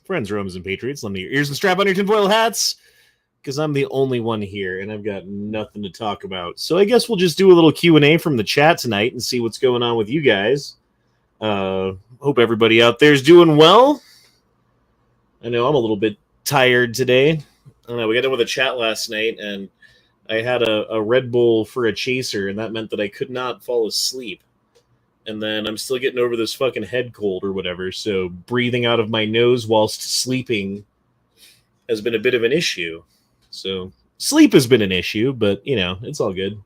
Friends, Romans, and Patriots, lend me your ears and strap on your tinfoil hats, because I'm the only one here, and I've got nothing to talk about. So I guess we'll just do a little Q&A from the chat tonight and see what's going on with you guys. Hope everybody out there is doing well. I know I'm a little bit tired today. I don't know, we got done with a chat last night, and I had a Red Bull for a chaser, and that meant that I could not fall asleep. And then I'm still getting over this fucking head cold or whatever, so breathing out of my nose whilst sleeping has been a bit of an issue. So sleep has been an issue, but, you know, it's all good.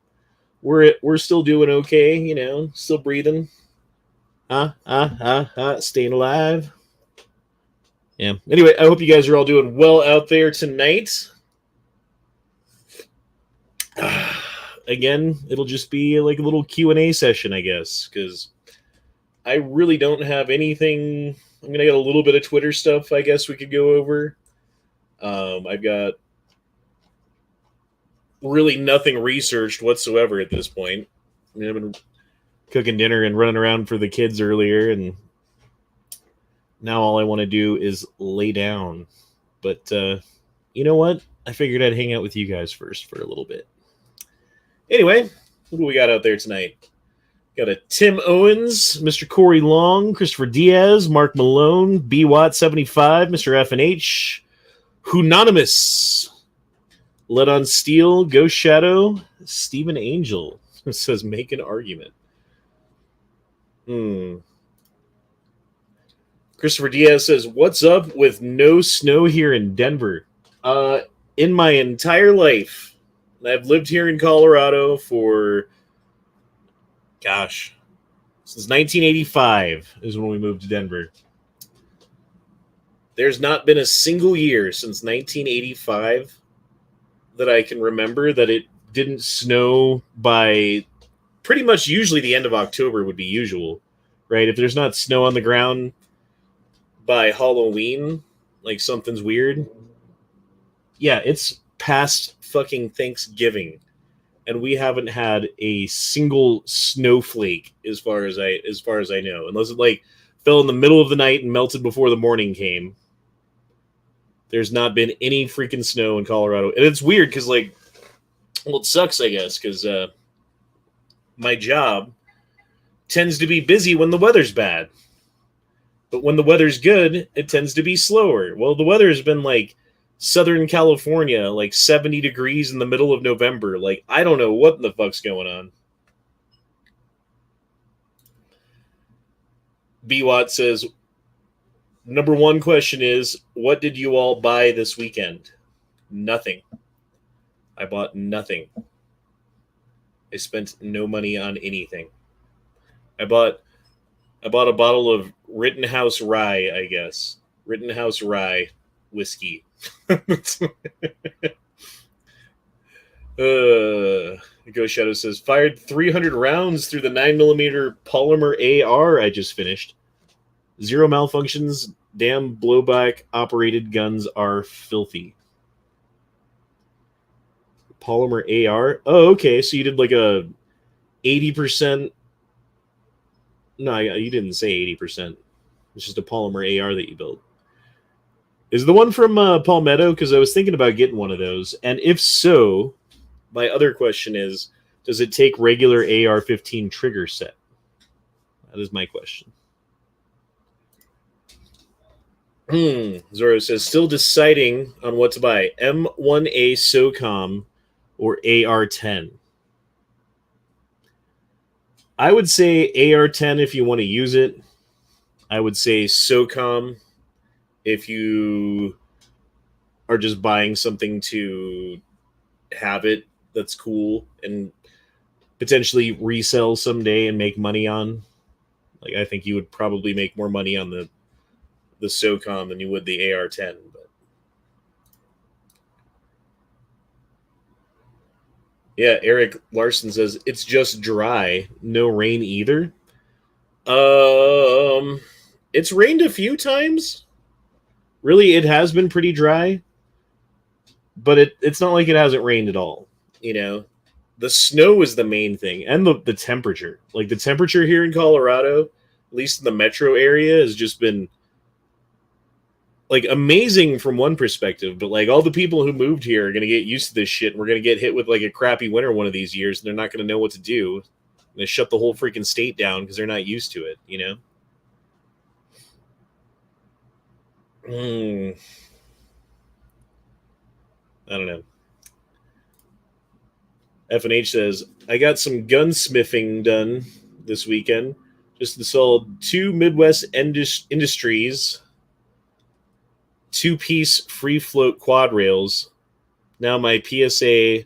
We're still doing okay, you know, still breathing. Staying alive. Yeah. Anyway, I hope you guys are all doing well out there tonight. Again, it'll just be like a little Q&A session, I guess, because I really don't have anything. I'm going to get a little bit of Twitter stuff, I guess we could go over. I've got really nothing researched whatsoever at this point. I mean, I've been cooking dinner and running around for the kids earlier, and now all I want to do is lay down. But you know what? I figured I'd hang out with you guys first for a little bit. Anyway, what do we got out there tonight? Got a Tim Owens, Mr. Corey Long, Christopher Diaz, Mark Malone, BWatt75, Mr. F&H, Hoononymous, Let on Steel, Ghost Shadow, Stephen Angel. It says make an argument. Christopher Diaz says, what's up with no snow here in Denver? In my entire life, I've lived here in Colorado for, since 1985 is when we moved to Denver. There's not been a single year since 1985 that I can remember that it didn't snow by pretty much usually the end of October would be usual, right? If there's not snow on the ground by Halloween, like something's weird. Yeah, it's past fucking Thanksgiving, and we haven't had a single snowflake as far as I know, unless it like fell in the middle of the night and melted before the morning came. There's not been any freaking snow in Colorado, and it's weird because like, well, it sucks, I guess, because my job tends to be busy when the weather's bad, but when the weather's good, it tends to be slower. Well, the weather has been like Southern California, like 70 degrees in the middle of November. Like, I don't know what in the fuck's going on. BWatt says, number one question is, what did you all buy this weekend? Nothing. I bought nothing. I spent no money on anything. I bought a bottle of Rittenhouse Rye, I guess. Rittenhouse Rye whiskey. Ghost Shadow says, fired 300 rounds through the 9mm polymer AR I just finished. 0 malfunctions. Damn blowback operated guns are filthy. Polymer AR? Oh, okay. So you did like a 80%. No, you didn't say 80%. It's just a polymer AR that you built. Is the one from Palmetto? Because I was thinking about getting one of those. And if so, my other question is, does it take regular AR-15 trigger set? That is my question. Zoro says, still deciding on what to buy. M1A SOCOM or AR-10. I would say AR-10 if you want to use it. I would say SOCOM if you are just buying something to have it that's cool and potentially resell someday and make money on. Like, I think you would probably make more money on the SOCOM than you would the AR-10. But yeah, Eric Larson says it's just dry, no rain either. It's rained a few times. Really, it has been pretty dry, but it's not like it hasn't rained at all. You know, the snow is the main thing, and the temperature. Like, the temperature here in Colorado at least in the metro area, has just been like amazing from one perspective, but like all the people who moved here are going to get used to this shit. And we're going to get hit with like a crappy winter one of these years, and they're not going to know what to do. They shut the whole freaking state down because they're not used to it, you know? I don't know. F&H says, I got some gunsmithing done this weekend. Just installed two Midwest Industries two-piece free float quad rails. Now my PSA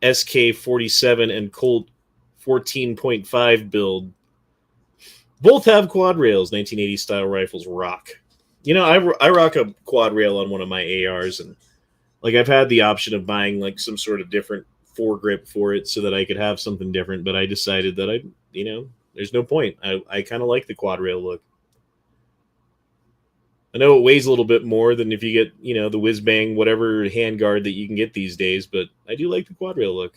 SK47 and Colt 14.5 build both have quad rails. 1980 style rifles rock. You know, I rock a quad rail on one of my ARs, and like I've had the option of buying like some sort of different foregrip for it so that I could have something different, but I decided that there's no point. I kind of like the quad rail look. I know it weighs a little bit more than if you get, the whiz bang, whatever handguard that you can get these days, but I do like the quad rail look.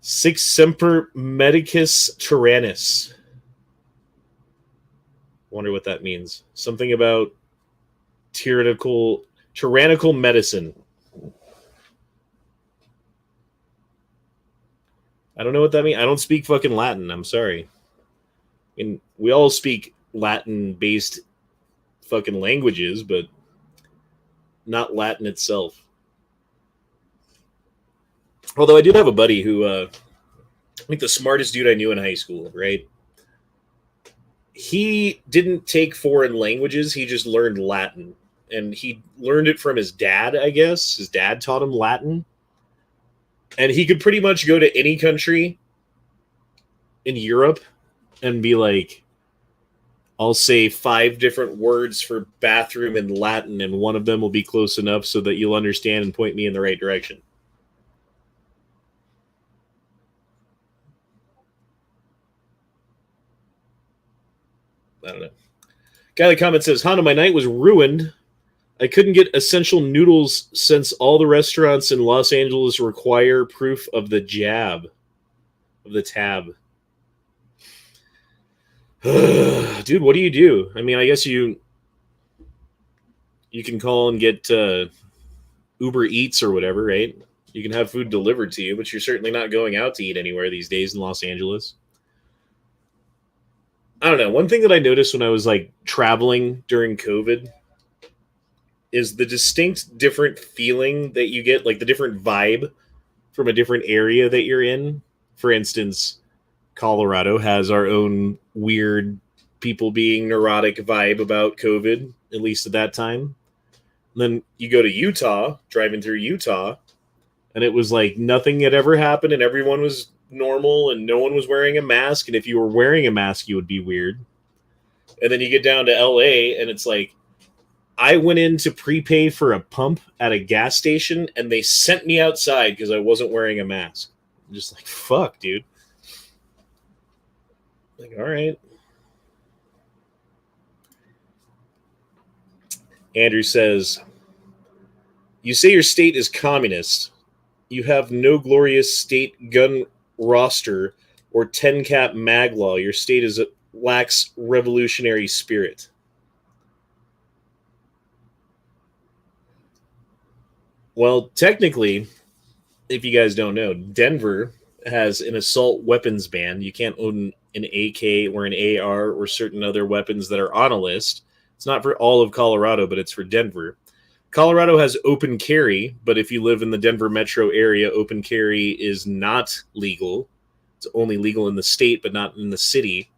Six Semper Medicus Tyrannus. Wonder what that means. Something about tyrannical medicine. I don't know what that means. I don't speak fucking Latin. I'm sorry. And we all speak Latin-based fucking languages, but not Latin itself. Although I did have a buddy who, I think the smartest dude I knew in high school, right? He didn't take foreign languages. He just learned Latin. And he learned it from his dad, I guess. His dad taught him Latin. And he could pretty much go to any country in Europe and be like, I'll say 5 different words for bathroom in Latin, and one of them will be close enough so that you'll understand and point me in the right direction. I don't know. Guy in the comment says, Honda, my night was ruined. I couldn't get essential noodles since all the restaurants in Los Angeles require proof of the tab. Dude, what do you do? I mean, I guess you can call and get Uber Eats or whatever, right? You can have food delivered to you, but you're certainly not going out to eat anywhere these days in Los Angeles. I don't know. One thing that I noticed when I was like traveling during COVID is the distinct different feeling that you get, like the different vibe from a different area that you're in. For instance, Colorado has our own weird people being neurotic vibe about COVID, at least at that time. And then you go to Utah, driving through Utah, and it was like nothing had ever happened and everyone was normal and no one was wearing a mask. And if you were wearing a mask, you would be weird. And then you get down to LA and it's like, I went in to prepay for a pump at a gas station and they sent me outside because I wasn't wearing a mask. I'm just like, fuck, dude. Like, all right. Andrew says, you say your state is communist. You have no glorious state gun roster or 10 cap mag law. Your state lacks revolutionary spirit. Well, technically, if you guys don't know, Denver has an assault weapons ban. You can't own an AK or an AR or certain other weapons that are on a list. It's not for all of Colorado, but it's for Denver. Colorado has open carry, but if you live in the Denver metro area, open carry is not legal. It's only legal in the state, but not in the city.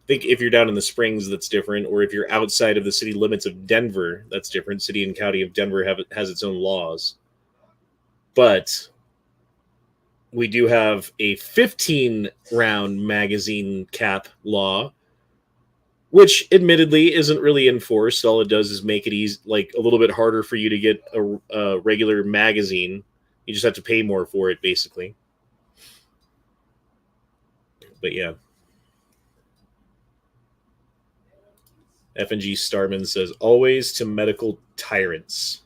I think if you're down in the Springs, that's different, or if you're outside of the city limits of Denver, that's different. City and county of Denver has its own laws. But we do have a 15-round magazine cap law, which admittedly isn't really enforced. All it does is make it easy, like a little bit harder for you to get a regular magazine. You just have to pay more for it, basically. But yeah. FNG Starman says, always to medical tyrants.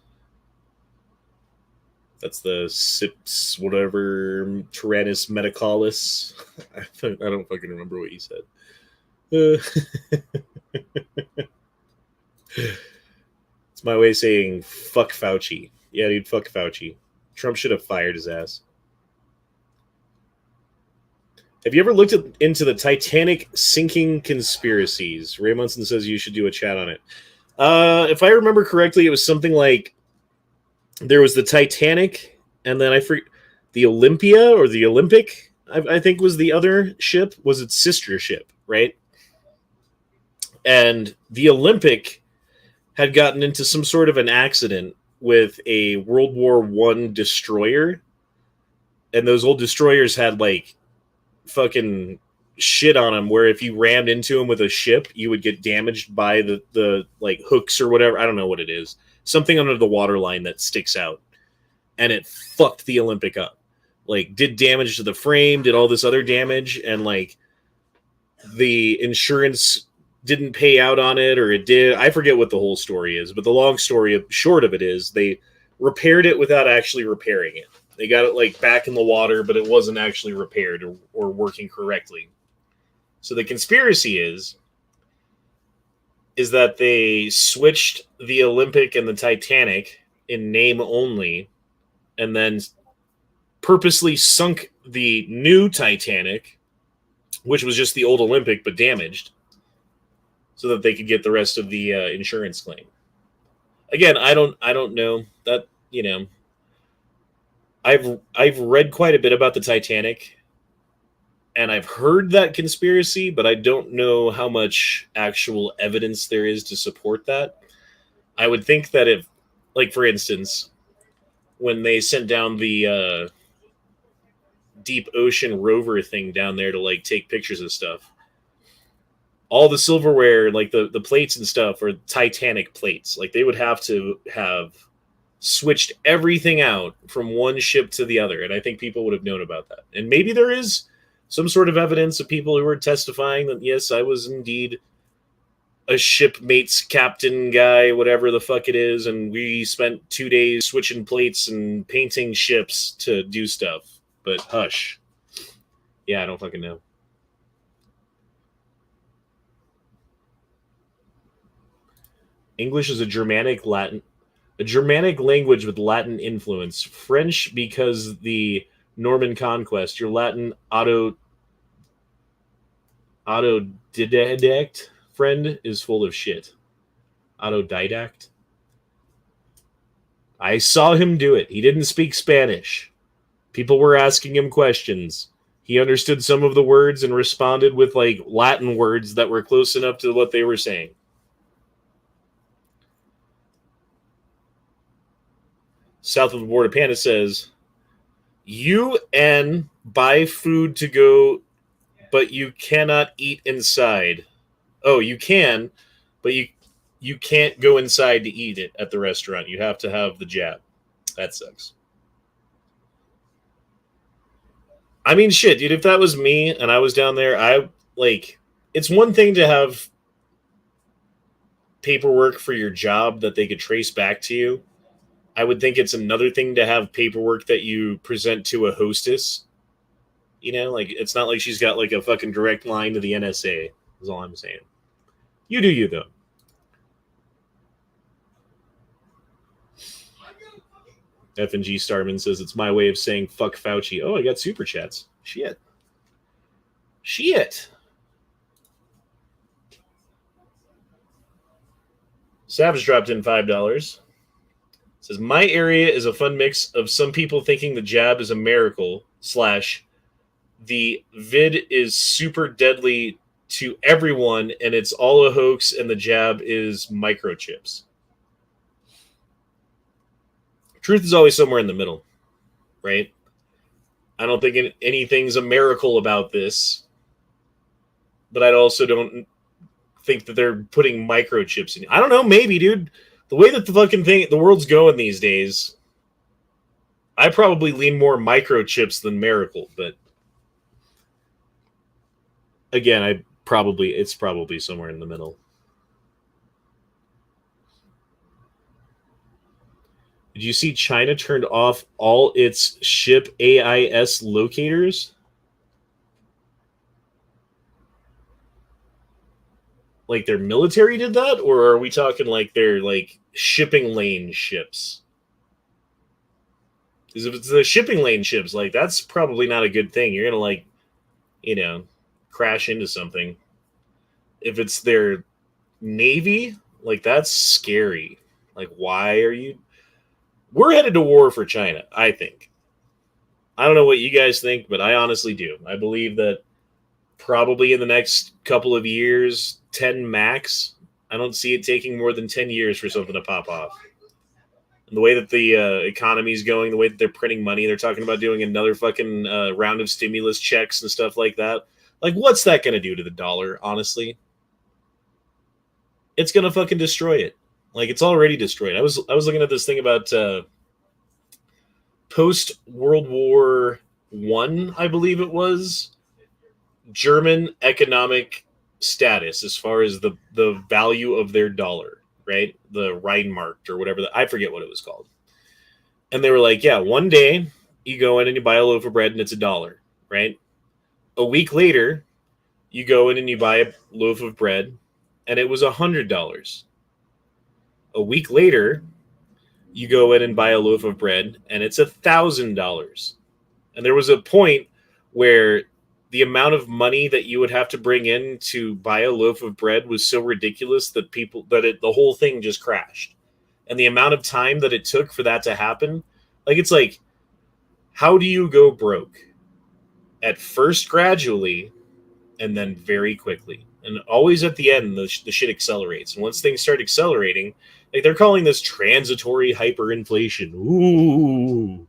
That's the Sips, whatever, Tyrannus Metacolus. I don't fucking remember what you said. It's my way of saying fuck Fauci. Yeah, dude, fuck Fauci. Trump should have fired his ass. Have you ever looked into the Titanic sinking conspiracies? Ray Munson says you should do a chat on it. If I remember correctly, it was something like there was the Titanic, and then I forget the Olympia or the Olympic. I think was the other ship. Was its sister ship, right? And the Olympic had gotten into some sort of an accident with a World War I destroyer, and those old destroyers had like fucking shit on them where if you rammed into them with a ship, you would get damaged by the like hooks or whatever. I don't know what it is. Something under the waterline that sticks out. And it fucked the Olympic up. Like, did damage to the frame, did all this other damage, and like the insurance didn't pay out on it, or it did. I forget what the whole story is, but the long story short of it is they repaired it without actually repairing it. They got it like back in the water, but it wasn't actually repaired or working correctly. So the conspiracy is that they switched the Olympic and the Titanic in name only, and then purposely sunk the new Titanic, which was just the old Olympic but damaged, so that they could get the rest of the insurance claim. Again, I don't know that, you know. I've read quite a bit about the Titanic, and I've heard that conspiracy, but I don't know how much actual evidence there is to support that. I would think that if, like, for instance, when they sent down the deep ocean rover thing down there to like take pictures of stuff, all the silverware, like the plates and stuff, are Titanic plates. Like, they would have to have switched everything out from one ship to the other, and I think people would have known about that. And maybe there is some sort of evidence of people who were testifying that, yes, I was indeed a shipmate's captain guy, whatever the fuck it is, and we spent 2 days switching plates and painting ships to do stuff. But hush. Yeah, I don't fucking know. English is a Germanic language with Latin influence. French because the Norman conquest. Your Latin autodidact friend is full of shit. Autodidact. I saw him do it. He didn't speak Spanish. People were asking him questions. He understood some of the words and responded with like Latin words that were close enough to what they were saying. South of the Border Panda says, UN buy food to go, but you cannot eat inside. Oh, you can, but you can't go inside to eat it at the restaurant. You have to have the jab. That sucks. I mean, shit, dude, if that was me and I was down there, it's one thing to have paperwork for your job that they could trace back to you. I would think it's another thing to have paperwork that you present to a hostess. You know, like, it's not like she's got like a fucking direct line to the NSA, is all I'm saying. You do you, though. F&G Starman says, it's my way of saying fuck Fauci. Oh, I got super chats. Shit. Savage dropped in $5. Says, my area is a fun mix of some people thinking the jab is a miracle / the vid is super deadly to everyone and it's all a hoax and the jab is microchips. Truth is always somewhere in the middle, right? I don't think anything's a miracle about this, but I also don't think that they're putting microchips in. I don't know, maybe, dude. The way that the world's going these days, I probably lean more microchips than miracle, but again, it's probably somewhere in the middle. Did you see China turned off all its ship AIS locators? Like their military did that, or are we talking like their like shipping lane ships? Because if it's the shipping lane ships, like that's probably not a good thing. You're gonna like, you know, crash into something. If it's their navy, like that's scary. Like, why are you? We're headed to war for China. I think. I don't know what you guys think, but I honestly do. I believe that probably in the next couple of years, 10 max. I don't see it taking more than 10 years for something to pop off. And the way that the economy is going, the way that they're printing money, they're talking about doing another fucking round of stimulus checks and stuff like that. Like, what's that going to do to the dollar, honestly? It's going to fucking destroy it. Like, it's already destroyed. I was looking at this thing about post World War One, I believe it was, German economic status as far as the value of their dollar, right? The Rheinmark or whatever. I forget what it was called. And they were like, yeah, one day you go in and you buy a loaf of bread and it's $1, right? A week later, you go in and you buy a loaf of bread and it was $100. A week later, you go in and buy a loaf of bread and it's $1,000. And there was a point where the amount of money that you would have to bring in to buy a loaf of bread was so ridiculous that the whole thing just crashed. And the amount of time that it took for that to happen, like it's like, how do you go broke? At first gradually, and then very quickly. And always at the end, the shit accelerates. And once things start accelerating, like they're calling this transitory hyperinflation. Ooh.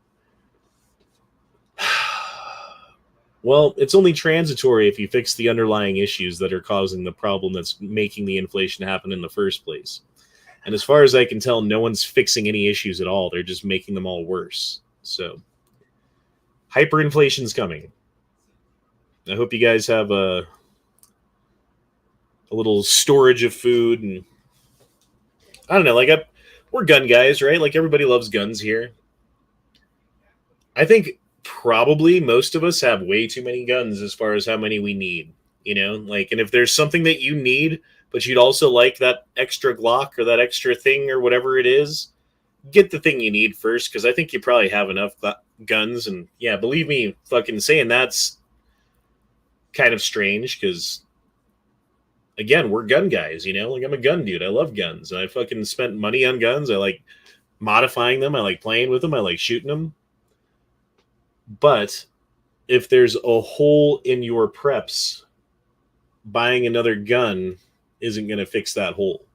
Well, it's only transitory if you fix the underlying issues that are causing the problem that's making the inflation happen in the first place. And as far as I can tell, no one's fixing any issues at all. They're just making them all worse. So, hyperinflation's coming. I hope you guys have a little storage of food, and I don't know, like we're gun guys, right? Like everybody loves guns here. I think probably most of us have way too many guns as far as how many we need, you know? Like, and if there's something that you need, but you'd also like that extra Glock or that extra thing or whatever it is, get the thing you need first, because I think you probably have enough guns. And yeah, believe me, fucking saying that's kind of strange because, again, we're gun guys, you know? Like, I'm a gun dude. I love guns. And I fucking spent money on guns. I like modifying them. I like playing with them. I like shooting them. But if there's a hole in your preps, buying another gun isn't going to fix that hole.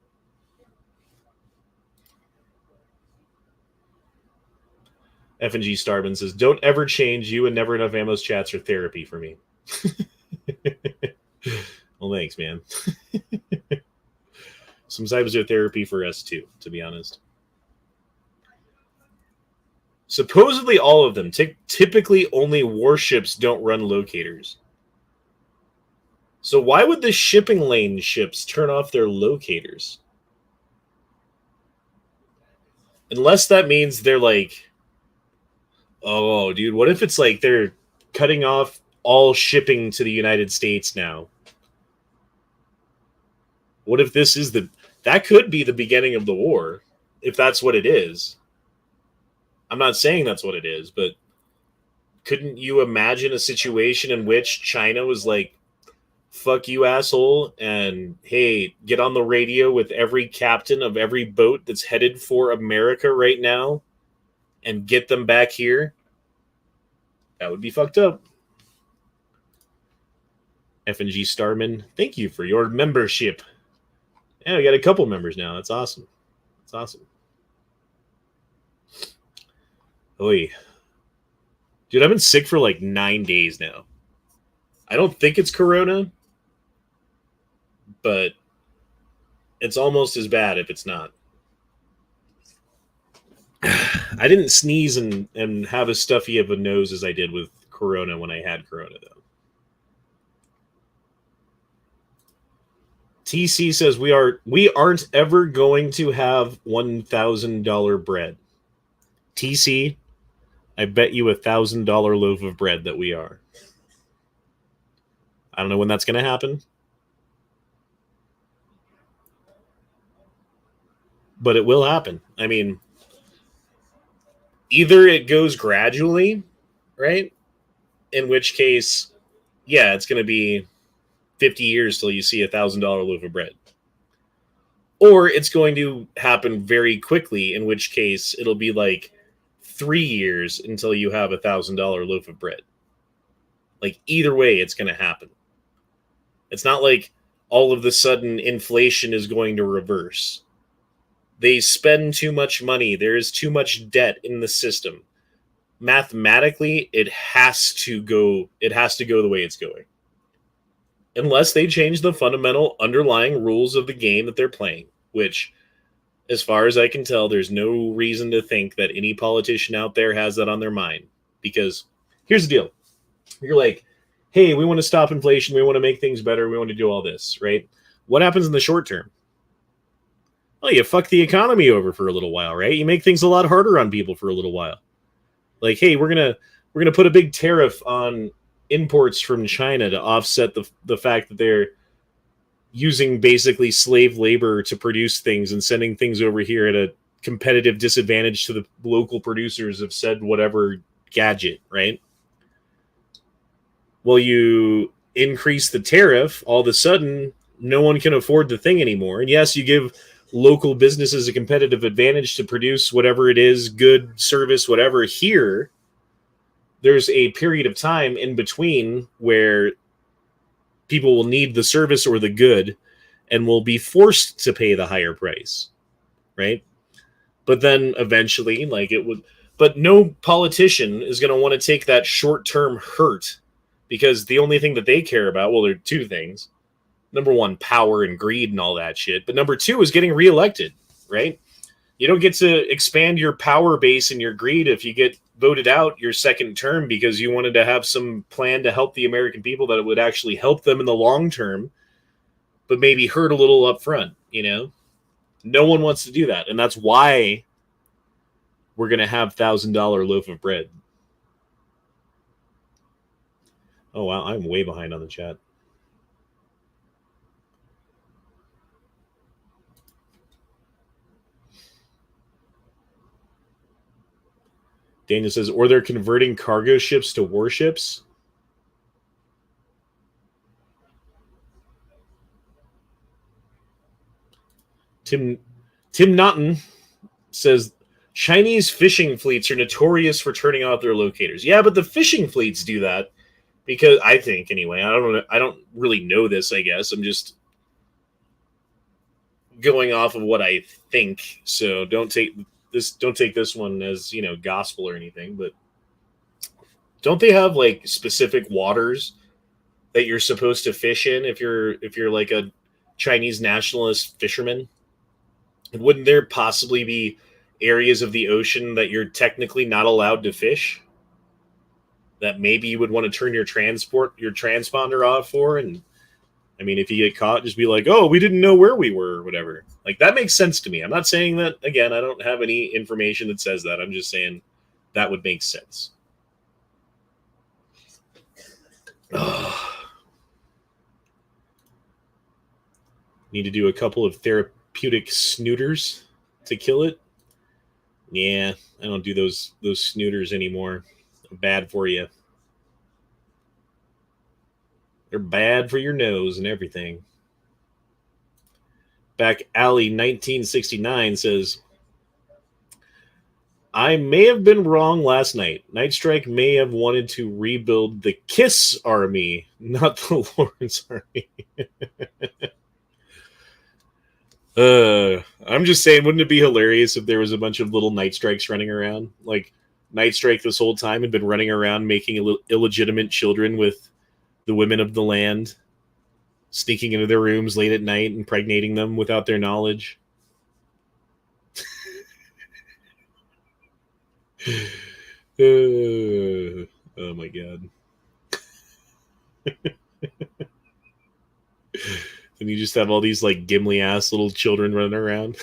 F&G Starman says, don't ever change. You and Never Enough Ammo's chats are therapy for me. Well, thanks, man. Some cyber are therapy for us, too, to be honest. Supposedly all of them. Typically only warships don't run locators. So why would the shipping lane ships turn off their locators? Unless that means they're like, oh, dude, what if it's like they're cutting off all shipping to the United States now? What if this is that could be the beginning of the war, if that's what it is. I'm not saying that's what it is, but couldn't you imagine a situation in which China was like, fuck you, asshole, and hey, get on the radio with every captain of every boat that's headed for America right now and get them back here? That would be fucked up. F&G Starman, thank you for your membership. Yeah, we got a couple members now. That's awesome. That's awesome. Oy. Dude, I've been sick for like 9 days now. I don't think it's corona, but it's almost as bad if it's not. I didn't sneeze and have as stuffy of a nose as I did with corona when I had corona, though. TC says we aren't ever going to have $1,000 bread. TC, I bet you $1,000 loaf of bread that we are. I don't know when that's going to happen, but it will happen. I mean, either it goes gradually, right? In which case, yeah, it's going to be 50 years till you see $1,000 loaf of bread. Or it's going to happen very quickly, in which case it'll be like 3 years until you have $1,000 loaf of bread. Like, either way, it's going to happen. It's not like all of a sudden inflation is going to reverse. They spend too much money. There is too much debt in the system. Mathematically, it has to go the way it's going. Unless they change the fundamental underlying rules of the game that they're playing, which, as far as I can tell, there's no reason to think that any politician out there has that on their mind. Because here's the deal. You're like, hey, we want to stop inflation. We want to make things better. We want to do all this, right? What happens in the short term? Well, you fuck the economy over for a little while, right? You make things a lot harder on people for a little while. Like, hey, we're gonna put a big tariff on imports from China to offset the fact that they're using basically slave labor to produce things and sending things over here at a competitive disadvantage to the local producers of said whatever gadget, right? Well, you increase the tariff, all of a sudden, no one can afford the thing anymore. And yes, you give local businesses a competitive advantage to produce whatever it is, good service, whatever. Here, there's a period of time in between where people will need the service or the good and will be forced to pay the higher price, right? But then eventually, but no politician is going to want to take that short-term hurt, because the only thing that they care about, well, there are two things. Number one, power and greed and all that shit. But number two is getting reelected, right? You don't get to expand your power base and your greed if you get voted out your second term because you wanted to have some plan to help the American people that it would actually help them in the long term, but maybe hurt a little up front, you know? No one wants to do that. And that's why we're going to have $1,000 loaf of bread. Oh, wow. I'm way behind on the chat. Daniel says, or they're converting cargo ships to warships. Tim Naughton says, Chinese fishing fleets are notorious for turning off their locators. Yeah, but the fishing fleets do that because, I think anyway, I don't really know this, I guess. I'm just going off of what I think. So don't take this one as, you know, gospel or anything, but don't they have like specific waters that you're supposed to fish in if you're like a Chinese nationalist fisherman? And wouldn't there possibly be areas of the ocean that you're technically not allowed to fish, that maybe you would want to turn your transponder off for? And I mean, if you get caught, just be like, oh, we didn't know where we were or whatever. Like, that makes sense to me. I'm not saying that, again, I don't have any information that says that. I'm just saying that would make sense. Need to do a couple of therapeutic snooters to kill it. Yeah, I don't do those snooters anymore. They're bad for you. They're bad for your nose and everything. Back Alley 1969 says, I may have been wrong last night. Nightstrike may have wanted to rebuild the Kiss army, not the Lawrence army. I'm just saying, wouldn't it be hilarious if there was a bunch of little Nightstrikes running around? Like, Nightstrike this whole time had been running around making illegitimate children with the women of the land, sneaking into their rooms late at night, impregnating them without their knowledge. Oh my god. And you just have all these like Gimli ass little children running around.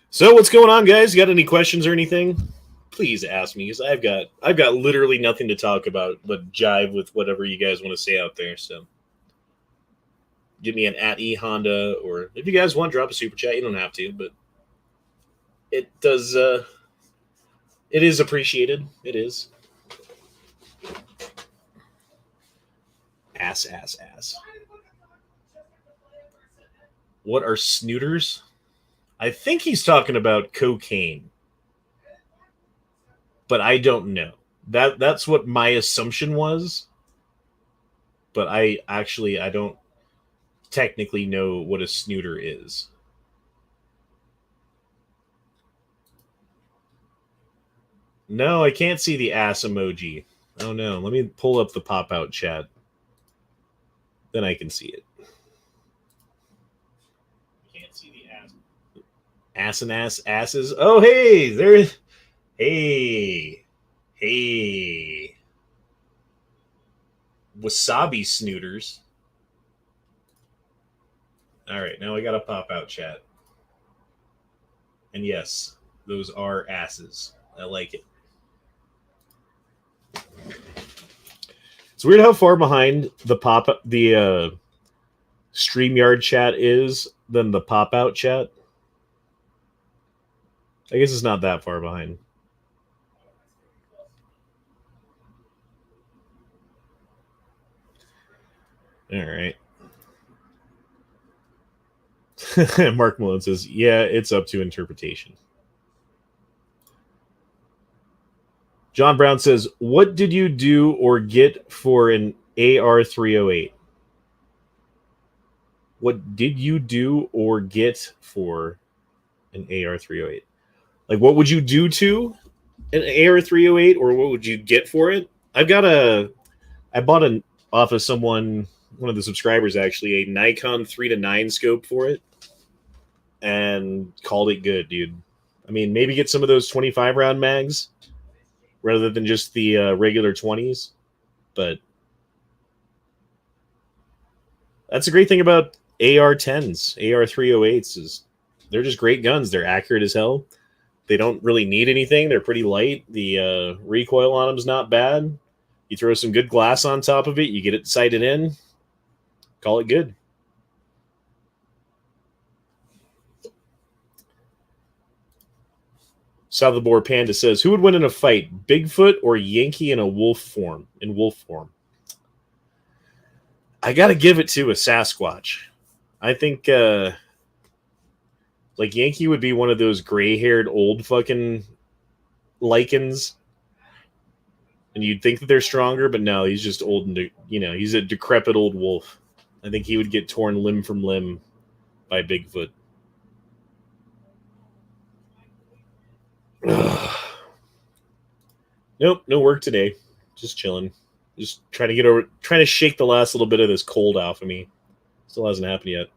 So what's going on, guys? You got any questions or anything? Please ask me, because I've got literally nothing to talk about but jive with whatever you guys want to say out there. So give me an @eHonda, or if you guys want, drop a super chat. You don't have to, but it does. It is appreciated. It is. Ass. What are snooters? I think he's talking about cocaine, but I don't know. That's what my assumption was. But I don't technically know what a snooter is. No, I can't see the ass emoji. Oh no, let me pull up the pop-out chat. Then I can see it. Can't see the ass. Ass and asses. Oh hey, there. Hey. Wasabi snooters. All right, now I got a pop-out chat. And yes, those are asses. I like it. It's weird how far behind the StreamYard chat is than the pop-out chat. I guess it's not that far behind. All right. Mark Malone says, yeah, it's up to interpretation. John Brown says, what did you do or get for an AR-308? What did you do or get for an AR-308? Like, what would you do to an AR-308, or what would you get for it? I bought an off of someone, one of the subscribers actually, a Nikon 3-9 scope for it, and called it good, dude. I mean, maybe get some of those 25 round mags rather than just the regular 20s, but that's a great thing about AR-10s, AR-308s, is they're just great guns. They're accurate as hell. They don't really need anything. They're pretty light. The recoil on them is not bad. You throw some good glass on top of it, you get it sighted in, call it good. Salvador Panda says, who would win in a fight, Bigfoot or Yankee in wolf form? I got to give it to a Sasquatch. I think like Yankee would be one of those gray-haired old fucking lichens, and you'd think that they're stronger, but no, he's just old and he's a decrepit old wolf. I think he would get torn limb from limb by Bigfoot. Nope, no work today. Just chilling. Just trying to shake the last little bit of this cold off of me. Still hasn't happened yet.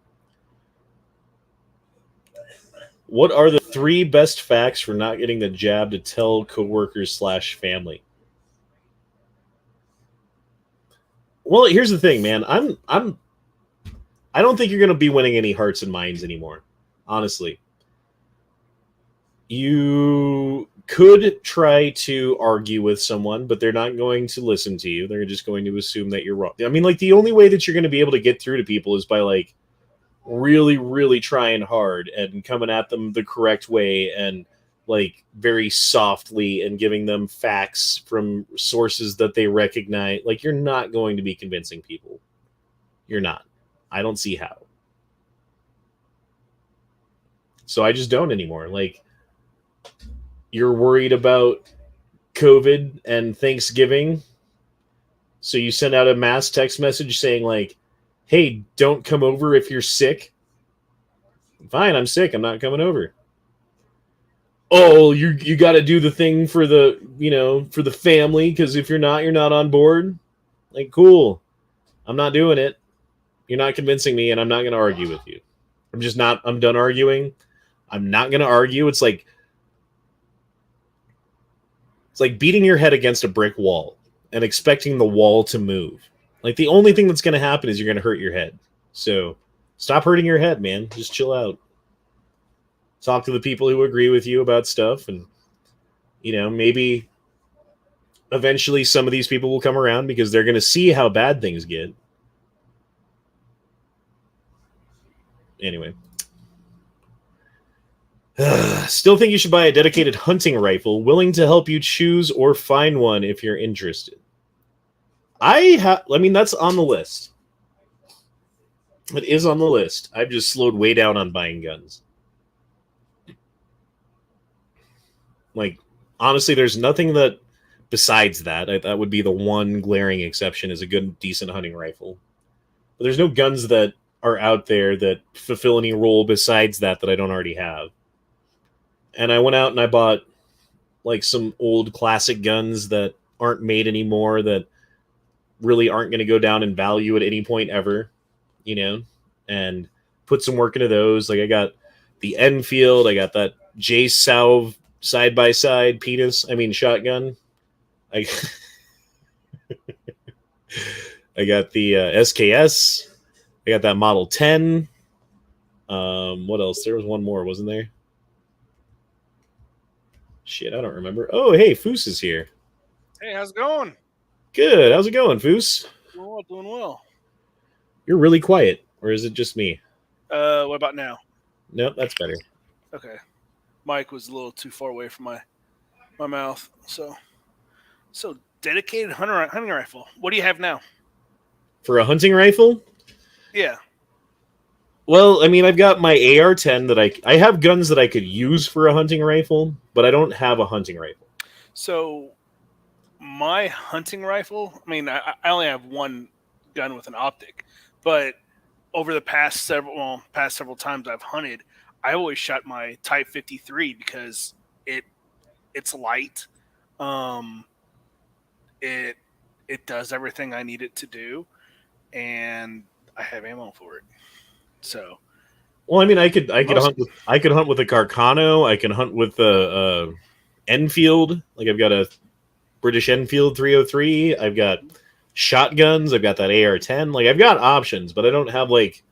What are the 3 best facts for not getting the jab to tell coworkers / family? Well, here's the thing, man. I don't think you're going to be winning any hearts and minds anymore. Honestly. You could try to argue with someone, but they're not going to listen to you. They're just going to assume that you're wrong. I mean, like, the only way that you're going to be able to get through to people is by, like, really, really trying hard and coming at them the correct way and, like, very softly and giving them facts from sources that they recognize. Like, you're not going to be convincing people. You're not. I don't see how. So I just don't anymore. Like, you're worried about COVID and Thanksgiving, so you send out a mass text message saying, like, hey, don't come over if you're sick. Fine, I'm sick. I'm not coming over. Oh, you got to do the thing for the, for the family, because if you're not on board. Like, cool. I'm not doing it. You're not convincing me, and I'm not going to argue with you. I'm done arguing. I'm not going to argue. It's like beating your head against a brick wall and expecting the wall to move. Like, the only thing that's going to happen is you're going to hurt your head. So stop hurting your head, man. Just chill out. talk to the people who agree with you about stuff, and maybe eventually some of these people will come around because they're going to see how bad things get. Anyway. Still think you should buy a dedicated hunting rifle, willing to help you choose or find one if you're interested. I mean, that's on the list. It is on the list. I've just slowed way down on buying guns. Like, honestly, there's nothing that, besides that, that would be the one glaring exception, is a good, decent hunting rifle. But there's no guns that are out there that fulfill any role besides that I don't already have. And I went out and I bought like some old classic guns that aren't made anymore, that really aren't going to go down in value at any point ever, and put some work into those. Like I got the Enfield, I got that J Salve side-by-side shotgun. I got the SKS. I got that Model 10. What else? There was one more, wasn't there? Shit, I don't remember. Oh, hey, Foos is here. Hey, how's it going? Good. How's it going, Foos? Doing well. You're really quiet, or is it just me? What about now? Nope, that's better. Okay. Mic was a little too far away from my mouth. So dedicated hunting rifle. What do you have now? For a hunting rifle? Yeah. Well, I mean, I've got my AR-10 that I have guns that I could use for a hunting rifle, but I don't have a hunting rifle. So my hunting rifle, I mean, I only have one gun with an optic, but over the past several times I've hunted, I always shot my Type 53 because it's light. It does everything I need it to do, and I have ammo for it. So, well, I mean, I could hunt with a Carcano. I can hunt with a Enfield. Like I've got a British Enfield 303. I've got shotguns. I've got that AR-10. Like I've got options, but I don't have like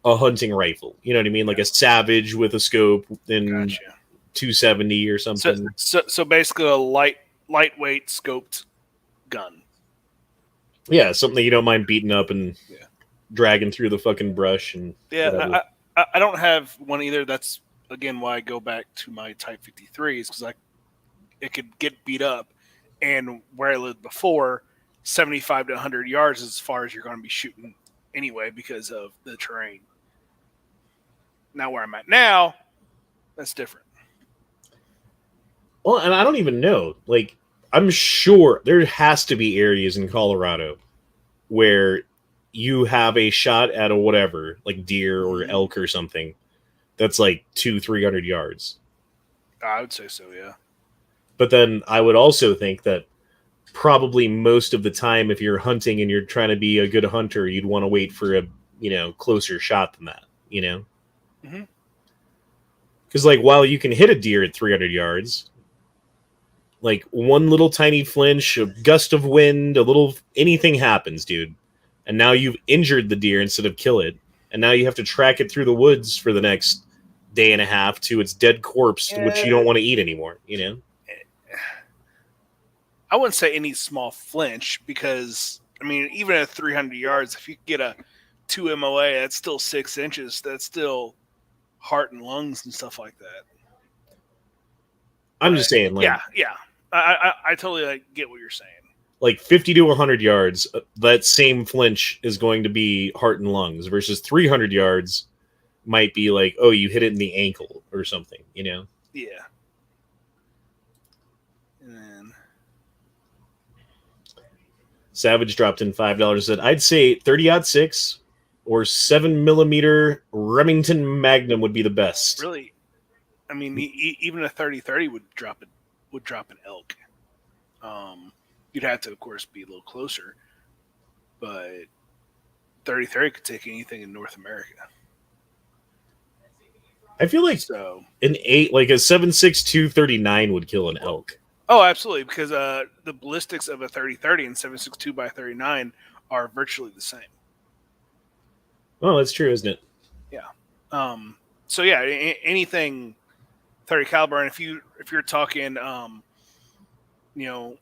a hunting rifle. You know what I mean? Like a Savage with a scope and 270 or something. So basically a lightweight scoped gun. Yeah, something that you don't mind beating up and dragging through the fucking brush and whatever. I don't have one either. That's again why I go back to my Type 53s, because it could get beat up, and where I lived before, 75 to 100 yards is as far as you're going to be shooting anyway because of the terrain. Now where I'm at now, that's different. Well, and I don't even know. Like, I'm sure there has to be areas in Colorado where you have a shot at a whatever, like deer or elk or something, that's like 200-300 yards. I would say so, yeah. But then I would also think that probably most of the time, if you're hunting and you're trying to be a good hunter, you'd want to wait for a closer shot than that, Mm-hmm. Because like while you can hit a deer at 300 yards, like one little tiny flinch, a gust of wind, anything happens, dude. And now you've injured the deer instead of kill it. And now you have to track it through the woods for the next day and a half to its dead corpse, which you don't want to eat anymore, I wouldn't say any small flinch because, I mean, even at 300 yards, if you get a 2 MOA, that's still 6 inches. That's still heart and lungs and stuff like that. I'm just saying, like... Yeah. I totally get what you're saying. Like 50 to 100 yards, that same flinch is going to be heart and lungs, versus 300 yards might be like, oh, you hit it in the ankle or something, Yeah. And then Savage dropped in $5. Said, I'd say 30-06 or 7mm Remington Magnum would be the best. Really? I mean, even a 30-30 would drop an elk. You'd have to, of course, be a little closer, but 30-30 could take anything in North America. I feel like a 7.62 39 would kill an elk. Oh, absolutely, because the ballistics of a 30-30 and 7.62 by 39 are virtually the same. Oh, that's true, isn't it? Yeah. So yeah, anything 30 caliber, and if you're talking, you know,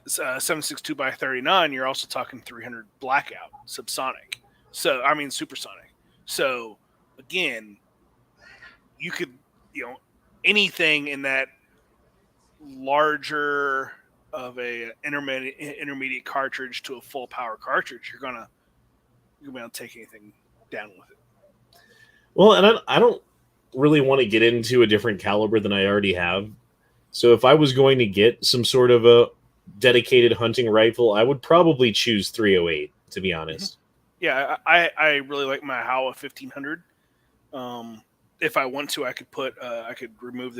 7.62 by 39, you're also talking 300 blackout subsonic. So I mean supersonic. So again, you could, you know, anything in that larger of a intermediate cartridge to a full power cartridge, you're gonna be able to take anything down with it. Well, and I don't really want to get into a different caliber than I already have. So if I was going to get some sort of a dedicated hunting rifle, I would probably choose 308, to be honest. Yeah, I really like my Howa 1500. If I want to, I could remove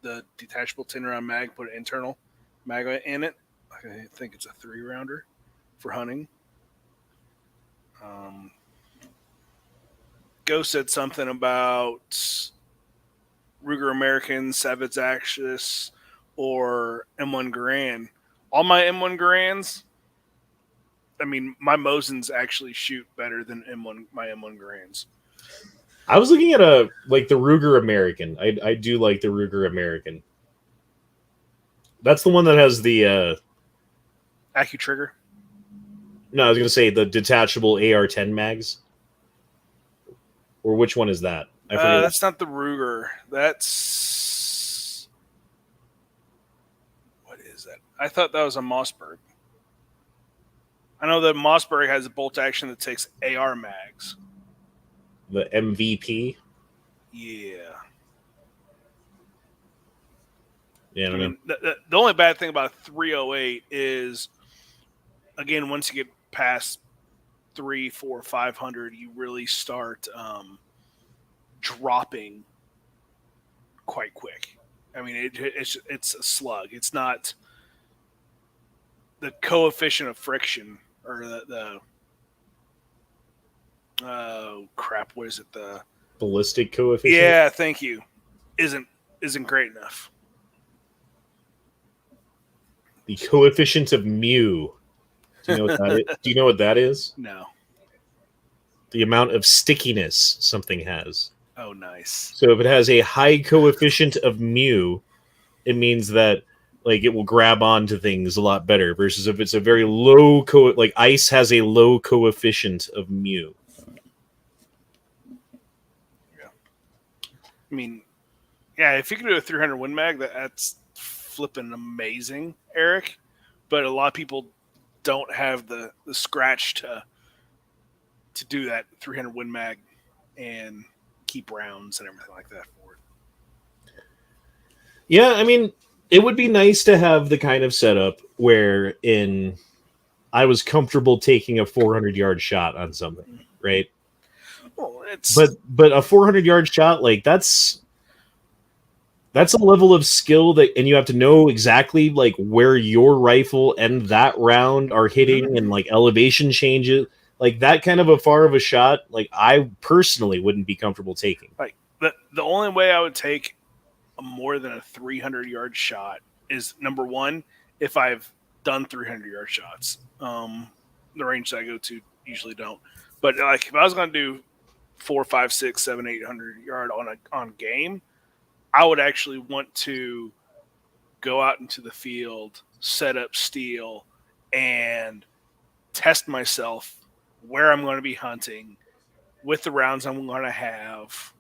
the detachable 10-round mag, put an internal mag in it. I think it's a 3-rounder for hunting. Ghost said something about Ruger American, Savage Axis, or M1 Garand. All my M1 Garands, I mean, my Mosins actually shoot better than my M1 Garands. I was looking at the Ruger American. I do like the Ruger American. That's the one that has the AccuTrigger. No, I was going to say the detachable AR-10 mags. Or which one is that? I forget. That's not the Ruger. That's what is that? I thought that was a Mossberg. I know that Mossberg has a bolt action that takes AR mags. The MVP. Yeah. Yeah, I don't know. The only bad thing about 308 is, again, once you get past 3, 4, 500, you really start dropping quite quick. I mean, it's a slug. It's not the coefficient of friction or the crap. What is it? The ballistic coefficient. Yeah, thank you. Isn't great enough. The coefficient of mu. Do you know what that is? Do you know what that is? No. The amount of stickiness something has. Oh, nice. So if it has a high coefficient of mu, it means that it will grab onto things a lot better. Versus if it's a very low like ice has a low coefficient of mu. Yeah. I mean, yeah, if you can do a 300 Win Mag, that's flipping amazing, Eric. But a lot of people don't have the scratch to do that 300 Win Mag and keep rounds and everything like that for it. Yeah, I mean, it would be nice to have the kind of setup where I was comfortable taking a 400-yard shot on something, right? Well, but a 400-yard shot, that's a level of skill and you have to know exactly where your rifle and that round are hitting and elevation changes. That kind of a far of a shot, I personally wouldn't be comfortable taking. The only way I would take more than a 300-yard shot is, number one, if I've done 300-yard shots. The range that I go to usually don't. But if I was going to do 4, 5, 6, 7, 800 yard on game, I would actually want to go out into the field, set up steel, and test myself where I'm going to be hunting with the rounds I'm going to have,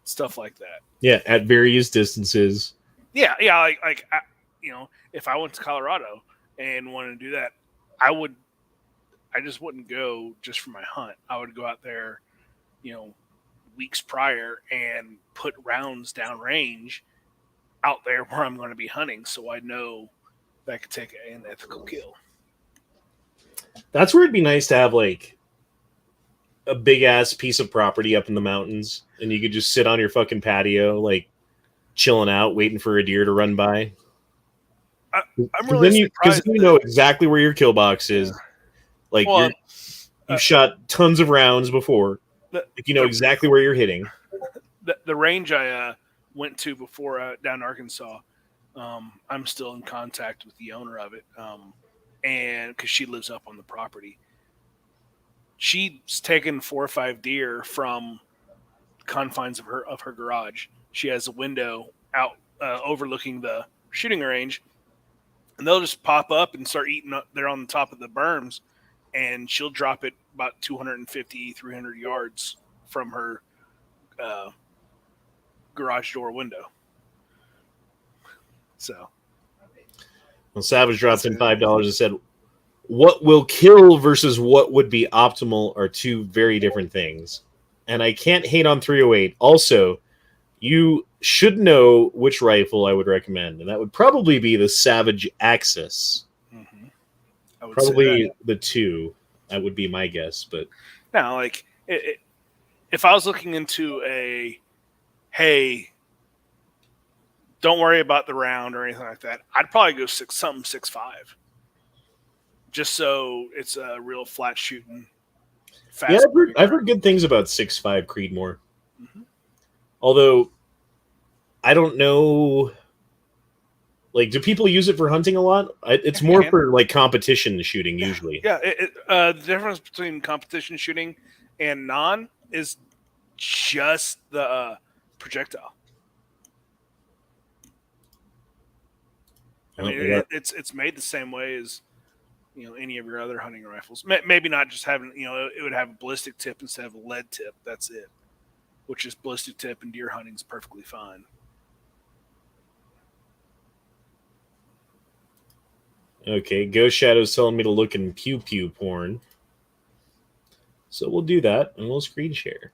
stuff like that. Yeah, at various distances. Yeah. If I went to Colorado and wanted to do that, I just wouldn't go just for my hunt. I would go out there, weeks prior and put rounds downrange out there where I'm going to be hunting, so I know that I could take an ethical kill. That's where it'd be nice to have a big ass piece of property up in the mountains, and you could just sit on your fucking patio, chilling out, waiting for a deer to run by. I'm really surprised because you know exactly where your kill box is. You've shot tons of rounds before. You know exactly where you're hitting. The range I went to before down in Arkansas, I'm still in contact with the owner of it, and because she lives up on the property. She's taken 4 or 5 deer from confines of her garage. She has a window out overlooking the shooting range, and they'll just pop up and start eating up there on the top of the berms, and she'll drop it about 250, 300 yards from her garage door window. So, well, Savage dropped in $5 and said, "What will kill versus what would be optimal are two very different things." And I can't hate on 308. Also, you should know which rifle I would recommend, and that would probably be the Savage Axis. mm-hmm. I would Probably the 2. That would be my guess. But now, like, if I was looking into hey, don't worry about the round or anything like that, I'd probably go 6.5, just so it's a real flat shooting. Fast. Yeah, I've heard good things about 6.5 Creedmoor. Mm-hmm. Although I don't know, like, do people use it for hunting a lot? It's more for like competition shooting usually. Yeah, the difference between competition shooting and non is just the projectile. I mean, it's made the same way as any of your other hunting rifles. Maybe not just having it would have a ballistic tip instead of a lead tip. That's it. Which is ballistic tip and deer hunting is perfectly fine. Okay, Ghost Shadow's telling me to look in pew pew porn, so we'll do that and we'll screen share.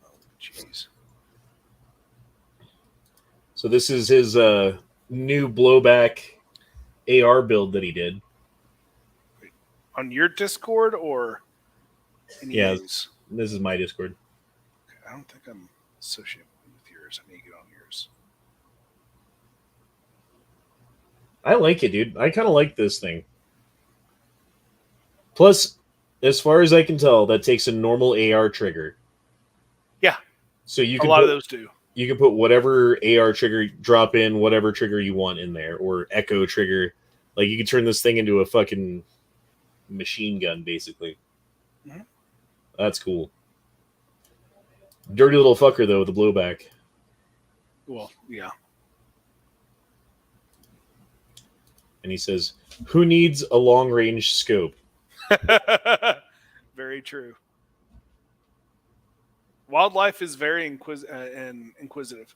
Oh, jeez. So this is his new blowback AR build that he did. On your Discord or yeah, this is my Discord. Okay, I don't think I'm associated with yours. I need to get on yours. I like it, dude. I kind of like this thing. Plus, as far as I can tell, that takes a normal AR trigger. Yeah. So you can a lot of those do. You can put whatever AR trigger, drop in whatever trigger you want in there, or echo trigger. Like, you can turn this thing into a fucking machine gun, basically. Mm-hmm. That's cool. Dirty little fucker, though, with the blowback. Well, yeah. And he says, "Who needs a long-range scope?" Very true. Wildlife is very inquisitive.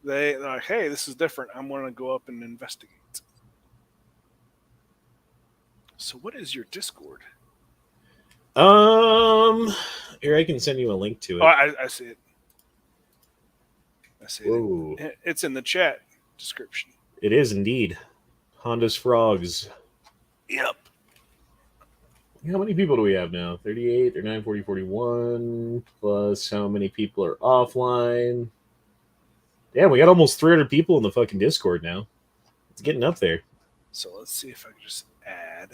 They're like, hey, this is different. I'm going to go up and investigate. So what is your Discord? Here, I can send you a link to it. Oh, I see it. I see Whoa. it. It's in the chat description. It is indeed. Honda's Frogs. Yep. How many people do we have now? 38, 39, 40, 41, plus how many people are offline? Damn, we got almost 300 people in the fucking Discord now. It's getting up there. So let's see if I can just add.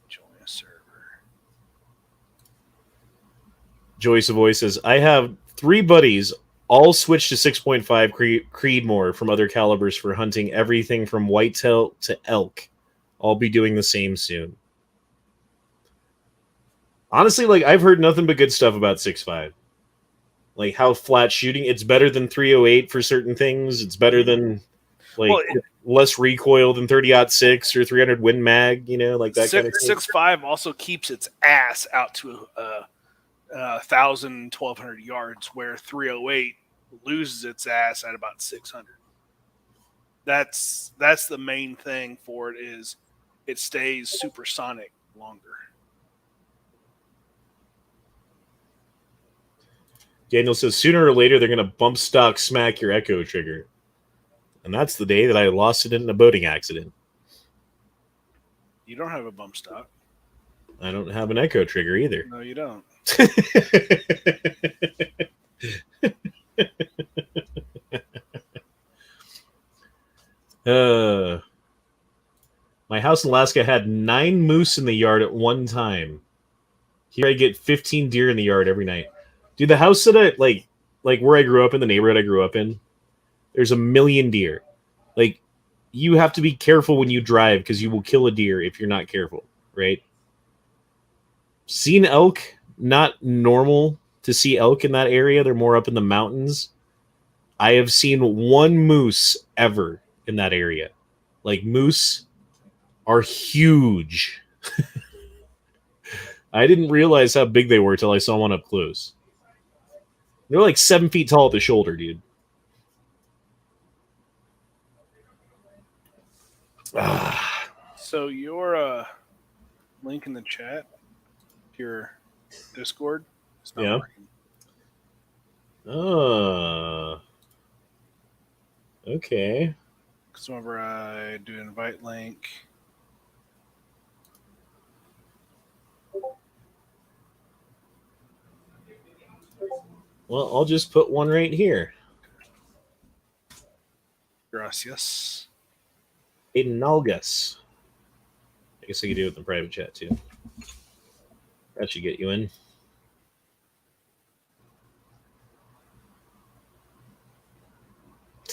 Join a server. Joyce Avoy says, "I have 3 buddies, all switched to 6.5 Creedmoor from other calibers for hunting everything from whitetail to elk. I'll be doing the same soon." Honestly, like, I've heard nothing but good stuff about 6.5. Like, how flat shooting. It's better than 308 for certain things. It's better than, like, less recoil than 30-06 or 300 Win Mag, like that kind of thing. 6.5 also keeps its ass out to 1,000, 1,200 yards, where 308 loses its ass at about 600. That's the main thing for it, is it stays supersonic longer. Daniel says, "Sooner or later, they're going to bump stock smack your echo trigger." And that's the day that I lost it in a boating accident. You don't have a bump stock. I don't have an echo trigger either. No, you don't. My house in Alaska had 9 moose in the yard at one time. Here I get 15 deer in the yard every night. Dude, the house that I like where I grew up in, the neighborhood I grew up in, there's 1 million deer. Like, you have to be careful when you drive because you will kill a deer if you're not careful, right? Seen elk, not normal to see elk in that area. They're more up in the mountains. I have seen one moose ever in that area. Like, moose are huge. I didn't realize how big they were till I saw one up close. They're like 7 feet tall at the shoulder, dude. So your link in the chat, your Discord, is not working. Okay. Because whenever I do invite link, well, I'll just put one right here. Gracias. Aiden Nalgas. I guess I could do it in the private chat too. That should get you in.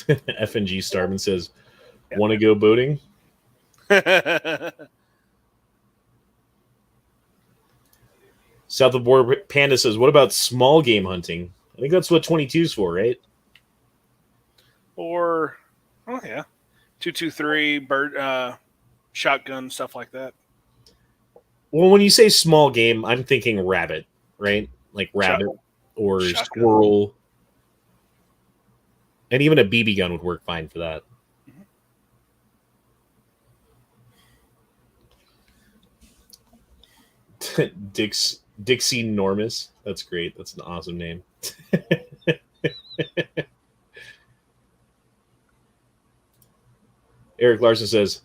FNG Starman says, want to go boating? South of Border Panda says, what about small game hunting? I think that's what 22's for, right? Or, oh yeah, 223 bird, shotgun, stuff like that. Well, when you say small game, I'm thinking rabbit, right? Like rabbit or shotgun. Squirrel. And even a BB gun would work fine for that. Dixie Normus. That's great. That's an awesome name. Eric Larson says,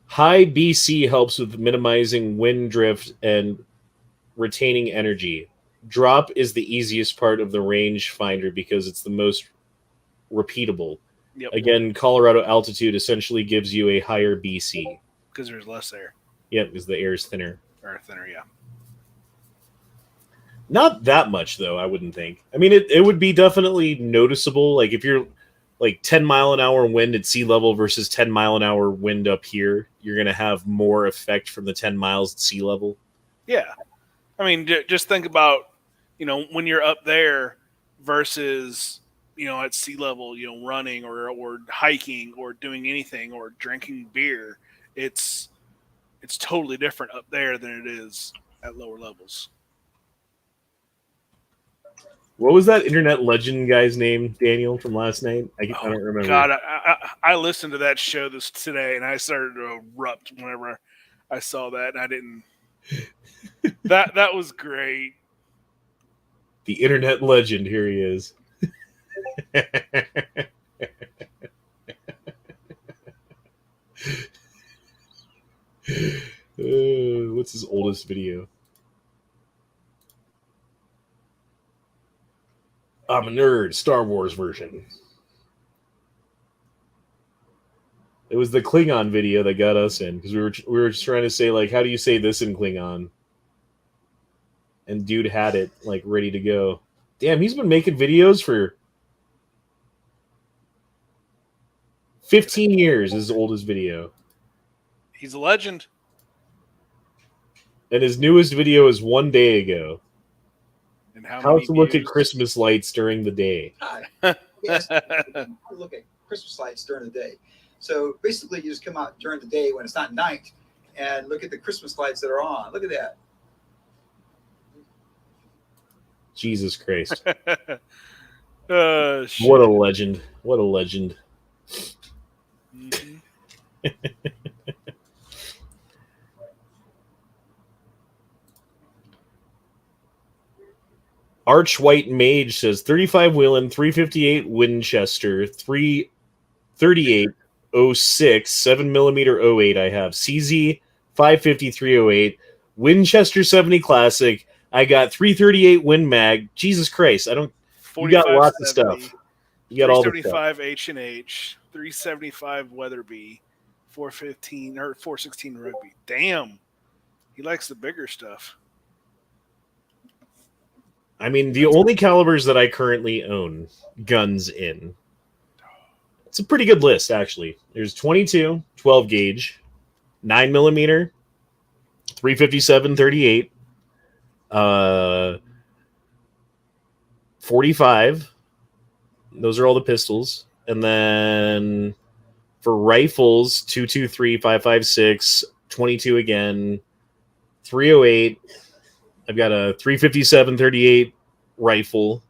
high BC helps with minimizing wind drift and retaining energy. Drop is the easiest part of the range finder because it's the most repeatable. Yep. Again, Colorado altitude essentially gives you a higher BC. Because there's less air. Yep, because the air is thinner. Or thinner, yeah. Not that much, though, I wouldn't think. I mean, it would be definitely noticeable. Like, if you're like 10-mile-an-hour wind at sea level versus 10-mile-an-hour wind up here, you're going to have more effect from the 10 miles at sea level. Yeah. I mean, just think about, when you're up there versus, at sea level, running or hiking or doing anything or drinking beer. It's totally different up there than it is at lower levels. What was that internet legend guy's name, Daniel, from last night? I don't remember. God, I listened to that show today, and I started to erupt whenever I saw that, and I didn't. That was great. The internet legend, here he is. What's his oldest video? I'm a nerd, Star Wars version. It was the Klingon video that got us in because we were just trying to say, like, how do you say this in Klingon? And dude had it like ready to go. Damn, he's been making videos for 15 years. His oldest video. He's a legend. And his newest video is 1 day ago. And how to look at Christmas lights during the day. Yes, look at Christmas lights during the day. So basically, you just come out during the day when it's not night and look at the Christmas lights that are on. Look at that. Jesus Christ. Shit. What a legend. What a legend. Mm-hmm. Arch White Mage says 35 Wheeling, 358 Winchester, 338 06, 7mm 08 I have. CZ 55308, Winchester 70 Classic. I got 338 Win Mag. Jesus Christ, you got lots of stuff. You got all the stuff. 375 H&H, 375 Weatherby, 415 or 416 Rugby. Damn. He likes the bigger stuff. I mean, the only calibers that I currently own guns in. It's a pretty good list, actually. There's 22, 12 gauge, 9mm, 357, 38, 45. Those are all the pistols. And then for rifles, 223, 556, 22 again, 308. I've got a 357 38 rifle.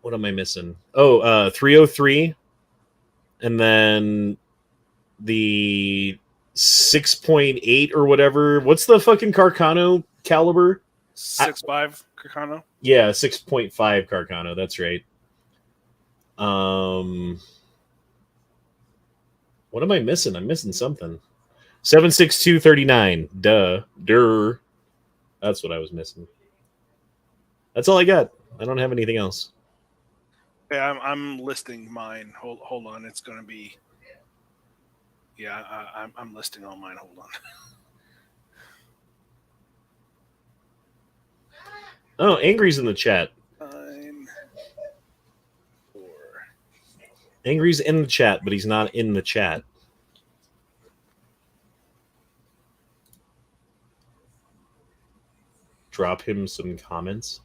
What am I missing? 303. And then the 6.8 or whatever. What's the fucking Carcano caliber? 6.5 Carcano? Yeah, 6.5 Carcano. That's right. What am I missing? I'm missing something. 7.62 39. Duh. That's what I was missing. That's all I got. I don't have anything else. Yeah, I'm listing mine. Hold on. It's going to be... Yeah, I'm listing all mine. Hold on. Oh, Angry's in the chat. 9, 4. Angry's in the chat, but he's not in the chat. Drop him some comments.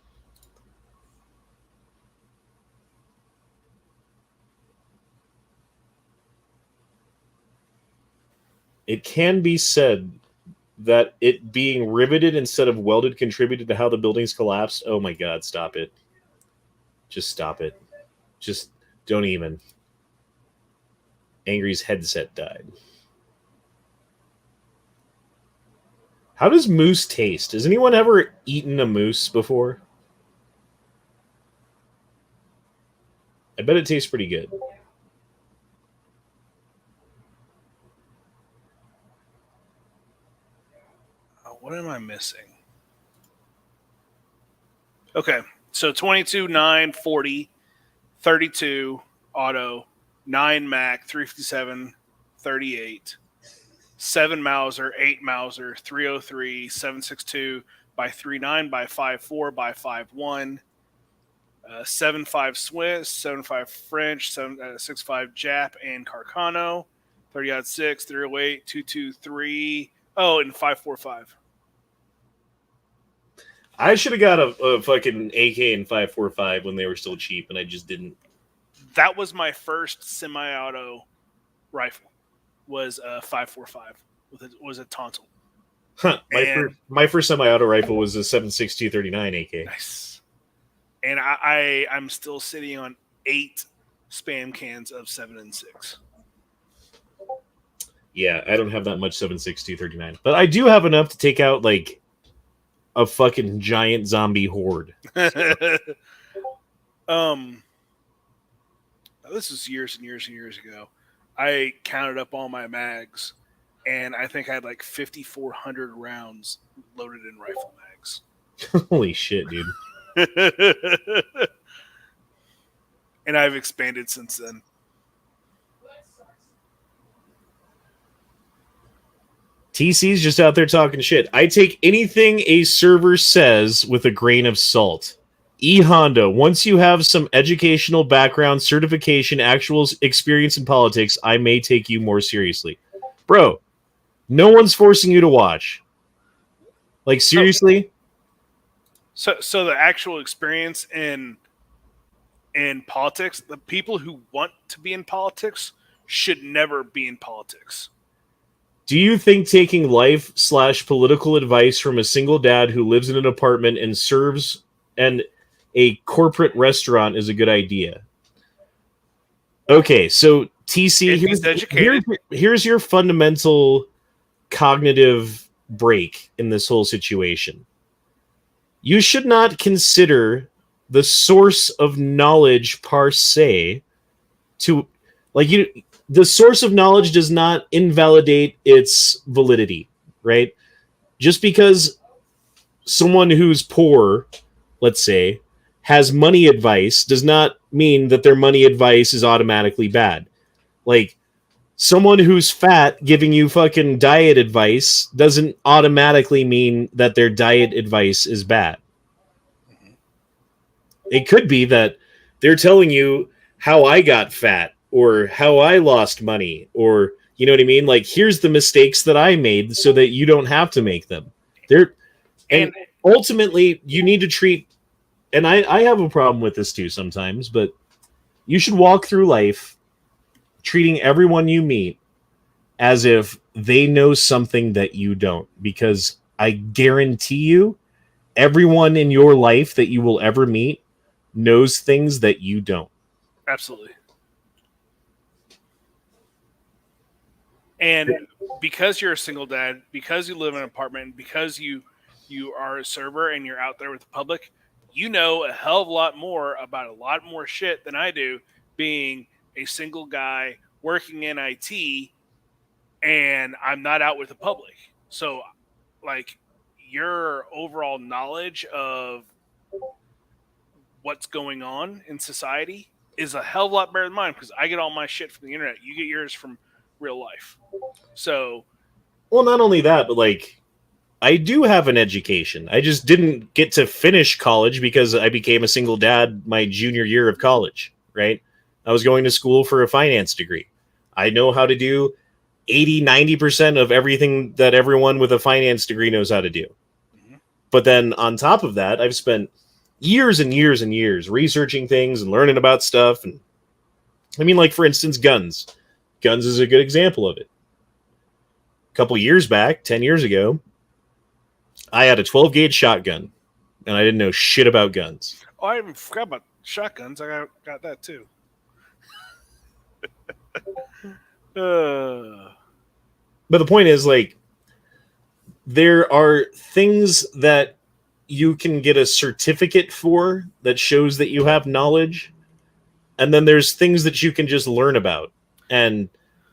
It can be said that it being riveted instead of welded contributed to how the buildings collapsed. Oh my God, stop it. Just stop it. Just don't even. Angry's headset died. How does moose taste? Has anyone ever eaten a moose before? I bet it tastes pretty good. What am I missing? Okay, so 22, 9, 40, 32, auto, 9 Mac, 357, 38, 7 Mauser, 8 Mauser, 303, 762 by 39 by 54 by 51, 75 Swiss, 75 French, 65 Jap and Carcano, 30-6, 308, 223, and 545. I should have got a fucking AK and 545 when they were still cheap, and I just didn't. That was my first semi-auto rifle. Was a 545. Was a tonsil. Huh. My first semi-auto rifle was a 7.62 39 AK. Nice. And I'm still sitting on 8 spam cans of 7 and 6. Yeah, I don't have that much 7.62 39, but I do have enough to take out like a fucking giant zombie horde. This was years and years and years ago. I counted up all my mags, and I think I had like 5,400 rounds loaded in rifle mags. Holy shit, dude. And I've expanded since then. TC's just out there talking shit. I take anything a server says with a grain of salt. E-Honda, once you have some educational background, certification, actual experience in politics, I may take you more seriously. Bro, no one's forcing you to watch. Like, seriously? So the actual experience in politics, the people who want to be in politics should never be in politics. Do you think taking life/political advice from a single dad who lives in an apartment and serves and a corporate restaurant is a good idea? Okay, so TC, here's your fundamental cognitive break in this whole situation. You should not consider the source of knowledge per se to, like, the source of knowledge does not invalidate its validity, right? Just because someone who's poor, let's say, has money advice does not mean that their money advice is automatically bad. Like, someone who's fat giving you fucking diet advice doesn't automatically mean that their diet advice is bad. It could be that they're telling you how I got fat or how I lost money, or, you know what I mean? Like, here's the mistakes that I made so that you don't have to make them. And ultimately, you need to treat and I have a problem with this too sometimes, but you should walk through life treating everyone you meet as if they know something that you don't. Because I guarantee you, everyone in your life that you will ever meet knows things that you don't. Absolutely. And because you're a single dad, because you live in an apartment, because you are a server and you're out there with the public, you know a hell of a lot more about a lot more shit than I do, being a single guy working in IT and I'm not out with the public. So, like, your overall knowledge of what's going on in society is a hell of a lot better than mine because I get all my shit from the internet. You get yours from real life. So, well, not only that, but like, I do have an education. I just didn't get to finish college because I became a single dad my junior year of college, right? I was going to school for a finance degree. I know how to do 80-90% of everything that everyone with a finance degree knows how to do. mm-hmm. But then on top of that, I've spent years and years and years researching things and learning about stuff. And I mean, like, for instance, guns. Guns is a good example of it. A couple years back, 10 years ago, I had a 12-gauge shotgun, and I didn't know shit about guns. Oh, I even forgot about shotguns. I got that too. But the point is, like, there are things that you can get a certificate for that shows that you have knowledge, and then there's things that you can just learn about. And,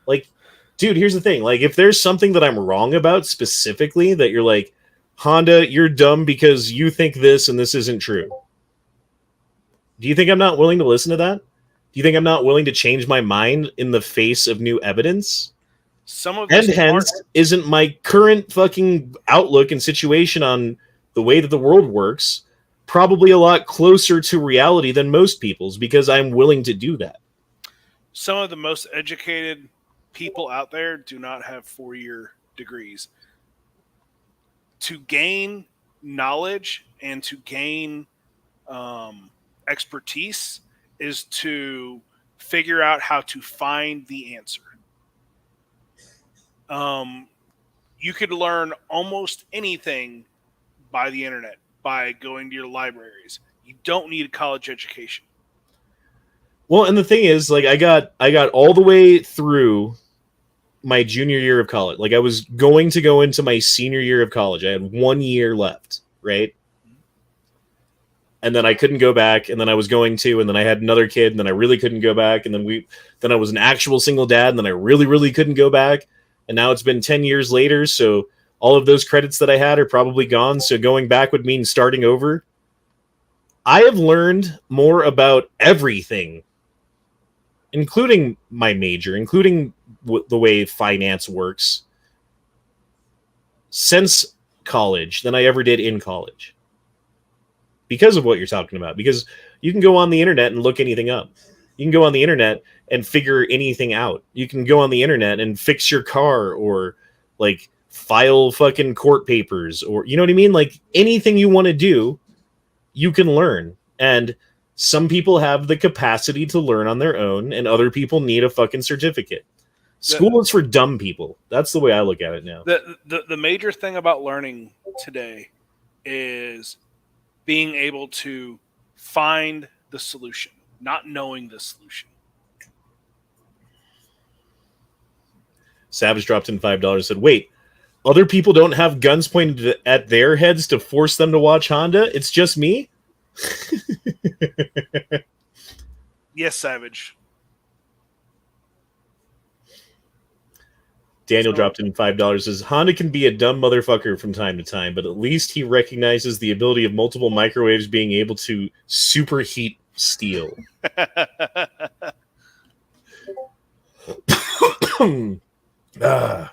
like, dude, here's the thing. Like, if there's something that I'm wrong about specifically that you're like, Honda, you're dumb because you think this and this isn't true. Do you think I'm not willing to listen to that? Do you think I'm not willing to change my mind in the face of new evidence? And hence, isn't my current fucking outlook and situation on the way that the world works probably a lot closer to reality than most people's because I'm willing to do that? Some of the most educated people out there do not have 4-year degrees. To gain knowledge and to gain expertise is to figure out how to find the answer. You could learn almost anything by the internet, by going to your libraries. You don't need a college education. Well, and the thing is, like, I got all the way through my junior year of college. Like, I was going to go into my senior year of college. I had 1 year left, right? And then I couldn't go back, and then I was going to, and then I had another kid, and then I really couldn't go back, and then I was an actual single dad, and then I really, really couldn't go back. And now it's been 10 years later, so all of those credits that I had are probably gone, so going back would mean starting over. I have learned more about everything, including my major, including the way finance works, since college than I ever did in college. Because of what you're talking about. Because you can go on the internet and look anything up. You can go on the internet and figure anything out. You can go on the internet and fix your car or, like, file fucking court papers or, you know what I mean? Like, anything you want to do, you can learn. And some people have the capacity to learn on their own, and other people need a fucking certificate. School is for dumb people. That's the way I look at it now. The major thing about learning today is being able to find the solution, not knowing the solution. Savage dropped in $5 and said, wait, other people don't have guns pointed at their heads to force them to watch Honda? It's just me? Yes, Savage. Daniel dropped in $5 says, Honda can be a dumb motherfucker from time to time, but at least he recognizes the ability of multiple microwaves being able to superheat steel. Well,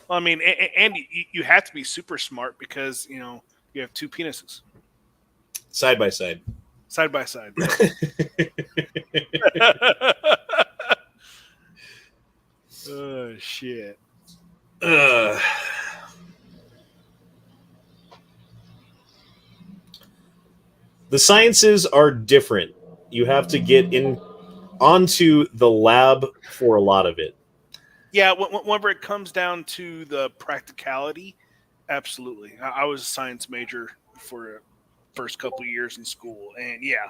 I mean, and you have to be super smart because, you know, you have two penises. Side by side. Side by side. Oh, shit. The sciences are different. You have to get in onto the lab for a lot of it. Yeah, whenever it comes down to the practicality, absolutely. I was a science major for the first couple of years in school, and yeah,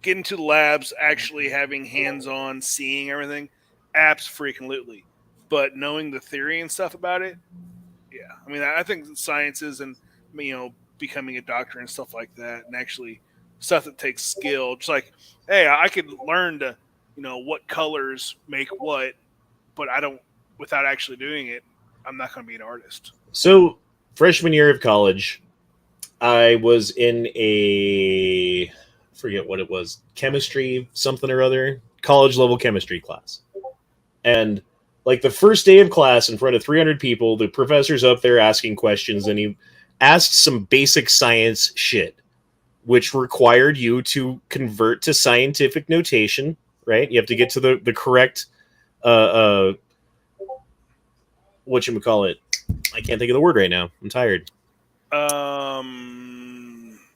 getting to the labs, actually having hands-on, seeing everything, freaking. But knowing the theory and stuff about it, yeah. I mean, I think sciences and becoming a doctor and stuff like that, and actually stuff that takes skill. Just like, hey, I could learn to, what colors make what, but I don't. Without actually doing it, I'm not going to be an artist. So, freshman year of college, I was in I forget what it was, chemistry, something or other, college level chemistry class. And like the first day of class in front of 300 people, the professor's up there asking questions, and he asked some basic science shit, which required you to convert to scientific notation, right? You have to get to the correct whatchamacallit. I can't think of the word right now. I'm tired.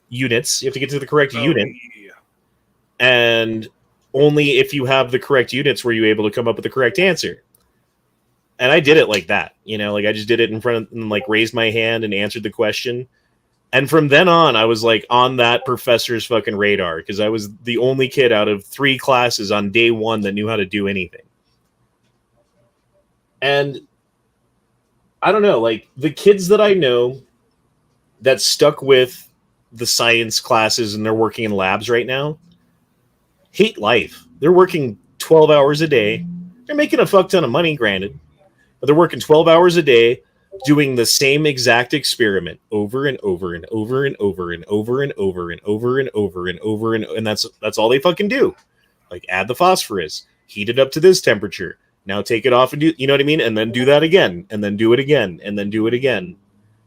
Units. You have to get to the correct unit. Yeah. And only if you have the correct units were you able to come up with the correct answer. And I did it like that. Like I just did it in front of, and like raised my hand and answered the question. And from then on, I was like on that professor's fucking radar because I was the only kid out of 3 classes on day 1 that knew how to do anything. And I don't know, like the kids that I know that stuck with the science classes and they're working in labs right now hate life. They're working 12 hours a day. They're making a fuck ton of money, granted, but they're working 12 hours a day doing the same exact experiment over and over and over and over and over and over and over and over and over and that's all they fucking do. Like add the phosphorus, heat it up to this temperature. Now take it off and do, you know what I mean? And then do that again, and then do it again, and then do it again.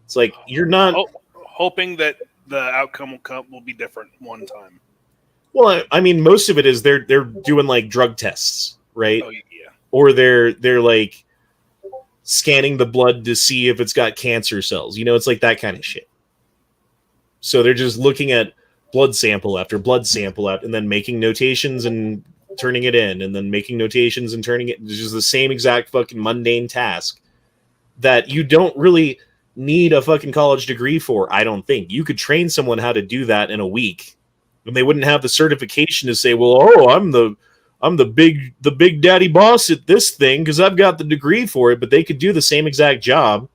It's like you're not hoping that the outcome will be different one time. Well, I mean, most of it is they're doing like drug tests, right? Oh yeah. Or they're like scanning the blood to see if it's got cancer cells. It's like that kind of shit. So they're just looking at blood sample after blood sample and then making notations and turning it in, and then making notations and turning it. It's just the same exact fucking mundane task that you don't really need a fucking college degree for. I don't think you could train someone how to do that in a week, and they wouldn't have the certification to say, "Well, I'm the big daddy boss at this thing because I've got the degree for it." But they could do the same exact job.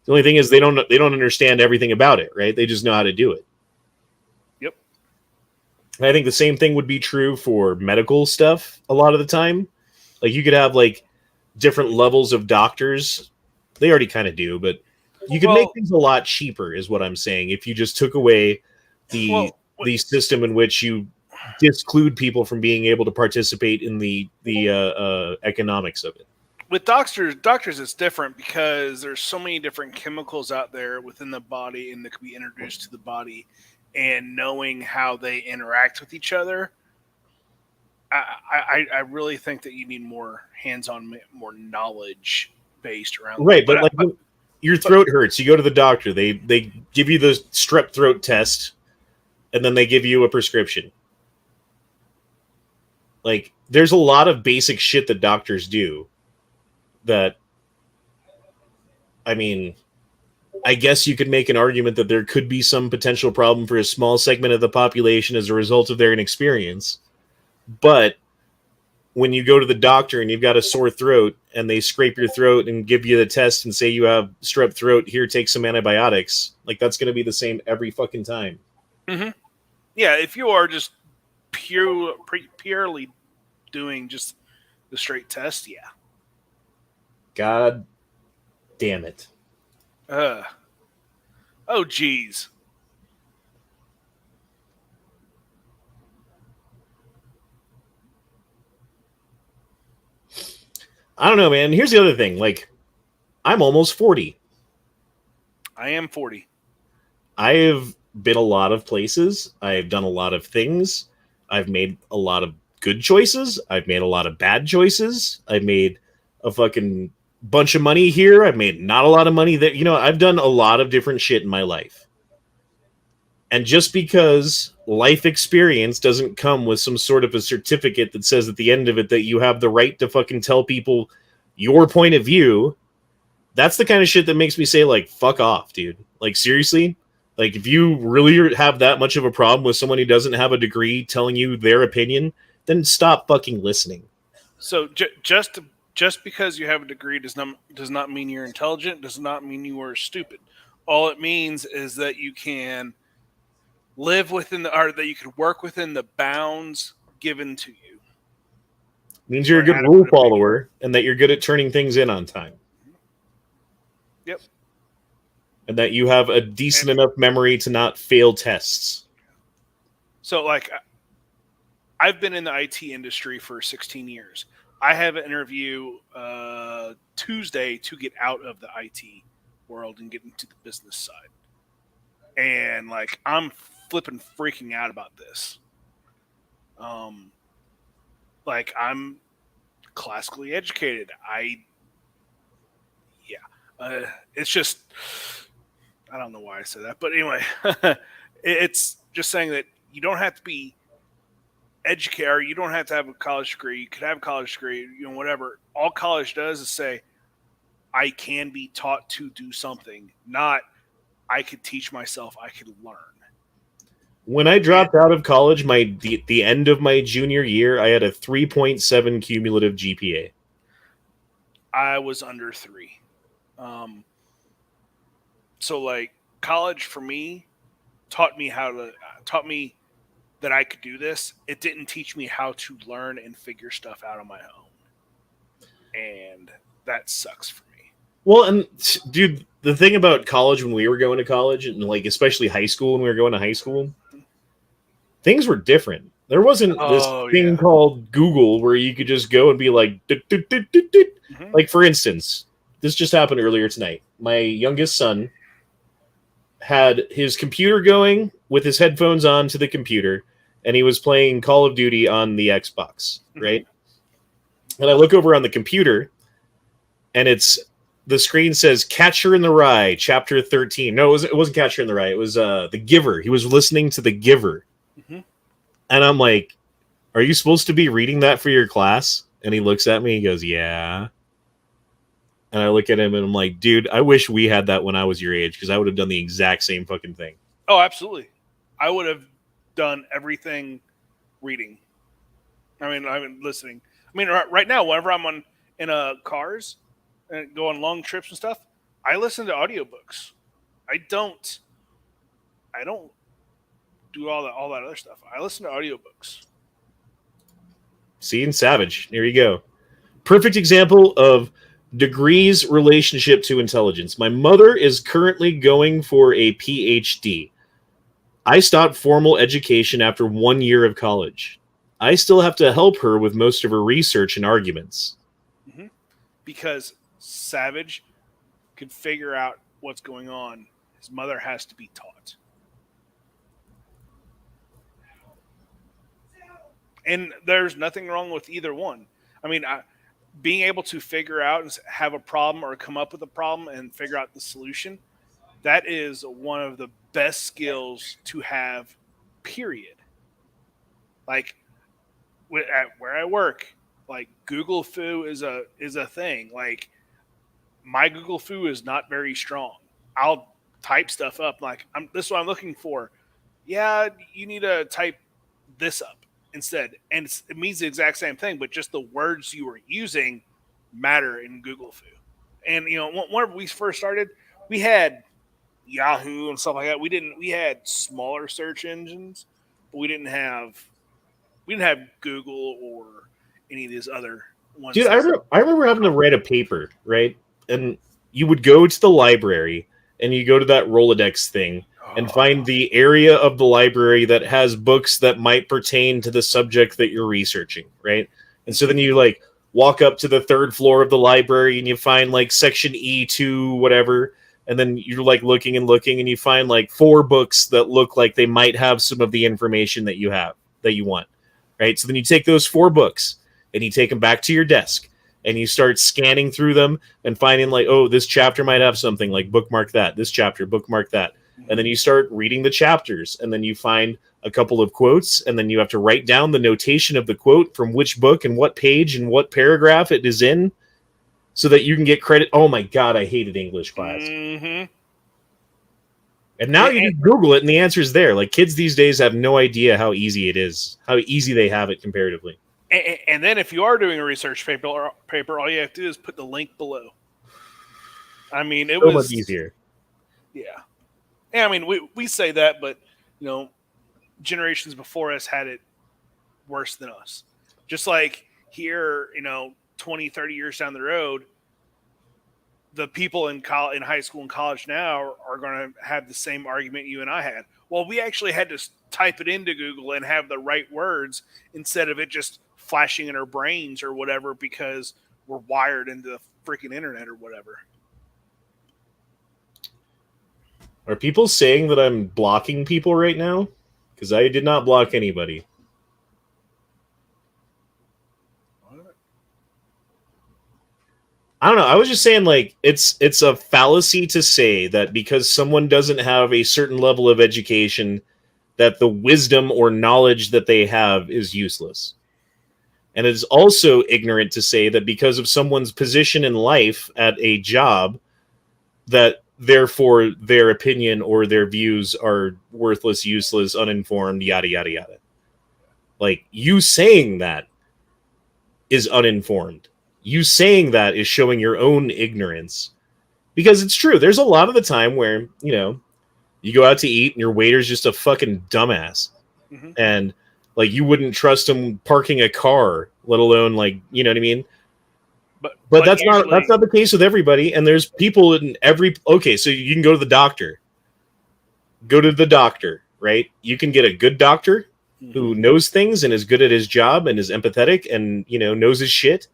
The only thing is they don't understand everything about it, right? They just know how to do it. I think the same thing would be true for medical stuff a lot of the time. Like you could have like different levels of doctors. They already kind of do, but you could make things a lot cheaper is what I'm saying. If you just took away the system in which you disclude people from being able to participate in the economics of it. With doctors, it's different because there's so many different chemicals out there within the body and that can be introduced to the body. And knowing how they interact with each other, I really think that you need more hands-on, more knowledge based around. Right, but like your throat hurts, you go to the doctor. They give you the strep throat test, and then they give you a prescription. Like, there's a lot of basic shit that doctors do. That, I mean, I guess you could make an argument that there could be some potential problem for a small segment of the population as a result of their inexperience. But when you go to the doctor and you've got a sore throat and they scrape your throat and give you the test and say you have strep throat, here, take some antibiotics, like that's going to be the same every fucking time. Mm-hmm. Yeah, if you are just purely doing just the straight test, yeah. God damn it. Oh, geez. I don't know, man. Here's the other thing. Like, I'm almost 40. I am 40. I have been a lot of places. I've done a lot of things. I've made a lot of good choices. I've made a lot of bad choices. I've made a fucking bunch of money here. I've made not a lot of money there. I've done a lot of different shit in my life. And just because life experience doesn't come with some sort of a certificate that says at the end of it that you have the right to fucking tell people your point of view, that's the kind of shit that makes me say, like, fuck off, dude. Like, seriously? Like, if you really have that much of a problem with someone who doesn't have a degree telling you their opinion, then stop fucking listening. So just because you have a degree does not mean you're intelligent, does not mean you are stupid. All it means is that you can live within or that you can work within the bounds given to you. Means you're a good rule follower and that you're good at turning things in on time. Yep. And that you have a decent enough memory to not fail tests. So, like, I've been in the IT industry for 16 years. I have an interview Tuesday to get out of the IT world and get into the business side. And, like, I'm flipping freaking out about this. Like, I'm classically educated. It's just, I don't know why I said that, but anyway, it's just saying that you don't have to be educated, or you don't have to have a college degree. You could have a college degree, whatever. All college does is say, I can be taught to do something, not I could teach myself, I could learn. When I dropped out of college, the end of my junior year, I had a 3.7 cumulative GPA. I was under 3. So, like, college for me taught me that I could do this. It didn't teach me how to learn and figure stuff out on my own. And that sucks for me. Well, and dude, the thing about college when we were going to college, and like especially high school when we were going to high school, things were different. There wasn't this thing called Google where you could just go and be like, mm-hmm. Like, for instance, this just happened earlier tonight. My youngest son had his computer going with his headphones on to the computer, and he was playing Call of Duty on the Xbox, right? Mm-hmm. And I look over on the computer, and the screen says Catcher in the Rye, Chapter 13. No, it wasn't Catcher in the Rye. It was The Giver. He was listening to The Giver. Mm-hmm. And I'm like, are you supposed to be reading that for your class? And he looks at me, he goes, yeah. And I look at him and I'm like, dude, I wish we had that when I was your age, because I would have done the exact same fucking thing. Oh, absolutely. I would have done everything reading. I mean, listening. I mean, right now, whenever I'm in cars and go on long trips and stuff, I listen to audiobooks. I don't do all that other stuff. I listen to audiobooks. See, and Savage. There you go. Perfect example of degrees relationship to intelligence. My mother is currently going for a PhD. I stopped formal education after 1 year of college. I still have to help her with most of her research and arguments. Mm-hmm. Because Savage can figure out what's going on. His mother has to be taught. And there's nothing wrong with either one. I mean, being able to figure out and have a problem or come up with a problem and figure out the solution, that is one of the best skills to have, period. Like, where I work, like, Google Foo is a thing. Like, my Google Foo is not very strong. I'll type stuff up like, this is what I'm looking for. Yeah, you need to type this up instead. And it means the exact same thing, but just the words you are using matter in Google Foo. And, whenever we first started, we had Yahoo and stuff like that. We had smaller search engines, but we didn't have Google or any of these other ones. Dude, I remember having to write a paper, right? And you would go to the library and you go to that Rolodex thing and find the area of the library that has books that might pertain to the subject that you're researching, right? And so then you like walk up to the third floor of the library and you find like section E2, whatever. And then you're like looking and you find like 4 books that look like they might have some of the information that you want, right? So then you take those 4 books and you take them back to your desk and you start scanning through them and finding like, oh, this chapter might have something, like bookmark that, this chapter, bookmark that. And then you start reading the chapters, and then you find a couple of quotes, and then you have to write down the notation of the quote from which book and what page and what paragraph it is in, so that you can get credit. Oh my God, I hated English class. Mm-hmm. And now you just Google it, and the answer is there. Like, kids these days have no idea how easy it is, how easy they have it comparatively. And then if you are doing a research paper, all you have to do is put the link below. I mean, it was much easier. Yeah. And I mean, we say that, but, generations before us had it worse than us. Just like here, 20, 30 years down the road, the people in high school and college now are going to have the same argument you and I had. Well, we actually had to type it into Google and have the right words instead of it just flashing in our brains or whatever because we're wired into the freaking internet or whatever. Are people saying that I'm blocking people right now? Because I did not block anybody. I don't know. I was just saying, like, it's a fallacy to say that because someone doesn't have a certain level of education, that the wisdom or knowledge that they have is useless. And it is also ignorant to say that because of someone's position in life at a job, that therefore their opinion or their views are worthless, useless, uninformed, yada, yada, yada. Like, you saying that is uninformed. You saying that is showing your own ignorance. Because it's true. There's a lot of the time where, you go out to eat and your waiter's just a fucking dumbass. Mm-hmm. And, like, you wouldn't trust him parking a car, let alone, like, you know what I mean? But that's usually not the case with everybody. And there's people in every... Okay, so you can go to the doctor. Go to the doctor, right? You can get a good doctor who knows things and is good at his job and is empathetic and, knows his shit.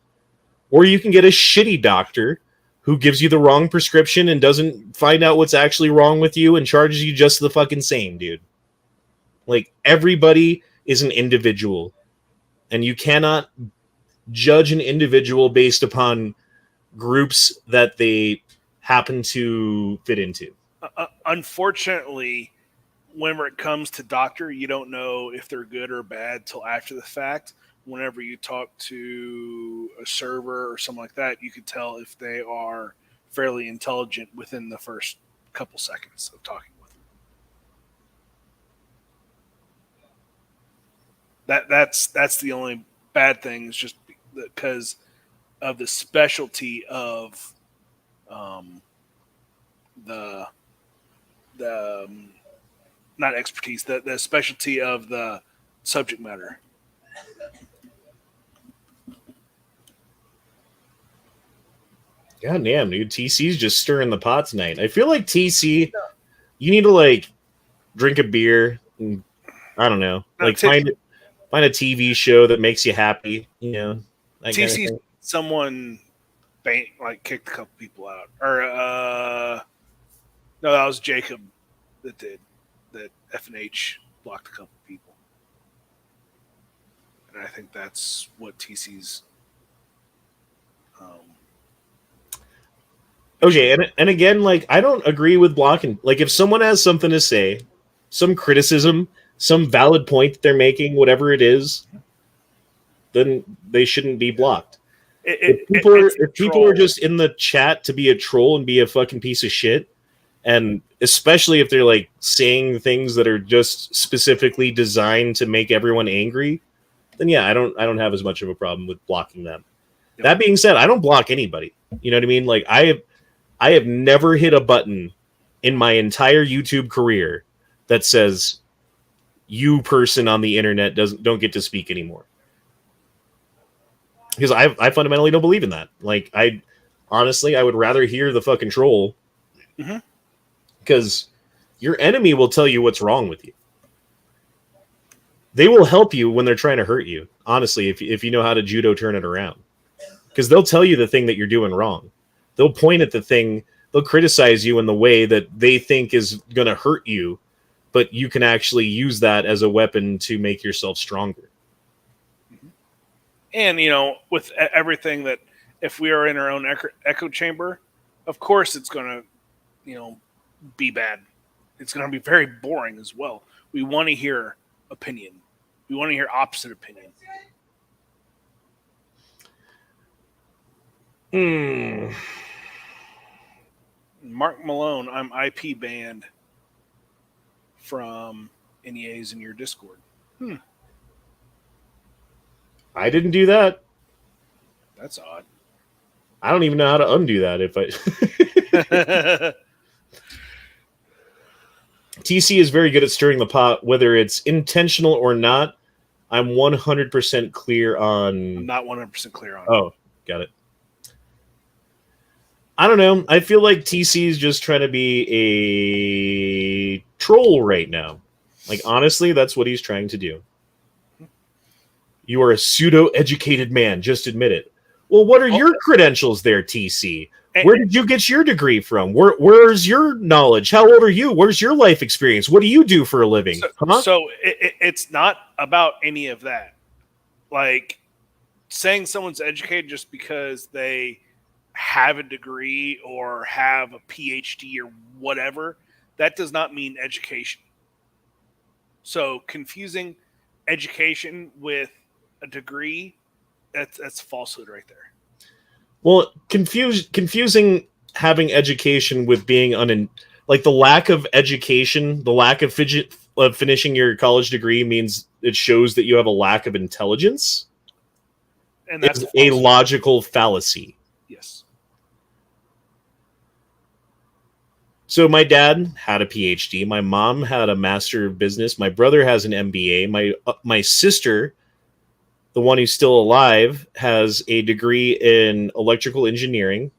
Or you can get a shitty doctor who gives you the wrong prescription and doesn't find out what's actually wrong with you and charges you just the fucking same, dude. Like, everybody is an individual. And you cannot judge an individual based upon groups that they happen to fit into. Unfortunately, whenever it comes to doctor, you don't know if they're good or bad till after the fact. Whenever you talk to a server or something like that, you can tell if they are fairly intelligent within the first couple seconds of talking with them. That's the only bad thing, is just because of the specialty of the not expertise, the specialty of the subject matter. God damn, dude. TC's just stirring the pot tonight. I feel like TC, you need to, like, drink a beer and, I don't know, like, find a TV show that makes you happy, that TC, kind of thing. Someone kicked a couple people out. Or, no, that was Jacob that did. That F&H blocked a couple people. And I think that's what TC's... Okay, and again, like, I don't agree with blocking. Like, if someone has something to say, some criticism, some valid point that they're making, whatever it is, then they shouldn't be blocked. If people are just in the chat to be a troll and be a fucking piece of shit, and especially if they're, like, saying things that are just specifically designed to make everyone angry, then yeah, I don't have as much of a problem with blocking them. Yep. That being said, I don't block anybody. You know what I mean? Like, I have never hit a button in my entire YouTube career that says, you person on the internet don't get to speak anymore. Because I fundamentally don't believe in that. Like, I would rather hear the fucking troll. Mm-hmm. Because your enemy will tell you what's wrong with you. They will help you when they're trying to hurt you. Honestly, if you know how to judo turn it around. Because they'll tell you the thing that you're doing wrong. They'll point at the thing. They'll criticize you in the way that they think is going to hurt you, but you can actually use that as a weapon to make yourself stronger. And, with everything that, if we are in our own echo chamber, of course it's going to, be bad. it's going to be very boring as well. We want to hear opinion. We want to hear opposite opinion. Mark Malone, I'm IP banned from NEAs in your Discord. I didn't do that. That's odd. I don't even know how to undo that. If I TC is very good at stirring the pot, whether it's intentional or not. I'm 100% clear on. I'm not 100% clear on. Oh, got it. I don't know. I feel like TC is just trying to be a troll right now. Like, honestly, that's what he's trying to do. You are a pseudo-educated man. Just admit it. Well, what are your credentials there, TC? Where did you get your degree from? Where's your knowledge? How old are you? Where's your life experience? What do you do for a living? So it's not about any of that. Like, saying someone's educated just because they have a degree or have a PhD or whatever, that does not mean education. So confusing education with a degree, that's falsehood right there. Well, confusing having education with being like the lack of education, the lack of finishing your college degree means it shows that you have a lack of intelligence. And that's a logical fallacy. Yes. So my dad had a PhD. My mom had a Master of Business. My brother has an MBA. My sister, the one who's still alive, has a degree in electrical engineering.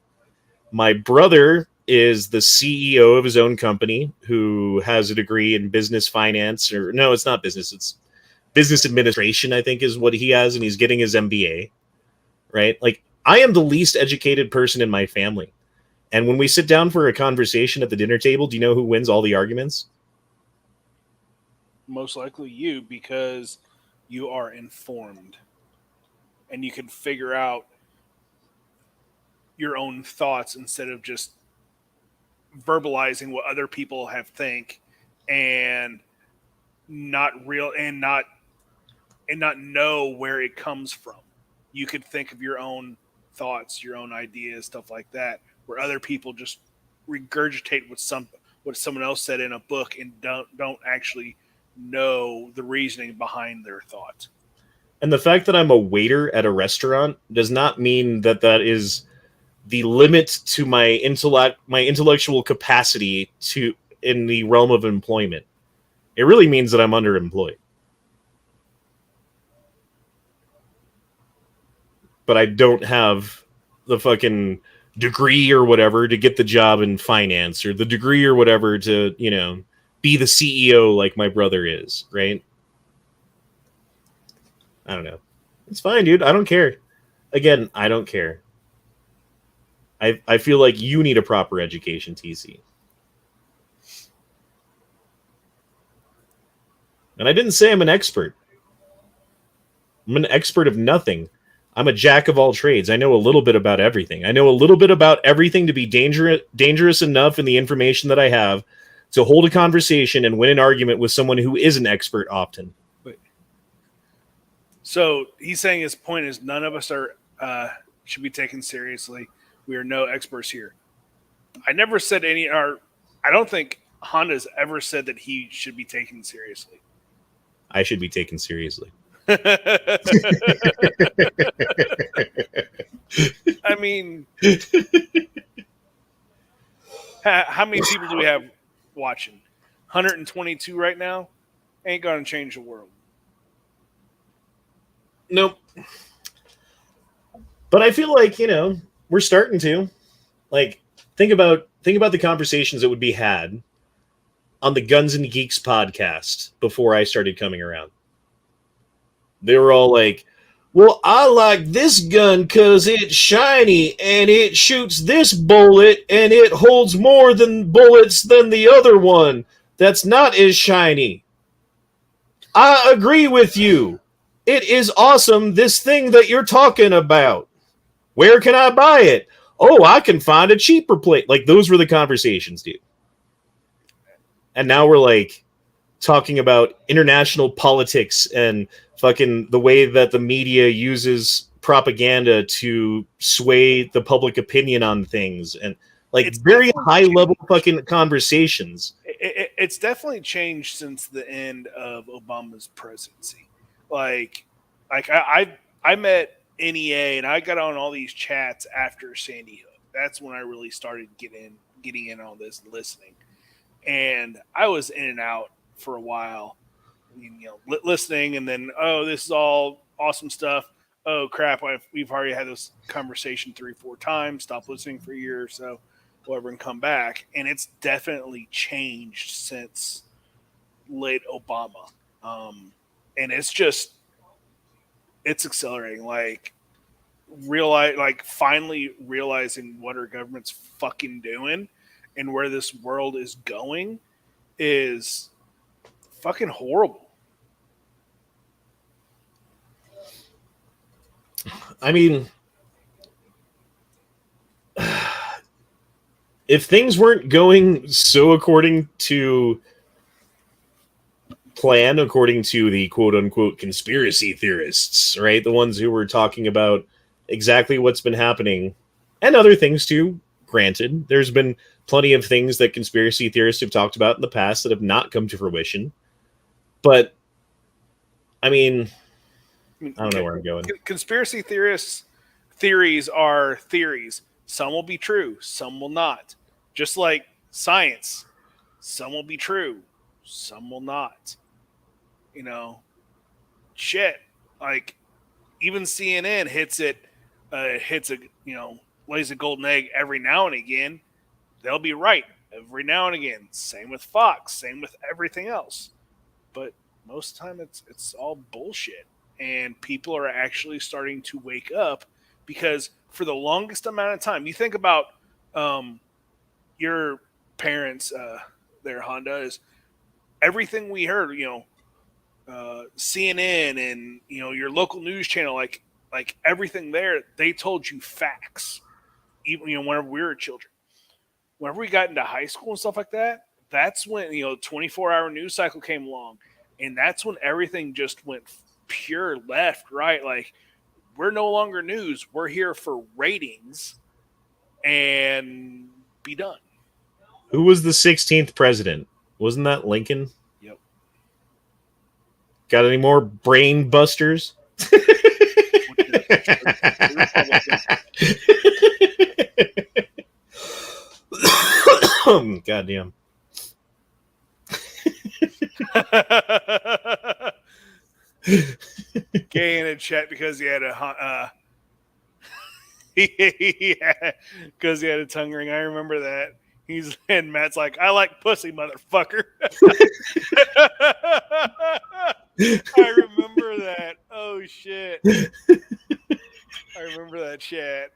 My brother is the CEO of his own company who has a degree in business finance. Or no, it's not business. It's business administration, I think, is what he has. And he's getting his MBA. Right? Like, I am the least educated person in my family. And when we sit down for a conversation at the dinner table, do you know who wins all the arguments? Most likely you, because you are informed. And you can figure out your own thoughts instead of just verbalizing what other people have think and not know where it comes from. You could think of your own thoughts, your own ideas, stuff like that, where other people just regurgitate what someone else said in a book and don't actually know the reasoning behind their thoughts. And the fact that I'm a waiter at a restaurant does not mean that is the limit to my intellectual capacity in the realm of employment. It really means that I'm underemployed. But I don't have the fucking degree or whatever to get the job in finance, or the degree or whatever to, be the CEO like my brother is, right? I don't know. It's fine, dude. I don't care. Again, I don't care. I feel like you need a proper education, TC. And I didn't say I'm an expert. I'm an expert of nothing. I'm a jack of all trades. I know a little bit about everything. I know a little bit about everything to be dangerous enough in the information that I have to hold a conversation and win an argument with someone who is an expert often. So he's saying his point is none of us should be taken seriously. We are no experts here. I never said I don't think Honda's ever said that he should be taken seriously. I should be taken seriously. I mean, how many people do we have watching? 122 right now? Ain't gonna change the world. Nope. But I feel like, we're starting to. Like, think about the conversations that would be had on the Guns and Geeks podcast before I started coming around. They were all like, well, I like this gun because it's shiny and it shoots this bullet and it holds more than bullets than the other one that's not as shiny. I agree with you. It is awesome, this thing that you're talking about. Where can I buy it? Oh, I can find a cheaper plate. Like, those were the conversations, dude. And now we're like talking about international politics and fucking the way that the media uses propaganda to sway the public opinion on things, and like It's very definitely high level fucking conversations. It's definitely changed since the end of Obama's presidency. Like I met NEA and I got on all these chats after Sandy Hook. That's when I really started getting in on this, listening, and I was in and out for a while, listening, and then, oh, this is all awesome stuff. Oh crap, we've already had this conversation 3-4 times. Stop listening for a year or so, whatever, and come back. And it's definitely changed since late Obama, and it's accelerating. Like finally realizing what our government's fucking doing and where this world is going is fucking horrible. I mean, if things weren't going so according to plan, according to the quote-unquote conspiracy theorists, right, the ones who were talking about exactly what's been happening, and other things too, granted, there's been plenty of things that conspiracy theorists have talked about in the past that have not come to fruition. But, I mean, I don't know where I'm going. Conspiracy theories are theories. Some will be true, some will not. Just like science, some will be true, some will not. Shit. Like, even CNN hits lays a golden egg every now and again. They'll be right every now and again. Same with Fox, same with everything else. But most of the time it's all bullshit. And people are actually starting to wake up, because for the longest amount of time, you think about your parents, their Honda, is everything we heard, CNN and, your local news channel, like everything there, they told you facts. Even, whenever we were children. Whenever we got into high school and stuff like that, that's when, 24-hour news cycle came along. And that's when everything just went pure left, right? Like, we're no longer news. We're here for ratings and be done. Who was the 16th president? Wasn't that Lincoln? Yep. Got any more brain busters? Goddamn. Gay in a chat because he had a because he had a tongue ring. I remember that. And Matt's like, I like pussy, motherfucker. I remember that. Oh shit. I remember that chat.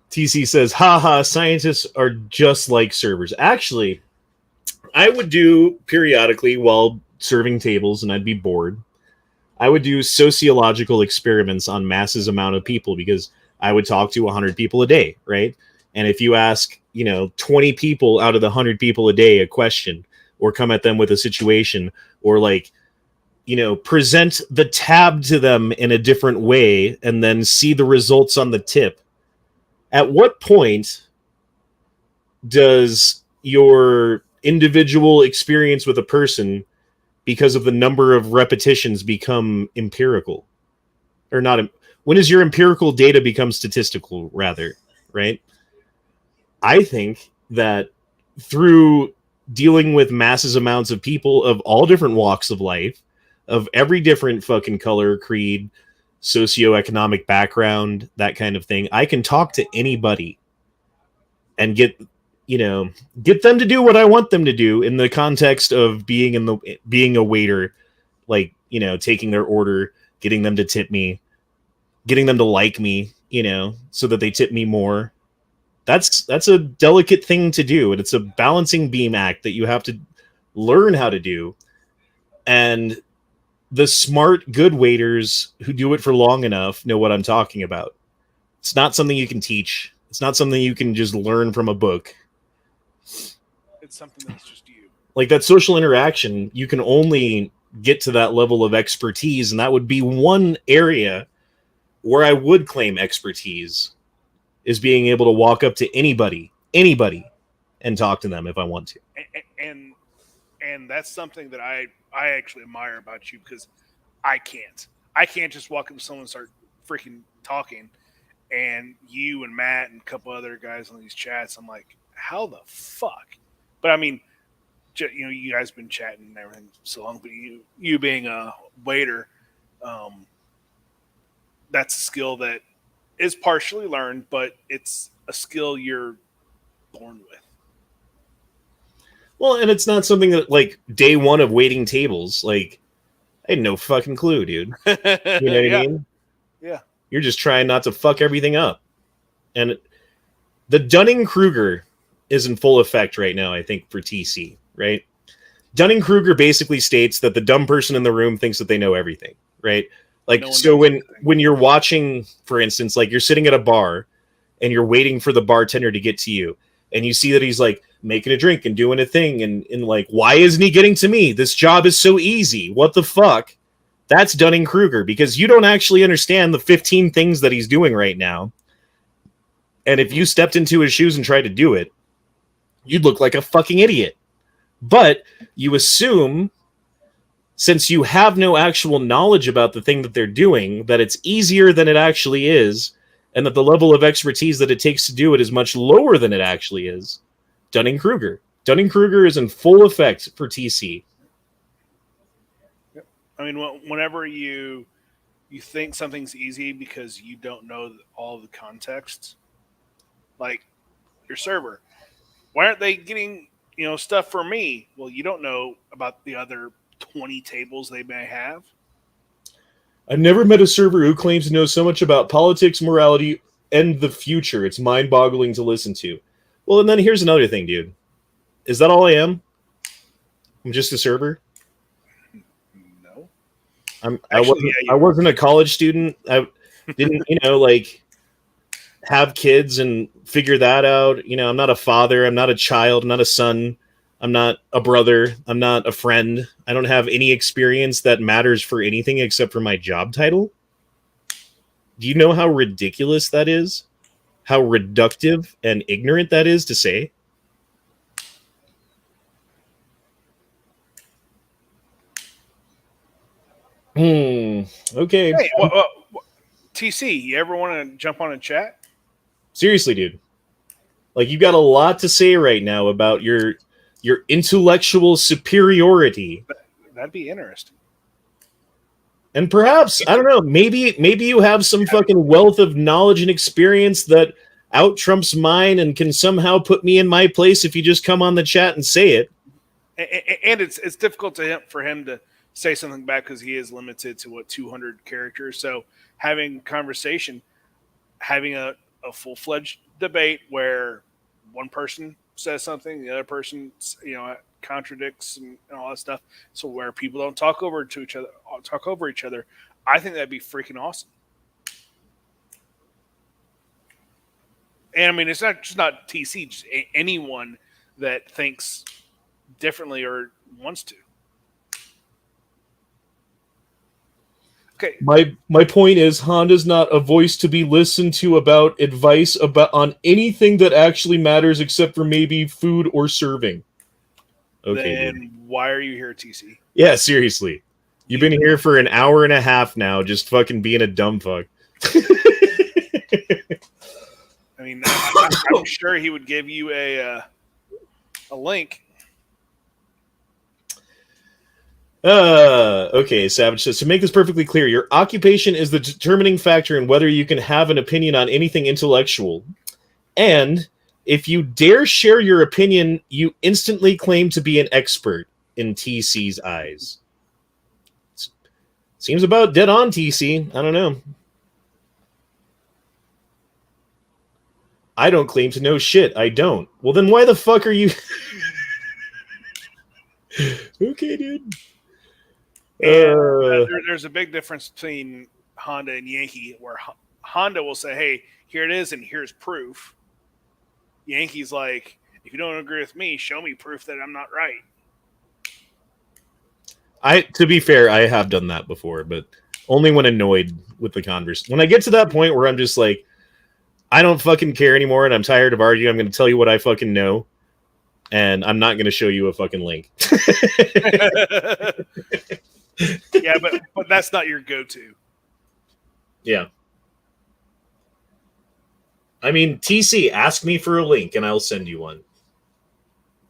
TC says, haha, scientists are just like servers. Actually, I would do periodically while serving tables, and I'd be bored, I would do sociological experiments on masses amount of people, because I would talk to 100 people a day, right? And if you ask, 20 people out of the 100 people a day a question, or come at them with a situation, or present the tab to them in a different way, and then see the results on the tip, at what point does your individual experience with a person, because of the number of repetitions, become empirical? Or not? When does your empirical data become statistical, rather, right? I think that through dealing with massive amounts of people of all different walks of life, of every different fucking color, creed, socioeconomic background, that kind of thing, I can talk to anybody and get them to do what I want them to do in the context of being a waiter, taking their order, getting them to tip me, getting them to like me, so that they tip me more. That's a delicate thing to do, and it's a balancing beam act that you have to learn how to do. And the smart, good waiters who do it for long enough know what I'm talking about. It's not something you can teach. It's not something you can just learn from a book. it's something that's just you. Like that social interaction, you can only get to that level of expertise, and that would be one area where I would claim expertise, is being able to walk up to anybody, and talk to them if I want to. And that's something that I actually admire about you, because I can't just walk up to someone and start freaking talking. And you and Matt and a couple other guys on these chats, I'm like, how the fuck? But I mean, you know, you guys been chatting and everything so long, but you being a waiter, that's a skill that is partially learned, but it's a skill you're born with. Well, and it's not something that, like, day one of waiting tables, like, I had no fucking clue, dude. You know what I mean? Yeah. You're just trying not to fuck everything up. And the Dunning-Kruger is in full effect right now, I think, for TC, right? Dunning-Kruger basically states that the dumb person in the room thinks that they know everything, right? Like, so when you're watching, for instance, like you're sitting at a bar and you're waiting for the bartender to get to you, and you see that he's like making a drink and doing a thing, and like, why isn't he getting to me? This job is so easy. What the fuck? That's Dunning-Kruger, because you don't actually understand the 15 things that he's doing right now. And if you stepped into his shoes and tried to do it, you'd look like a fucking idiot. But you assume, since you have no actual knowledge about the thing that they're doing, that it's easier than it actually is, and that the level of expertise that it takes to do it is much lower than it actually is. Dunning-Kruger. Dunning-Kruger is in full effect for TC. I mean, whenever you think something's easy because you don't know all the context, like your server, why aren't they getting, you know, stuff for me? Well, you don't know about the other 20 tables they may have. I've never met a server who claims to know so much about politics, morality, and the future. It's mind-boggling to listen to. Well, and then here's another thing, dude. Is that all I am? I'm just a server? No. I wasn't a college student. I didn't, you know, like, have kids and figure that out. You know, I'm not a father. I'm not a child. I'm not a son. I'm not a brother. I'm not a friend. I don't have any experience that matters for anything except for my job title. Do you know how ridiculous that is? How reductive and ignorant that is to say? Okay. Hey, TC, you ever want to jump on a chat? Seriously, dude. Like, you got a lot to say right now about your intellectual superiority. That'd be interesting. And perhaps, I don't know, maybe you have some fucking wealth of knowledge and experience that out trumps mine and can somehow put me in my place if you just come on the chat and say it. And it's difficult for him to say something back because he is limited to 200 characters. So having conversation, having a full-fledged debate where one person says something, the other person, you know, contradicts and all that stuff. So where people don't talk over each other, I think that'd be freaking awesome. And I mean, it's not just not TC, just anyone that thinks differently or wants to. Okay. My point is, Honda's not a voice to be listened to about advice on anything that actually matters except for maybe food or serving. Okay. Then why are you here, TC? Yeah, seriously. You've been here for an hour and a half now, just fucking being a dumb fuck. I mean, I'm sure he would give you a link. Okay, Savage says, to make this perfectly clear, your occupation is the determining factor in whether you can have an opinion on anything intellectual. And if you dare share your opinion, you instantly claim to be an expert in TC's eyes. Seems about dead on, TC. I don't know. I don't claim to know shit. I don't. Well, then why the fuck are you... Okay, dude. There's a big difference between Honda and Yankee, where Honda will say, hey, here it is, and here's proof. Yankee's like, If you don't agree with me, show me proof that I'm not right. To be fair, I have done that before, but only when annoyed with the converse. When I get to that point where I'm just like, I don't fucking care anymore and I'm tired of arguing, I'm going to tell you what I fucking know, and I'm not going to show you a fucking link. Yeah, but that's not your go-to. Yeah. I mean, TC, ask me for a link and I'll send you one.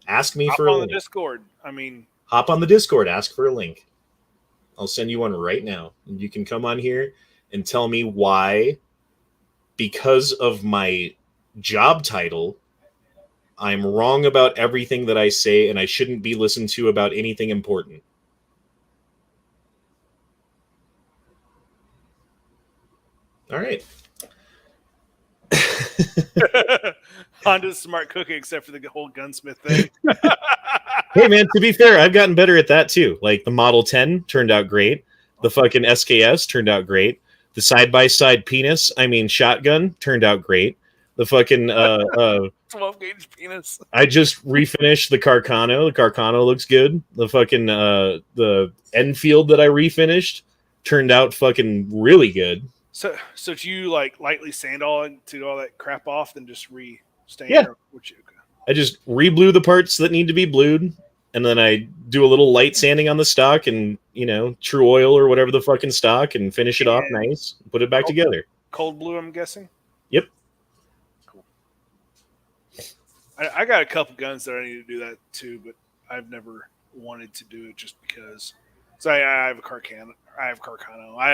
Ask me for a link. Hop on the Discord. I mean, hop on the Discord, ask for a link. I'll send you one right now. And you can come on here and tell me why, because of my job title, I'm wrong about everything that I say and I shouldn't be listened to about anything important. All right. Honda's smart cooking, except for the whole gunsmith thing. Hey, man, to be fair, I've gotten better at that, too. Like, the Model 10 turned out great. The fucking SKS turned out great. The side-by-side shotgun turned out great. The fucking 12-gauge penis. I just refinished the Carcano. The Carcano looks good. The fucking the Enfield that I refinished turned out fucking really good. So do you like lightly sand all that crap off, then just re-stain? Yeah. Okay. I just re-blue the parts that need to be blued, and then I do a little light sanding on the stock and, True Oil or whatever the fucking stock and finish it off nice, put it back together. Cold blue, I'm guessing? Yep. Cool. I got a couple guns that I need to do that too, but I've never wanted to do it just because. So I have a Carcano. I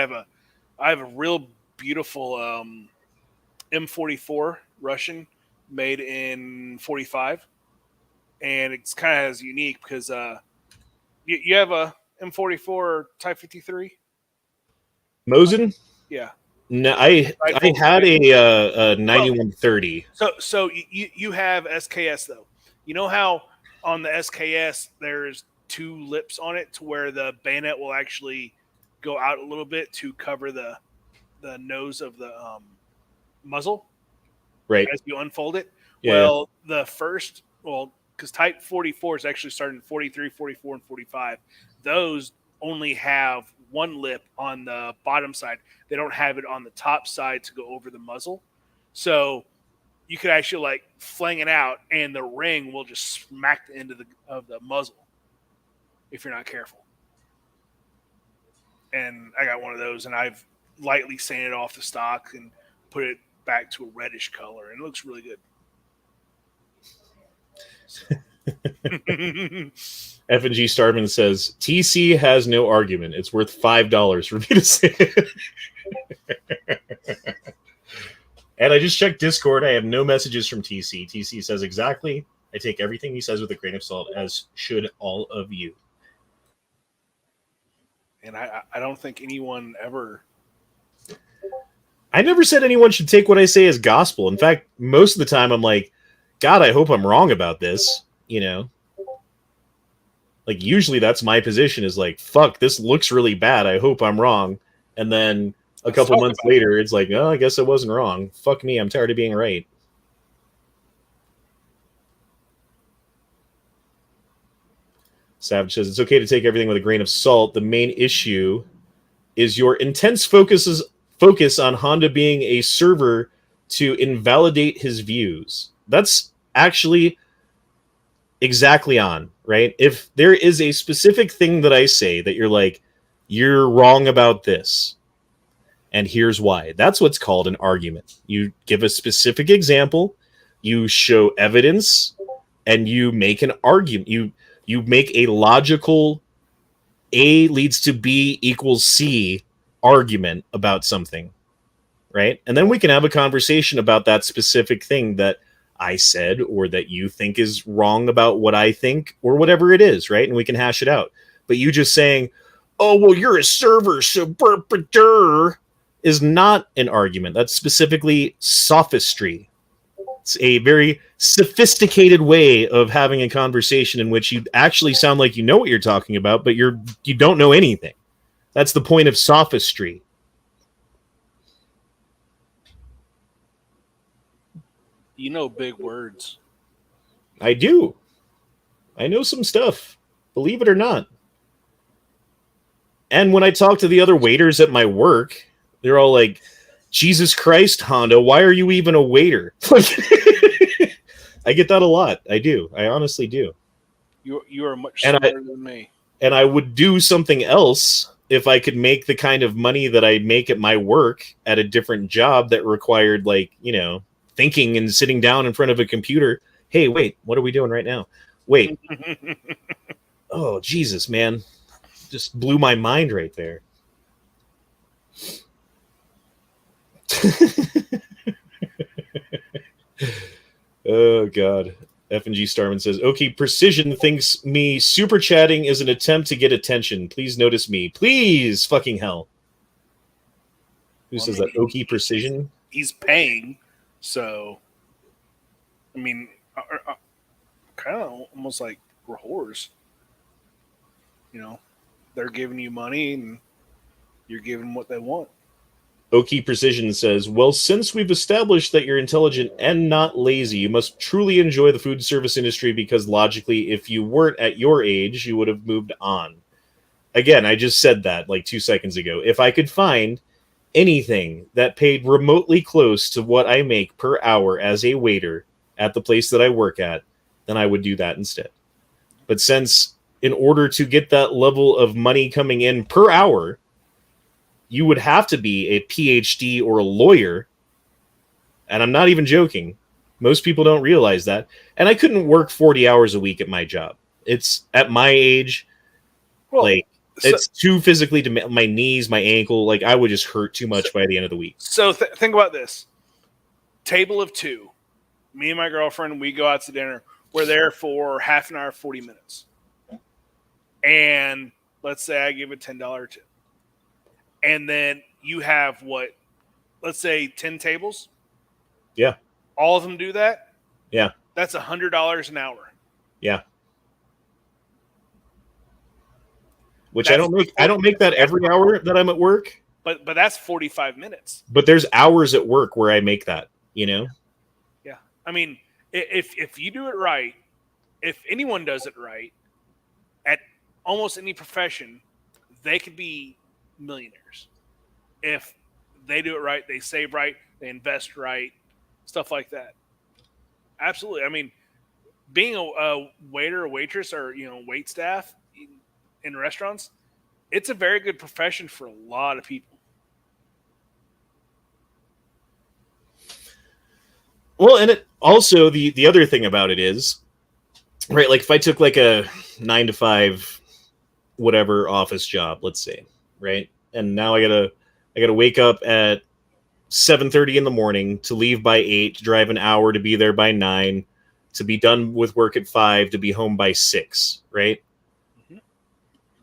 have a real beautiful M44 Russian made in 45, and it's kind of unique because you have a M44 Type 53 Mosin? Yeah. No, I had a 9130. So you have SKS though. You know how on the SKS there's two lips on it to where the bayonet will actually go out a little bit to cover the nose of the muzzle, right? As you unfold it. Yeah. Well, because Type 44 is actually starting in 43, 44, and 45. Those only have one lip on the bottom side. They don't have it on the top side to go over the muzzle. So you could actually fling it out, and the ring will just smack the end of the muzzle if you're not careful. And I got one of those, and I've lightly sanded off the stock and put it back to a reddish color, and it looks really good. F&G Starman says, TC has no argument. It's worth $5 for me to say it. And I just checked Discord. I have no messages from TC. TC says exactly. I take everything he says with a grain of salt, as should all of you. And I don't think anyone ever... I never said anyone should take what I say as gospel. In fact, most of the time I'm like, God, I hope I'm wrong about this, usually that's my position is fuck, this looks really bad. I hope I'm wrong. And then a couple months later, it's like, oh, I guess I wasn't wrong. Fuck me, I'm tired of being right. Savage says, it's okay to take everything with a grain of salt. The main issue is your intense focus on Honda being a server to invalidate his views. That's actually exactly on, right? If there is a specific thing that I say that you're wrong about this, and here's why. That's what's called an argument. You give a specific example, you show evidence, and you make an argument. You make a logical A leads to B equals C argument about something, right? And then we can have a conversation about that specific thing that I said or that you think is wrong about what I think or whatever it is, right? And we can hash it out. But you just saying, oh, well, you're a server, so is not an argument. That's specifically sophistry. It's a very sophisticated way of having a conversation in which you actually sound like you know what you're talking about, but you don't know anything. That's the point of sophistry. Big words. I do. I know some stuff, believe it or not. And when I talk to the other waiters at my work, they're all like, Jesus Christ, Honda, why are you even a waiter? I get that a lot. I do. I honestly do. You are much smarter than me. And I would do something else if I could make the kind of money that I make at my work at a different job that required, like, you know, thinking and sitting down in front of a computer. Hey, wait, what are we doing right now? Wait. Oh, Jesus, man. Just blew my mind right there. Oh, God. F&G Starman says, okay, Precision thinks me super chatting is an attempt to get attention. Please notice me. Please, fucking hell. Who says that? Okie Precision? He's paying, so... I mean, kind of almost like we're whores. You know, they're giving you money and you're giving them what they want. Okie Precision says, well, since we've established that you're intelligent and not lazy, you must truly enjoy the food service industry because logically, if you weren't at your age, you would have moved on. Again, I just said that like 2 seconds ago. If I could find anything that paid remotely close to what I make per hour as a waiter at the place that I work at, then I would do that instead. But since in order to get that level of money coming in per hour, you would have to be a PhD or a lawyer. And I'm not even joking. Most people don't realize that. And I couldn't work 40 hours a week at my job. It's at my age, it's too physically to my knees, my ankle. Like, I would just hurt too much by the end of the week. So think about this. Table of two. Me and my girlfriend, we go out to dinner. We're there for half an hour, 40 minutes. And let's say I give a $10 tip. And then you have what, let's say 10 tables? Yeah. All of them do that? Yeah. That's $100 an hour. Yeah. Which I don't make that every hour that I'm at work. But that's 45 minutes. But there's hours at work where I make that, you know? Yeah. I mean, if you do it right, if anyone does it right, at almost any profession, they could be millionaires. If they do it right, they save right, they invest right, stuff like that. Absolutely. I mean, being a waiter or waitress or, you know, wait staff in restaurants, it's a very good profession for a lot of people. Well, and it also, the other thing about it is, right, like if I took like a 9 to 5 whatever office job, let's say, right? And now I gotta wake up at 7:30 in the morning to leave by 8, to drive an hour to be there by 9, to be done with work at 5, to be home by 6, right? Mm-hmm.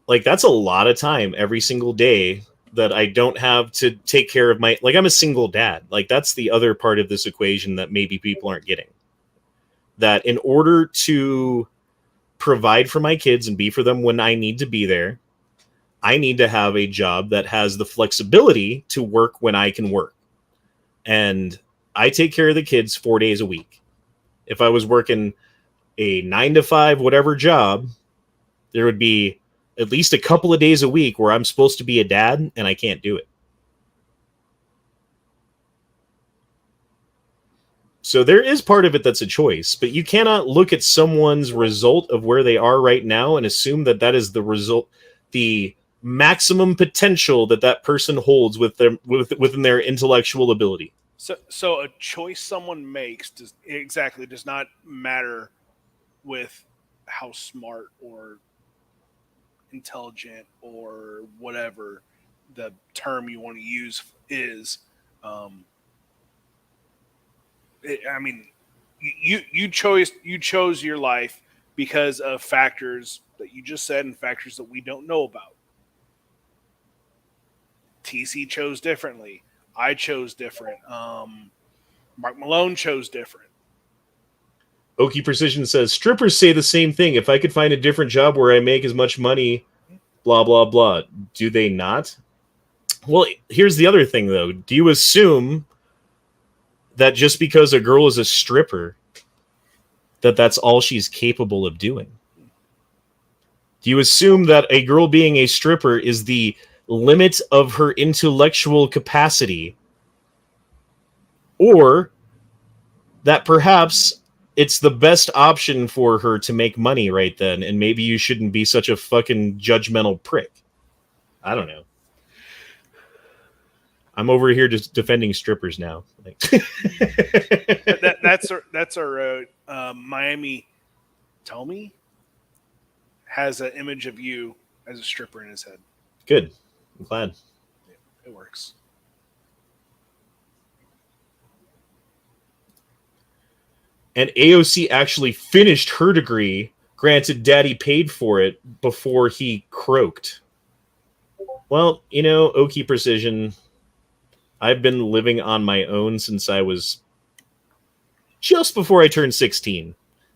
Like, that's a lot of time every single day that I don't have to take care of my, like, I'm a single dad. Like, that's the other part of this equation that maybe people aren't getting. That in order to provide for my kids and be for them when I need to be there, I need to have a job that has the flexibility to work when I can work. And I take care of the kids 4 days a week. If I was working a 9 to 5 whatever job, there would be at least a couple of days a week where I'm supposed to be a dad and I can't do it. So there is part of it that's a choice, but you cannot look at someone's result of where they are right now and assume that that is the result, the maximum potential that that person holds within their intellectual ability. So a choice someone makes does not matter with how smart or intelligent or whatever the term you want to use is. I mean, you chose your life because of factors that you just said and factors that we don't know about. TC chose differently. I chose different. Mark Malone chose different. Okie Precision says, strippers say the same thing. If I could find a different job where I make as much money, blah, blah, blah. Do they not? Well, here's the other thing, though. Do you assume that just because a girl is a stripper, that that's all she's capable of doing? Do you assume that a girl being a stripper is the limit of her intellectual capacity? Or that perhaps it's the best option for her to make money right then, and maybe you shouldn't be such a fucking judgmental prick? I don't know. I'm over here just defending strippers now. That's our Miami. Tommy has an image of you as a stripper in his head. Good. I'm glad. Yeah, it works. And AOC actually finished her degree. Granted, Daddy paid for it before he croaked. Well, you know, Oki Precision, I've been living on my own since I was just before I turned 16.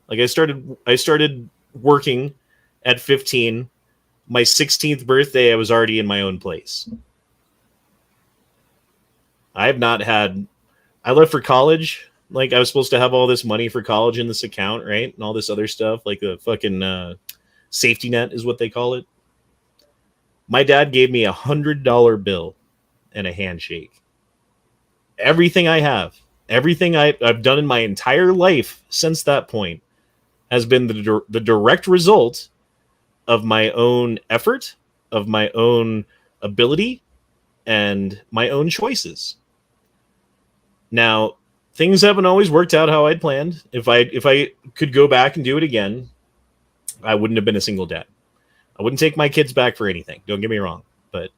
Like I started working at 15. My 16th birthday, I was already in my own place. I left for college. Like, I was supposed to have all this money for college in this account, right? And all this other stuff, like the fucking safety net is what they call it. My dad gave me $100 bill and a handshake. Everything I have, everything I've done in my entire life since that point has been the direct result of my own effort, of my own ability, and my own choices. Now, things haven't always worked out how I'd planned. If I could go back and do it again, I wouldn't have been a single dad. I wouldn't take my kids back for anything. Don't get me wrong. But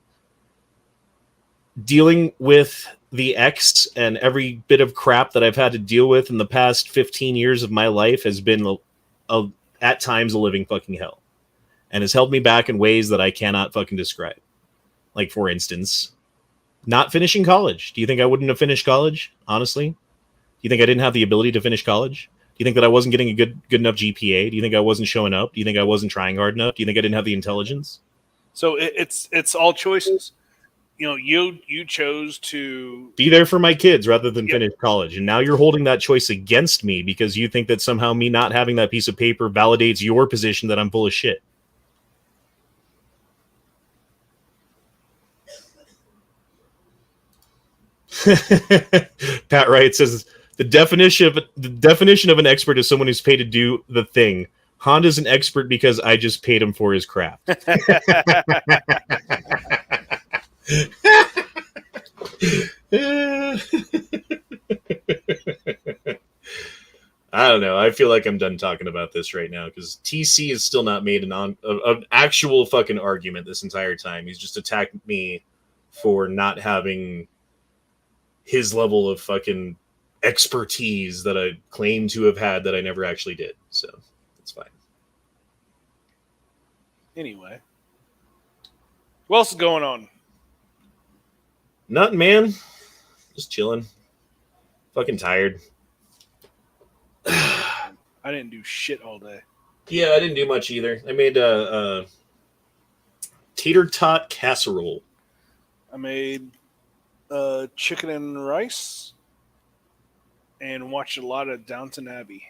dealing with the ex and every bit of crap that I've had to deal with in the past 15 years of my life has been at times a living fucking hell. And has held me back in ways that I cannot fucking describe. Like, for instance, not finishing college. Do you think I wouldn't have finished college? Honestly? Do you think I didn't have the ability to finish college? Do you think that I wasn't getting a good enough GPA? Do you think I wasn't showing up? Do you think I wasn't trying hard enough? Do you think I didn't have the intelligence? So it's all choices. You know, you chose to be there for my kids rather than finish college. And now you're holding that choice against me because you think that somehow me not having that piece of paper validates your position that I'm full of shit. Pat Wright says the definition of an expert is someone who's paid to do the thing. Honda's an expert because I just paid him for his craft. I don't know. I feel like I'm done talking about this right now because TC has still not made an actual fucking argument this entire time. He's just attacked me for not having his level of fucking expertise that I claim to have had that I never actually did. So it's fine. Anyway, what else is going on? Nothing, man. Just chilling. Fucking tired. I didn't do shit all day. Yeah, I didn't do much either. I made a tater tot casserole. I made chicken and rice and watched a lot of Downton Abbey.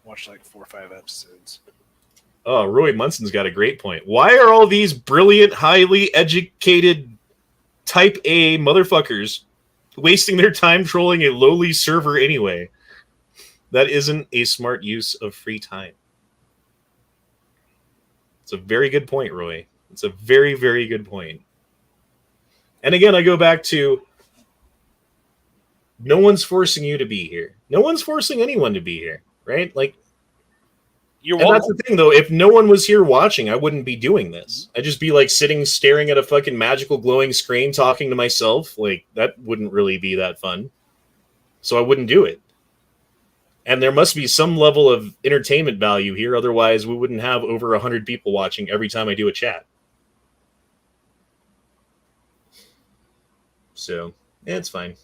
Watched like 4 or 5 episodes. Oh, Roy Munson's got a great point. Why are all these brilliant, highly educated type A motherfuckers wasting their time trolling a lowly server anyway? That isn't a smart use of free time. It's a very good point, Roy. It's a very, very good point. And again, I go back to no one's forcing you to be here. No one's forcing anyone to be here, right? Like, and that's the thing, though. If no one was here watching, I wouldn't be doing this. I'd just be like sitting, staring at a fucking magical glowing screen, talking to myself. Like, that wouldn't really be that fun. So I wouldn't do it. And there must be some level of entertainment value here. Otherwise, we wouldn't have over 100 people watching every time I do a chat. So, yeah, it's fine.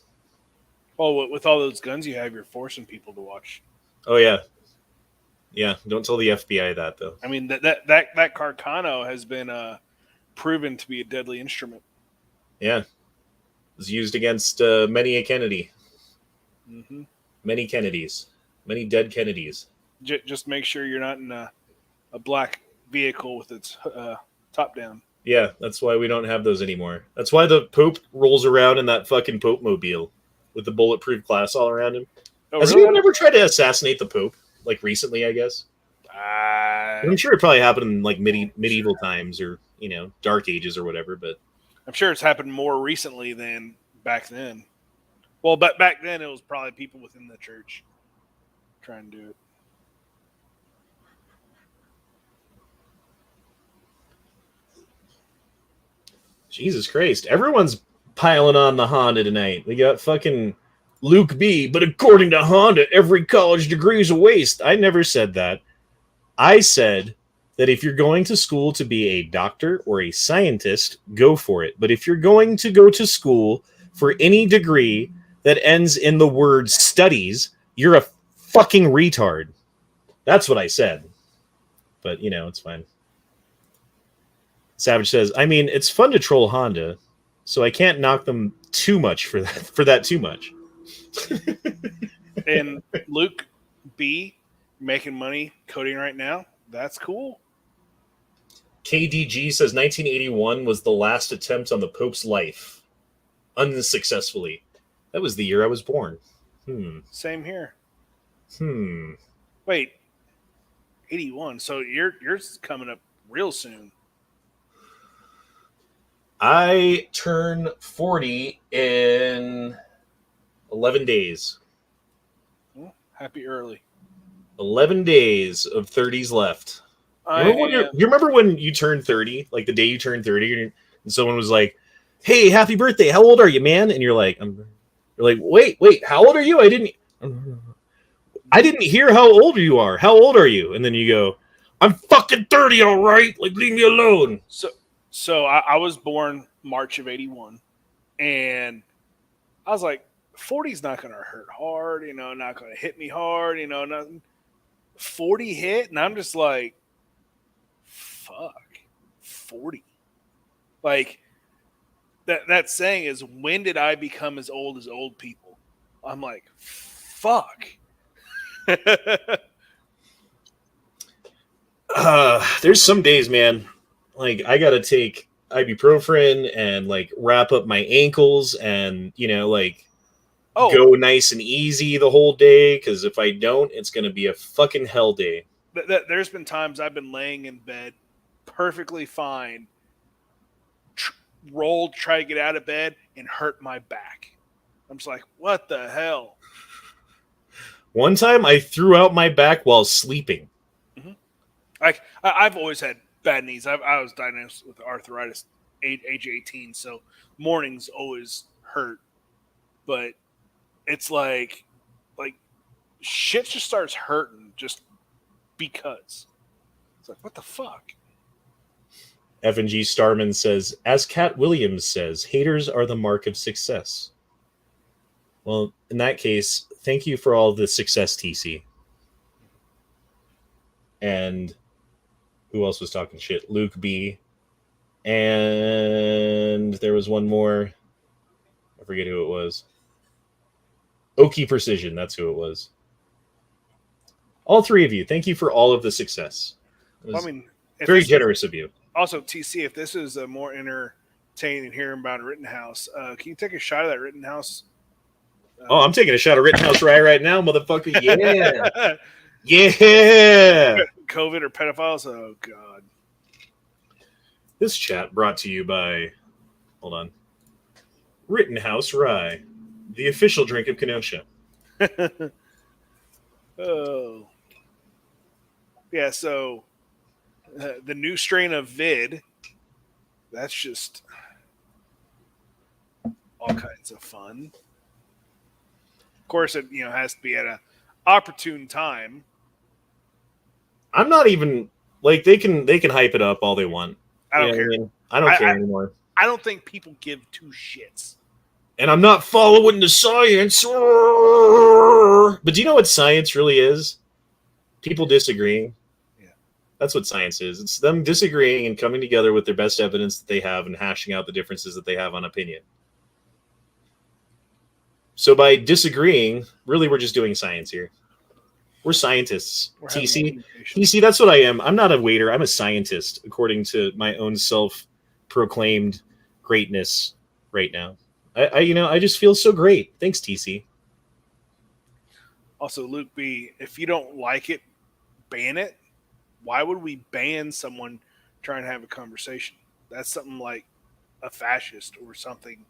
Well, with all those guns you have, you're forcing people to watch. Oh, yeah. Yeah, don't tell the FBI that, though. I mean, that Carcano has been proven to be a deadly instrument. Yeah. It was used against many a Kennedy. Mm-hmm. Many Kennedys. Many dead Kennedys. Just make sure you're not in a black vehicle with its top down. Yeah, that's why we don't have those anymore. That's why the Pope rolls around in that fucking Pope mobile with the bulletproof glass all around him. Oh, Has really? anyone ever tried to assassinate the Pope? Like recently, I guess. I'm sure it probably happened in like medieval times or Dark Ages or whatever. But I'm sure it's happened more recently than back then. Well, but back then it was probably people within the church trying to do it. Jesus Christ, everyone's piling on the Honda tonight. We got fucking Luke B. But according to Honda, every college degree is a waste. I never said that. I said that if you're going to school to be a doctor or a scientist, go for it. But if you're going to go to school for any degree that ends in the word studies, you're a fucking retard. That's what I said. But, it's fine. Savage says, I mean, it's fun to troll Honda, so I can't knock them too much for that too much. And Luke B making money coding right now. That's cool. KDG says 1981 was the last attempt on the Pope's life. Unsuccessfully. That was the year I was born. Same here. Wait. 81. So yours coming up real soon. I turn 40 in 11 days. Well, happy early. 11 days of 30s left. You remember when you turned 30? Like the day you turned 30 and someone was like, hey, happy birthday. How old are you, man? And you're like, wait, how old are you? I didn't hear how old you are. How old are you? And then you go, I'm fucking 30, all right? Like, leave me alone. So I was born March of 81, and I was like, 40's not going to hurt hard, not going to hit me hard, nothing. 40 hit, and I'm just like, fuck, 40. Like, that saying is, when did I become as old people? I'm like, fuck. There's some days, man, like I gotta take ibuprofen and like wrap up my ankles and go nice and easy the whole day, because if I don't, it's gonna be a fucking hell day. There's been times I've been laying in bed perfectly fine, rolled, try to get out of bed, and hurt my back. I'm just like, what the hell? One time I threw out my back while sleeping. Mm-hmm. Like I've always had bad knees. I was diagnosed with arthritis age 18, so mornings always hurt. But it's like shit just starts hurting just because. It's like, what the fuck? F&G Starman says, as Cat Williams says, haters are the mark of success. Well, in that case, thank you for all the success, TC. And who else was talking shit? Luke B. And there was one more. I forget who it was. Okie Precision, that's who it was. All three of you, thank you for all of the success. Very generous of you. Also, TC, if this is more entertaining than hearing about a Rittenhouse, can you take a shot of that Rittenhouse? I'm taking a shot of Rittenhouse right now, motherfucker. Yeah. Yeah. COVID or pedophiles? Oh, God. This chat brought to you by, hold on, Rittenhouse Rye, the official drink of Kenosha. Oh. Yeah, so the new strain of vid, that's just all kinds of fun. Of course, it has to be at an opportune time. I'm not even like they can hype it up all they want. I don't care. I don't care anymore. I don't think people give two shits. And I'm not following the science. But do you know what science really is? People disagreeing. Yeah. That's what science is. It's them disagreeing and coming together with their best evidence that they have and hashing out the differences that they have on opinion. So by disagreeing, really, we're just doing science here. We're scientists. We're having TC, communication. TC, that's what I am. I'm not a waiter. I'm a scientist, according to my own self-proclaimed greatness right now. I just feel so great. Thanks, TC. Also, Luke B, if you don't like it, ban it. Why would we ban someone trying to have a conversation? That's something like a fascist or something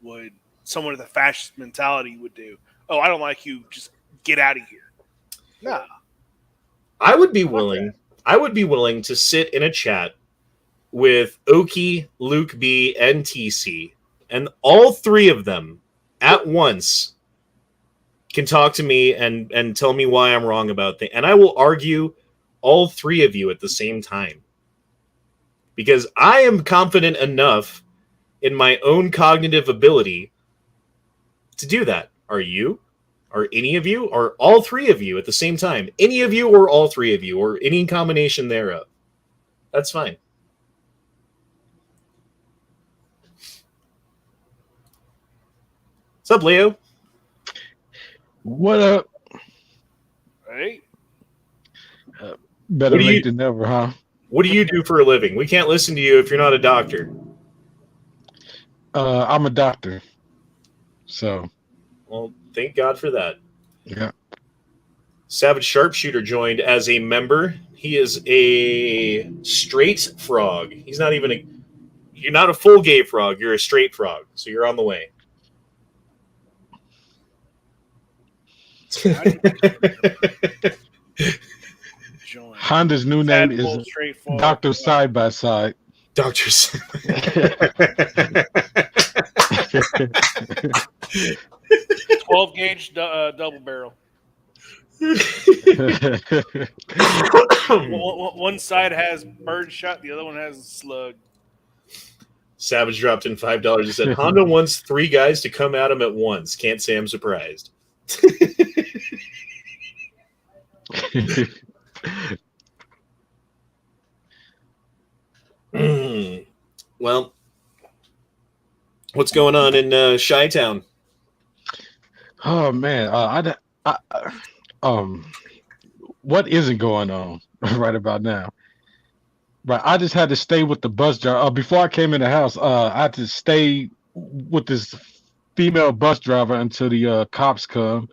would, someone with a fascist mentality would do. Oh, I don't like you. Just get out of here. No. I would be willing. I would be willing to sit in a chat with Oki, Luke B, and TC, and all three of them at once can talk to me and tell me why I'm wrong about things, and I will argue all three of you at the same time, because I am confident enough in my own cognitive ability to do that. Are you? Are any of you? Are all three of you at the same time? Any of you or all three of you or any combination thereof? That's fine. What's up, Leo? What up? Right? Better What do you- late than never, huh? What do you do for a living? We can't listen to you if you're not a doctor. I'm a doctor. So, Well, thank God for that. yeah. Savage Sharpshooter joined as a member. He is a straight frog. He's not even a... You're not a full gay frog. You're a straight frog. So you're on the way. Join. Honda's new name is Dr. Side by Side. Doctors. 12 gauge double barrel. One side has bird shot, the other one has slug. Savage dropped in $5 and said, Honda wants 3 guys to come at him at once. Can't say I'm surprised. Well, what's going on in Chi-Town? Oh man, what isn't going on right about now? Right, I just had to stay with the bus driver. Before I came in the house, I had to stay with this female bus driver until the cops come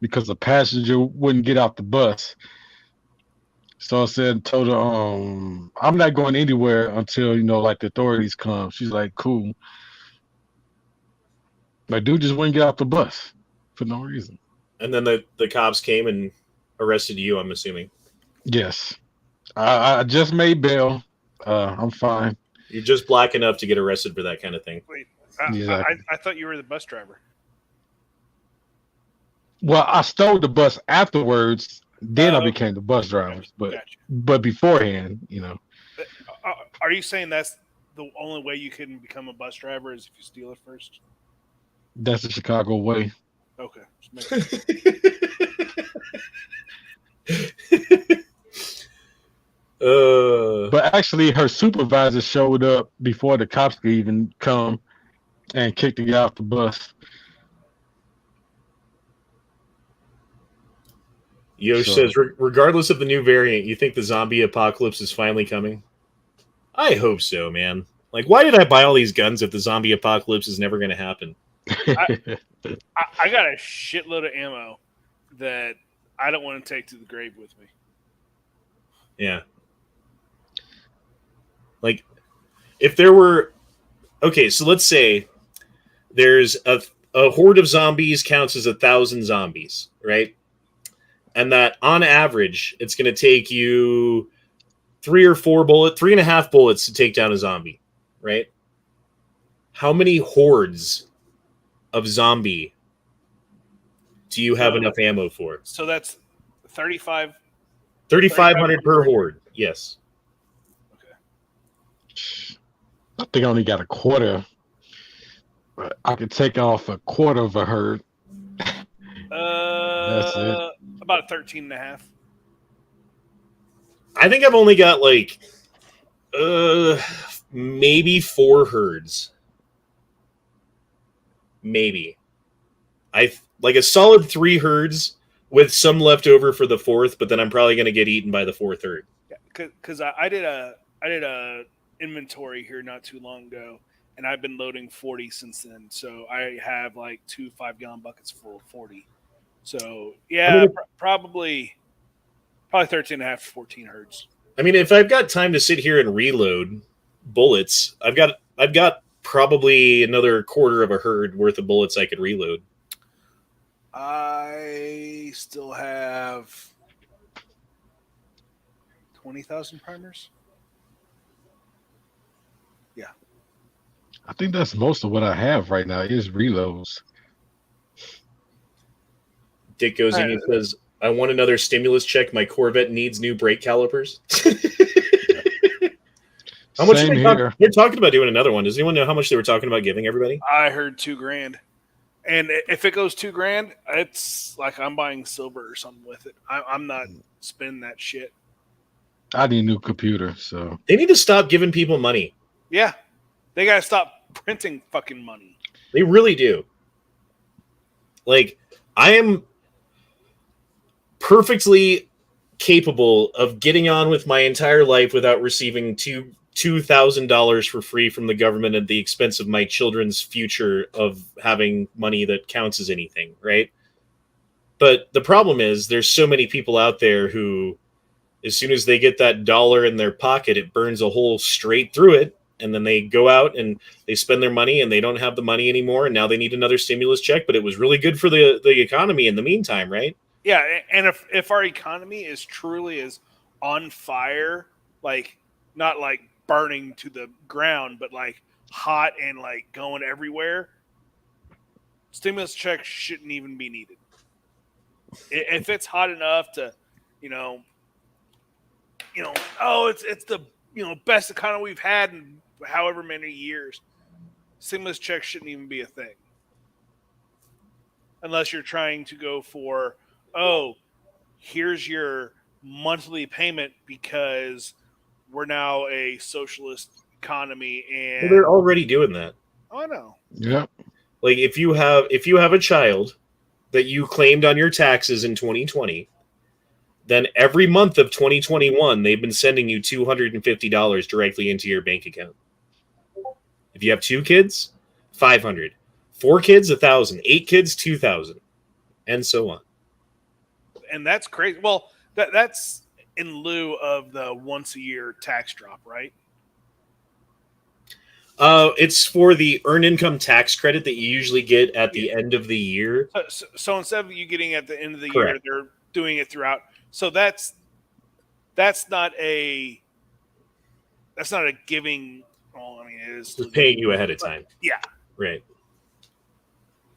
because the passenger wouldn't get off the bus. So I told her, I'm not going anywhere until like the authorities come. She's like, cool. My dude just wouldn't get off the bus for no reason. And then the cops came and arrested you, I'm assuming. Yes. I just made bail. I'm fine. You're just black enough to get arrested for that kind of thing. Wait, Exactly. I thought you were the bus driver. Well, I stole the bus afterwards. Then I Okay. became the bus driver. Gotcha. But beforehand, Are you saying that's the only way you can become a bus driver is if you steal it first? that's the Chicago way. Okay. Just making- But actually, her supervisor showed up before the cops could even come and kicked the guy off the bus. Yosh So- says, regardless of the new variant, you think the zombie apocalypse is finally coming? I hope so, man. Like, why did I buy all these guns if the zombie apocalypse is never going to happen? I got a shitload of ammo that I don't want to take to the grave with me. Yeah. Like, if there were... Okay, so let's say there's a horde of zombies counts as 1,000 zombies, right? And that on average, it's going to take you 3.5 bullets to take down a zombie, right? How many hordes of zombie do you have enough ammo for? So that's 35. 3,500 per horde, yes. I think I only got a quarter. But I could take off a quarter of a herd. That's it. About 13 and a half. I think I've only got like maybe 4 herds. Maybe. I like a solid 3 herds with some left over for the 4th, but then I'm probably going to get eaten by the 4th herd. Yeah, because I did a inventory here not too long ago, and I've been loading 40 since then. So I have like 2 5-gallon buckets full of 40. So yeah, I mean, probably 13 and a half to 14 herds. I mean, if I've got time to sit here and reload bullets, I've got probably another quarter of a herd worth of bullets I could reload. I still have 20,000 primers. Yeah, I think that's most of what I have right now is reloads. Dick goes in and says, I want another stimulus check. My Corvette needs new brake calipers. How much Same here. They're talking about doing another one. Does anyone know how much they were talking about giving everybody? I heard $2,000. And if it goes $2,000, it's like I'm buying silver or something with it. I'm not spending that shit. I need a new computer, so They need to stop giving people money. Yeah, they gotta stop printing fucking money. They really do. Like, I am perfectly capable of getting on with my entire life without receiving $2,000 for free from the government at the expense of my children's future of having money that counts as anything, right? But the problem is there's so many people out there who, as soon as they get that dollar in their pocket, it burns a hole straight through it, and then they go out and they spend their money and they don't have the money anymore, and now they need another stimulus check, but it was really good for the economy in the meantime, right? Yeah, and if our economy is truly is on fire, like not like burning to the ground, but like hot and like going everywhere, stimulus checks shouldn't even be needed. If it's hot enough to, it's the best economy we've had in however many years, stimulus checks shouldn't even be a thing, unless you're trying to go for, here's your monthly payment because we're now a socialist economy, and Well, they're already doing that. Oh, I know. Yep. Like if you have a child that you claimed on your taxes in 2020, then every month of 2021 they've been sending you $250 directly into your bank account. If you have 2 kids, $500. 4 kids, $1,000. 8 kids, $2,000, and so on. And that's crazy. Well, that's in lieu of the once a year tax drop, right? It's for the earned income tax credit that you usually get at the end of the year. So instead of you getting at the end of the Correct. year, they're doing it throughout. So that's not a giving. Well, I mean, it is It's paying you ahead of time. Yeah. Right.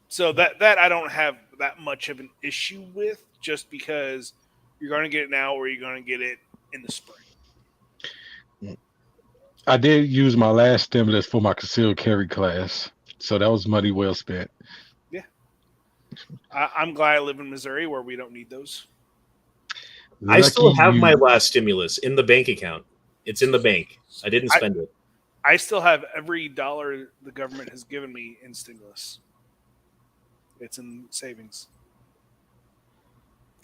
So that I don't have that much of an issue with, just because you're going to get it now or you're going to get it in the spring. I did use my last stimulus for my concealed carry class, so that was money well spent. Yeah. I'm glad I live in Missouri where we don't need those. I still have Lucky my you. last stimulus in the bank account. It's in the bank. I didn't spend it. I still have every dollar the government has given me in stimulus. It's in savings.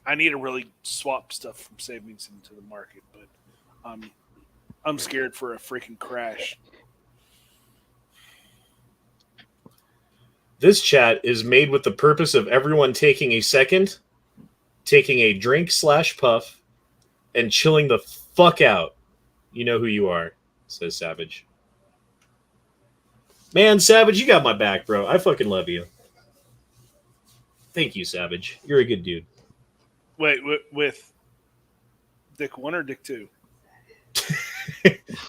I need to really swap stuff from savings into the market, but I'm scared for a freaking crash. This chat is made with the purpose of everyone taking a second, taking a drink/puff, and chilling the fuck out. You know who you are, says Savage. Man, Savage, you got my back, bro. I fucking love you. Thank you, Savage. You're a good dude. Wait, with Dick 1 or Dick 2?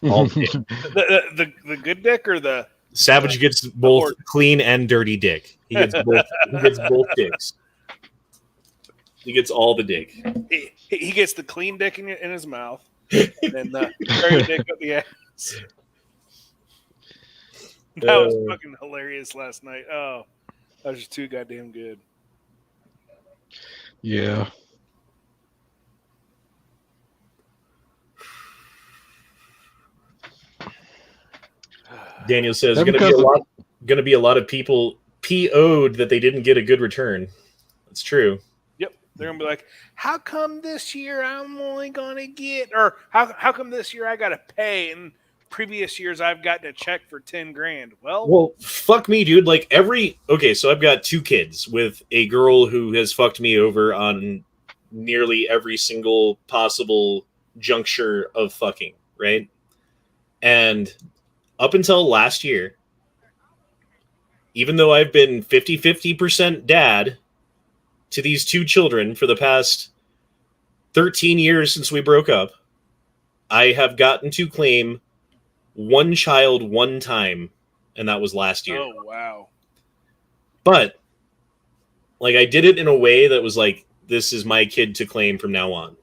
All The good dick or the Savage gets both clean and dirty dick. He gets both. He gets both dicks. He gets all the dick. he gets the clean dick in his mouth, and then the dirty dick up the ass. That was fucking hilarious last night. Oh, that was just too goddamn good. Yeah. Daniel says That going to be a lot of people PO'd that they didn't get a good return. That's true. Yep. They're gonna be like, how come this year I'm only gonna get, or how come this year I gotta pay, and previous years I've gotten a check for 10 grand? Well, fuck me, dude. Like so I've got 2 kids with a girl who has fucked me over on nearly every single possible juncture of fucking, right? And up until last year, even though I've been 50% dad to these 2 children for the past 13 years since we broke up, I have gotten to claim 1 child 1 time, and that was last year. Oh, wow. But, like, I did it in a way that was like, this is my kid to claim from now on.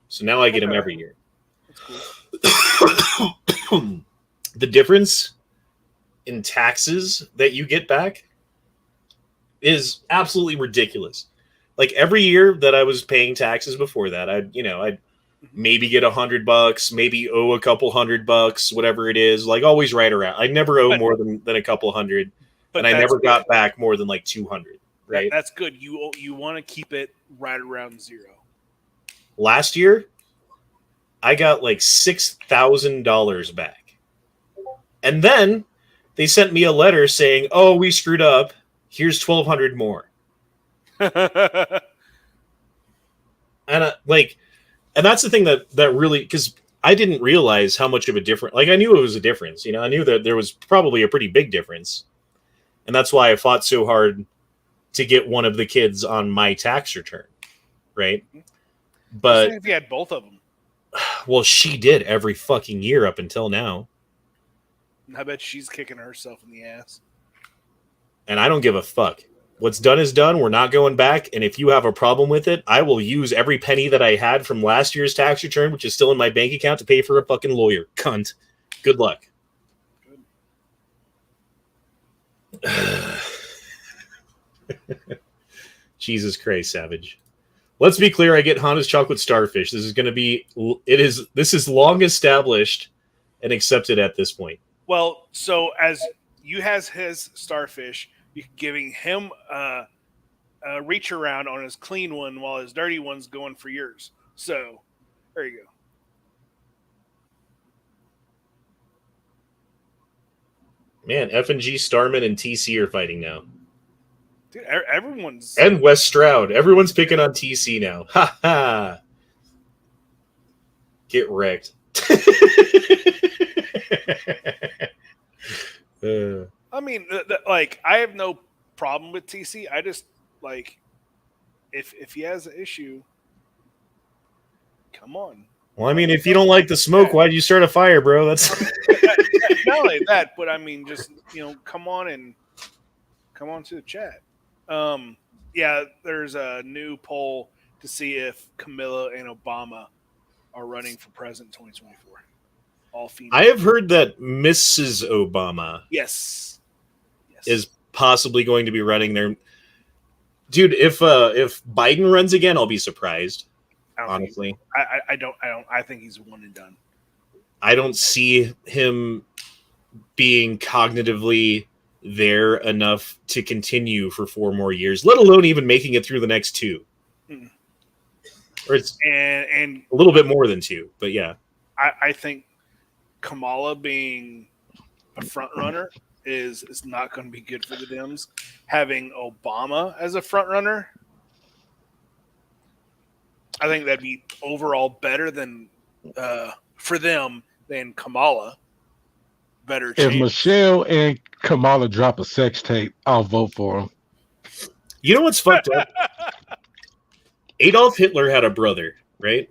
So now I get him every year. That's cool. The difference in taxes that you get back is absolutely ridiculous. Like, every year that I was paying taxes before that, I'd maybe get $100, maybe owe a couple $100, whatever it is. Like, always right around. I never owe more than a couple $100, and I never got back more than like $200. Right? That's good. You want to keep it right around 0. Last year, I got like $6,000 back, and then they sent me a letter saying, "Oh, we screwed up. Here's $1,200 more." And and that's the thing that really, because I didn't realize how much of a difference. Like, I knew it was a difference. I knew that there was probably a pretty big difference, and that's why I fought so hard to get one of the kids on my tax return, right? But if you had both of them, well, she did every fucking year up until now. I bet she's kicking herself in the ass. And I don't give a fuck. What's done is done. We're not going back. And if you have a problem with it, I will use every penny that I had from last year's tax return, which is still in my bank account, to pay for a fucking lawyer. Cunt. Good luck. Jesus Christ, Savage. Let's be clear. I get Honda's chocolate starfish. This is long established and accepted at this point. Well, so as you has his starfish, you're giving him a reach around on his clean one while his dirty one's going for yours. So there you go. Man, F&G, Starman, and TC are fighting now. Dude, everyone's... And Wes Stroud. Everyone's picking on TC now. Ha ha. Get wrecked. I mean, I have no problem with TC. I just, if he has an issue, come on. Well, I mean, if you don't like the smoke, why do you start a fire, bro? That's not only that, but I mean, just come on to the chat. Yeah, there's a new poll to see if Camilla and Obama are running for president in 2024. All female. I have heard that Mrs. Obama, yes, is possibly going to be running there. Dude, if Biden runs again, I'll be surprised. Honestly, I don't. I think he's one and done. I don't see him being cognitively there enough to continue for 4 more years, let alone even making it through the next 2. Mm. Or it's and a little bit more than 2, but yeah. I think Kamala being a front runner is not going to be good for the Dems. Having Obama as a front runner, I think that'd be overall better than for them than Kamala. Better chance. If Michelle and Kamala drop a sex tape, I'll vote for them. You know what's fucked up? Adolf Hitler had a brother, right?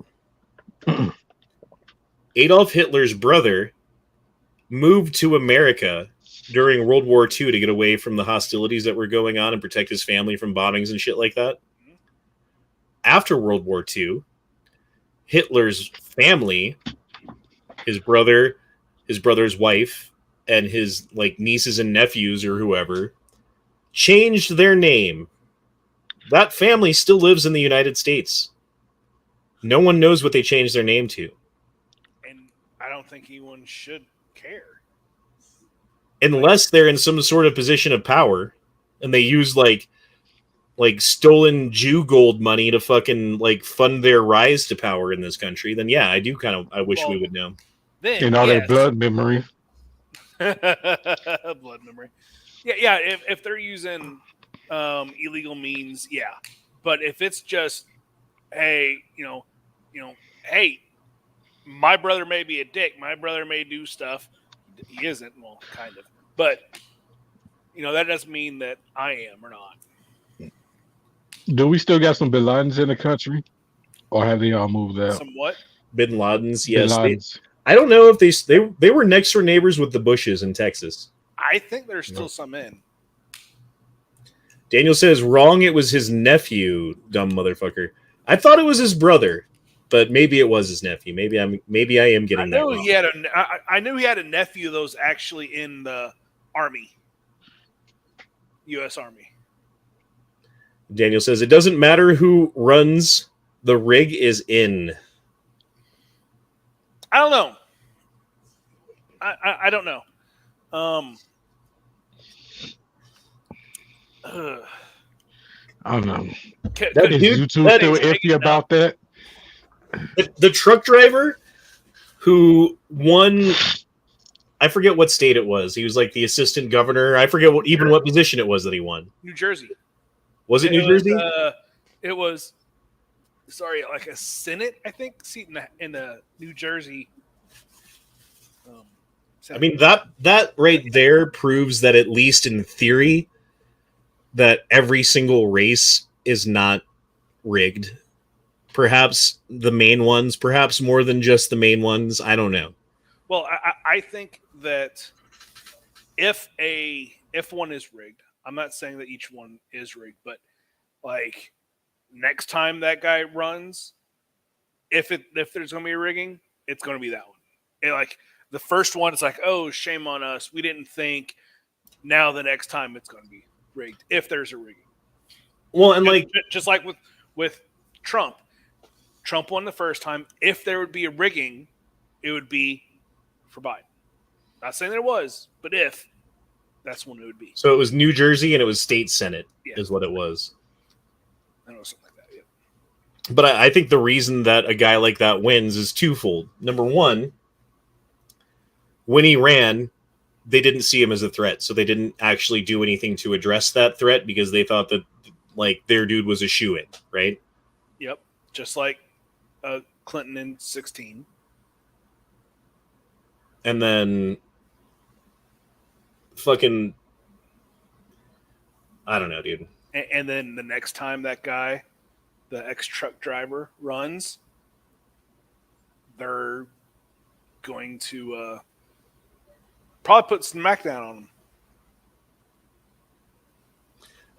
Adolf Hitler's brother moved to America during World War II to get away from the hostilities that were going on and protect his family from bombings and shit like that. After World War II, Hitler's family, his brother, his brother's wife, and his nieces and nephews or whoever, changed their name. That family still lives in the United States. No one knows what they changed their name to. And I don't think anyone should care. Unless they're in some sort of position of power. and they use like stolen Jew gold money to fucking like fund their rise to power in this country, then yeah, I wish we would know. Then And all their blood memory. blood memory. Yeah. If they're using illegal means, yeah. But if it's just, hey, hey, my brother may be a dick. My brother may do stuff. He isn't. Well, kind of. But that doesn't mean that I am or not. Do we still got some Bin Ladens in the country, or have they all moved out? Somewhat. Bin Laden's, yes. Bin Ladens. I don't know if they were next door neighbors with the Bushes in Texas. I think there's still some in. Daniel says, wrong, it was his nephew, dumb motherfucker. I thought it was his brother, but maybe it was his nephew. Maybe I am getting that wrong. I knew he had a nephew that was actually in the Army. U.S. Army. Daniel says, it doesn't matter who runs, the rig is in. I don't know. I don't know. I don't know. Is YouTube still iffy about that? The truck driver who won, I forget what state it was. He was like the assistant governor. I forget what position it was that he won. New Jersey. Was it New Jersey? It was, like a Senate, I think, seat in the New Jersey. I mean, that right there proves that, at least in theory, that every single race is not rigged. Perhaps the main ones, perhaps more than just the main ones. I don't know. Well, I think that if one is rigged, I'm not saying that each one is rigged, but like next time that guy runs, if there's going to be a rigging, it's going to be that one. And like the first one, it's like, oh, shame on us. We didn't think. Now the next time it's going to be rigged if there's a rigging. Well, and like just like with Trump won the first time. If there would be a rigging, it would be for Biden. Not saying there was, but if, that's when it would be. So it was New Jersey and it was state Senate is what it was. I don't know, something like that. Yeah. But I think the reason that a guy like that wins is twofold. Number one, when he ran, they didn't see him as a threat, so they didn't actually do anything to address that threat because they thought that like their dude was a shoo-in, right? Yep, just like Clinton in 2016. And then fucking, I don't know, dude. And then the next time that guy, the ex-truck driver, runs, they're going to probably put smackdown on him.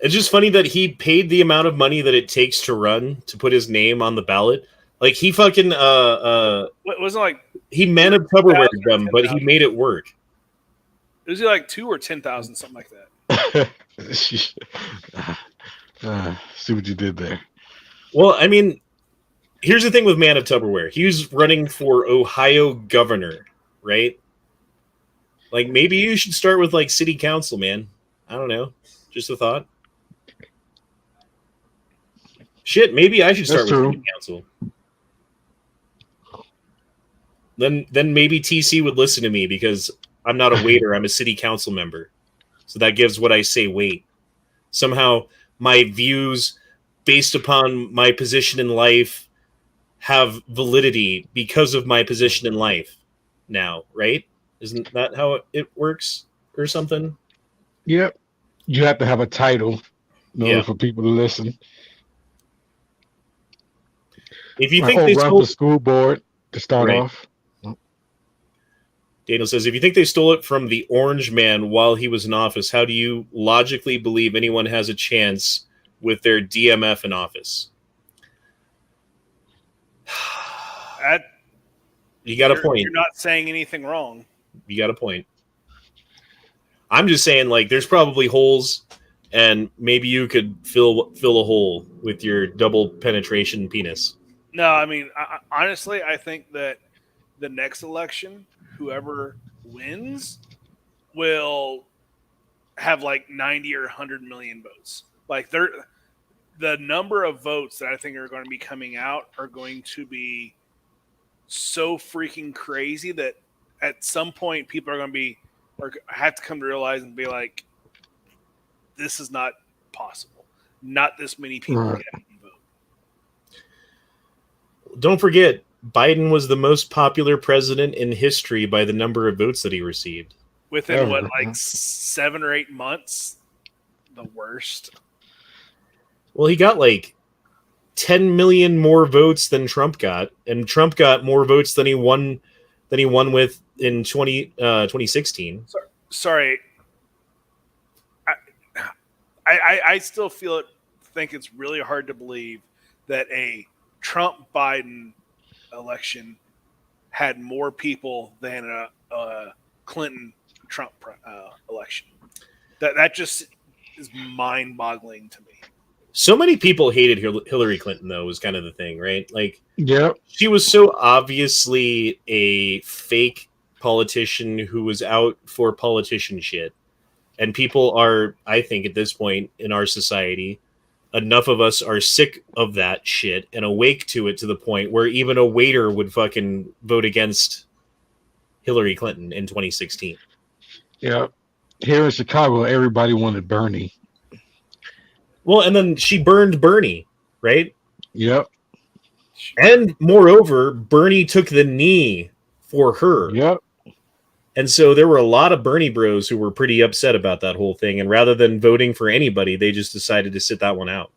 It's just funny that he paid the amount of money that it takes to run to put his name on the ballot. Like he fucking it wasn't like he managed Tupperware them, but he made it work. It was like 2 or 10,000, something like that. See what you did there. Well, I mean, here's the thing with Man of Tupperware. He was running for Ohio governor, right? Like, maybe you should start with, like, city council, man. I don't know. Just a thought. Shit, maybe I should start with city council. Then maybe TC would listen to me because I'm not a waiter. I'm a city council member. So that gives what I say weight. Somehow my views based upon my position in life have validity because of my position in life now, right? Isn't that how it works or something? Yep. You have to have a title in order for people to listen. If you think they run the school board to start off. Daniel says, if you think they stole it from the Orange Man while he was in office, how do you logically believe anyone has a chance with their DMF in office? You got a point. You're not saying anything wrong. You got a point. I'm just saying, like, there's probably holes, and maybe you could fill a hole with your double penetration penis. No, I mean, honestly, I think that the next election, whoever wins will have like 90 or 100 million votes. Like the number of votes that I think are going to be coming out are going to be so freaking crazy that at some point people are going to be or have to come to realize and be like, this is not possible. Not this many people Right. get out and vote. Don't forget, Biden was the most popular president in history by the number of votes that he received. Within Ever, huh? 7 or 8 months, the worst. Well, he got like 10 million more votes than Trump got, and Trump got more votes than he won with in 2016. Sorry. I still think it's really hard to believe that a Trump Biden election had more people than a Clinton Trump election. That just is mind boggling to me. So many people hated Hillary Clinton, though, was kind of the thing, right? Like, Yep. she was so obviously a fake politician who was out for politician shit. And people are, I think, at this point in our society, enough of us are sick of that shit and awake to it to the point where even a waiter would fucking vote against Hillary Clinton in 2016. Yep. Here in Chicago, everybody wanted Bernie. Well, and then she burned Bernie, right? Yep. And moreover, Bernie took the knee for her. Yep. And so there were a lot of Bernie bros who were pretty upset about that whole thing. And rather than voting for anybody, they just decided to sit that one out.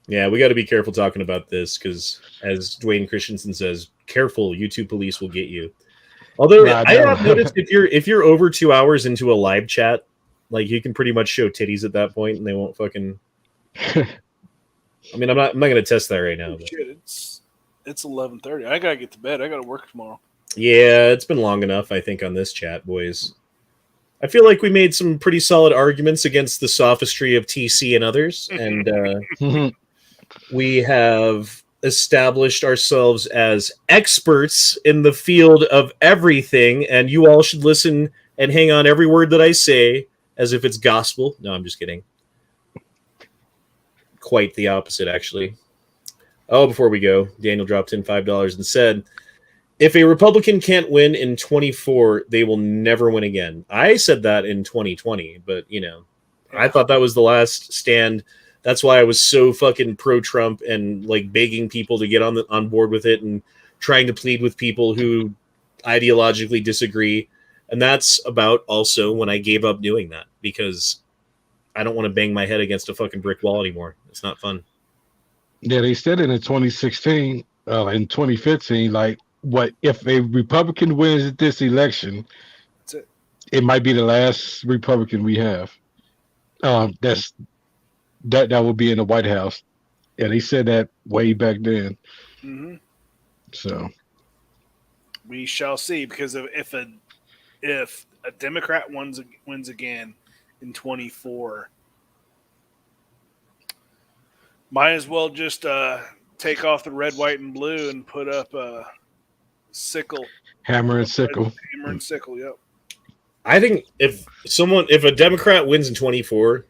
Yeah, we got to be careful talking about this because, as Dwayne Christensen says, careful, YouTube police will get you. Although I have noticed if you're over 2 hours into a live chat, like you can pretty much show titties at that point, and they won't fucking. I mean, I'm not going to test that right now. But. Shit, it's 11:30. I gotta get to bed. I gotta work tomorrow. Yeah, it's been long enough, I think, on this chat, boys. I feel like we made some pretty solid arguments against the sophistry of TC and others, and we have established ourselves as experts in the field of everything, and you all should listen and hang on every word that I say as if it's gospel. No, I'm just kidding. Quite the opposite, actually. Oh, before we go, Daniel dropped in $5 and said, if a Republican can't win in 24, they will never win again. I said that in 2020, but, you know, I thought that was the last stand. That's why I was so fucking pro-Trump and, like, begging people to get on board with it and trying to plead with people who ideologically disagree. And that's about also when I gave up doing that because I don't want to bang my head against a fucking brick wall anymore. It's not fun. Yeah, they said it in 2016, in 2015, like, what if a Republican wins this election, it might be the last Republican we have. That will be in the White House. Yeah, they said that way back then. Mm-hmm. So we shall see, because if a Democrat wins again in 24, might as well just take off the red, white, and blue and put up a sickle. Hammer and sickle. Hammer and sickle, yep. I think if a Democrat wins in 24,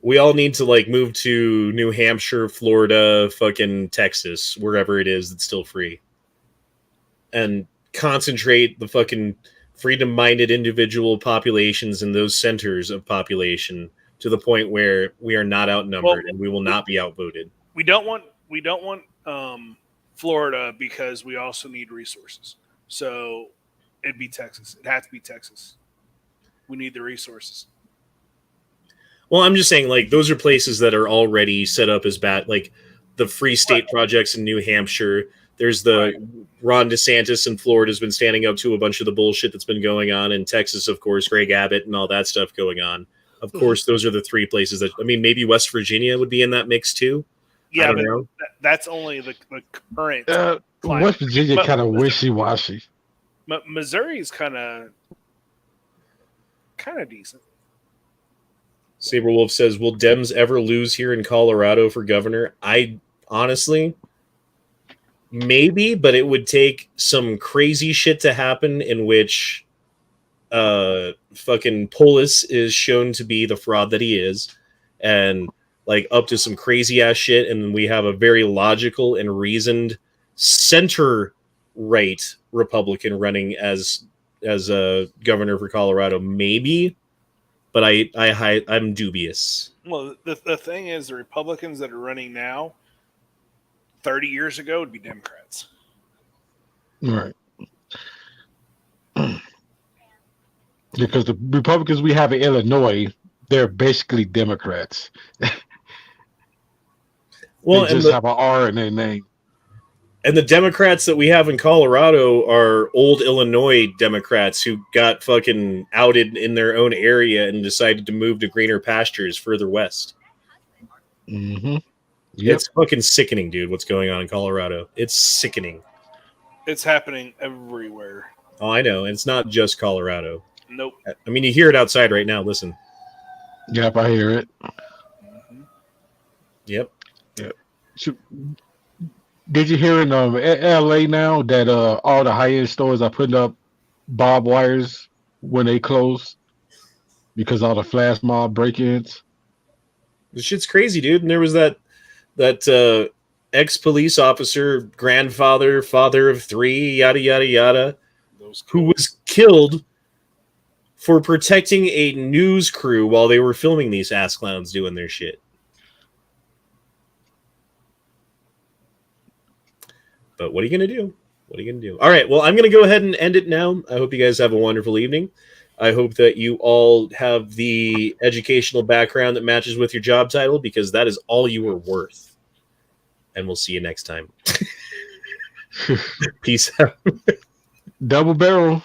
we all need to like move to New Hampshire, Florida, fucking Texas, wherever it is that's still free. And concentrate the fucking freedom-minded individual populations in those centers of population to the point where we are not outnumbered and we will not be outvoted. We don't want Florida because we also need resources. So it'd be Texas. It has to be Texas. We need the resources. Well, I'm just saying, like, those are places that are already set up as bad, like the Free State projects in New Hampshire. There's the Ron DeSantis in Florida has been standing up to a bunch of the bullshit that's been going on in Texas, of course, Greg Abbott and all that stuff going on. Of course, those are the three places that, I mean, maybe West Virginia would be in that mix too. Yeah, but that's only the current. West Virginia kind of wishy-washy. Missouri's kind of decent. Saberwolf says, will Dems ever lose here in Colorado for governor? I honestly, maybe, but it would take some crazy shit to happen in which fucking Polis is shown to be the fraud that he is, and like up to some crazy ass shit, and we have a very logical and reasoned center right Republican running as a governor for Colorado, maybe, but I'm dubious. Well, the thing is, the Republicans that are running now, 30 years ago, would be Democrats. Right. Because the Republicans we have in Illinois, they're basically Democrats. Well, they just have an R in their name. And the Democrats that we have in Colorado are old Illinois Democrats who got fucking outed in their own area and decided to move to greener pastures further west. Mm-hmm. Yep. It's fucking sickening, dude, what's going on in Colorado. It's sickening. It's happening everywhere. Oh, I know. And it's not just Colorado. Nope. I mean, you hear it outside right now. Listen. Yep, I hear it. Mm-hmm. Yep. Did you hear in LA now that all the high-end stores are putting up barbed wires when they close because all the flash mob break-ins? This shit's crazy, dude. And there was that ex-police officer, grandfather, father of 3, yada, yada, yada, who was killed for protecting a news crew while they were filming these ass clowns doing their shit. But what are you going to do? What are you going to do? All right, well, I'm going to go ahead and end it now. I hope you guys have a wonderful evening. I hope that you all have the educational background that matches with your job title, because that is all you are worth. And we'll see you next time. Peace out. Double barrel.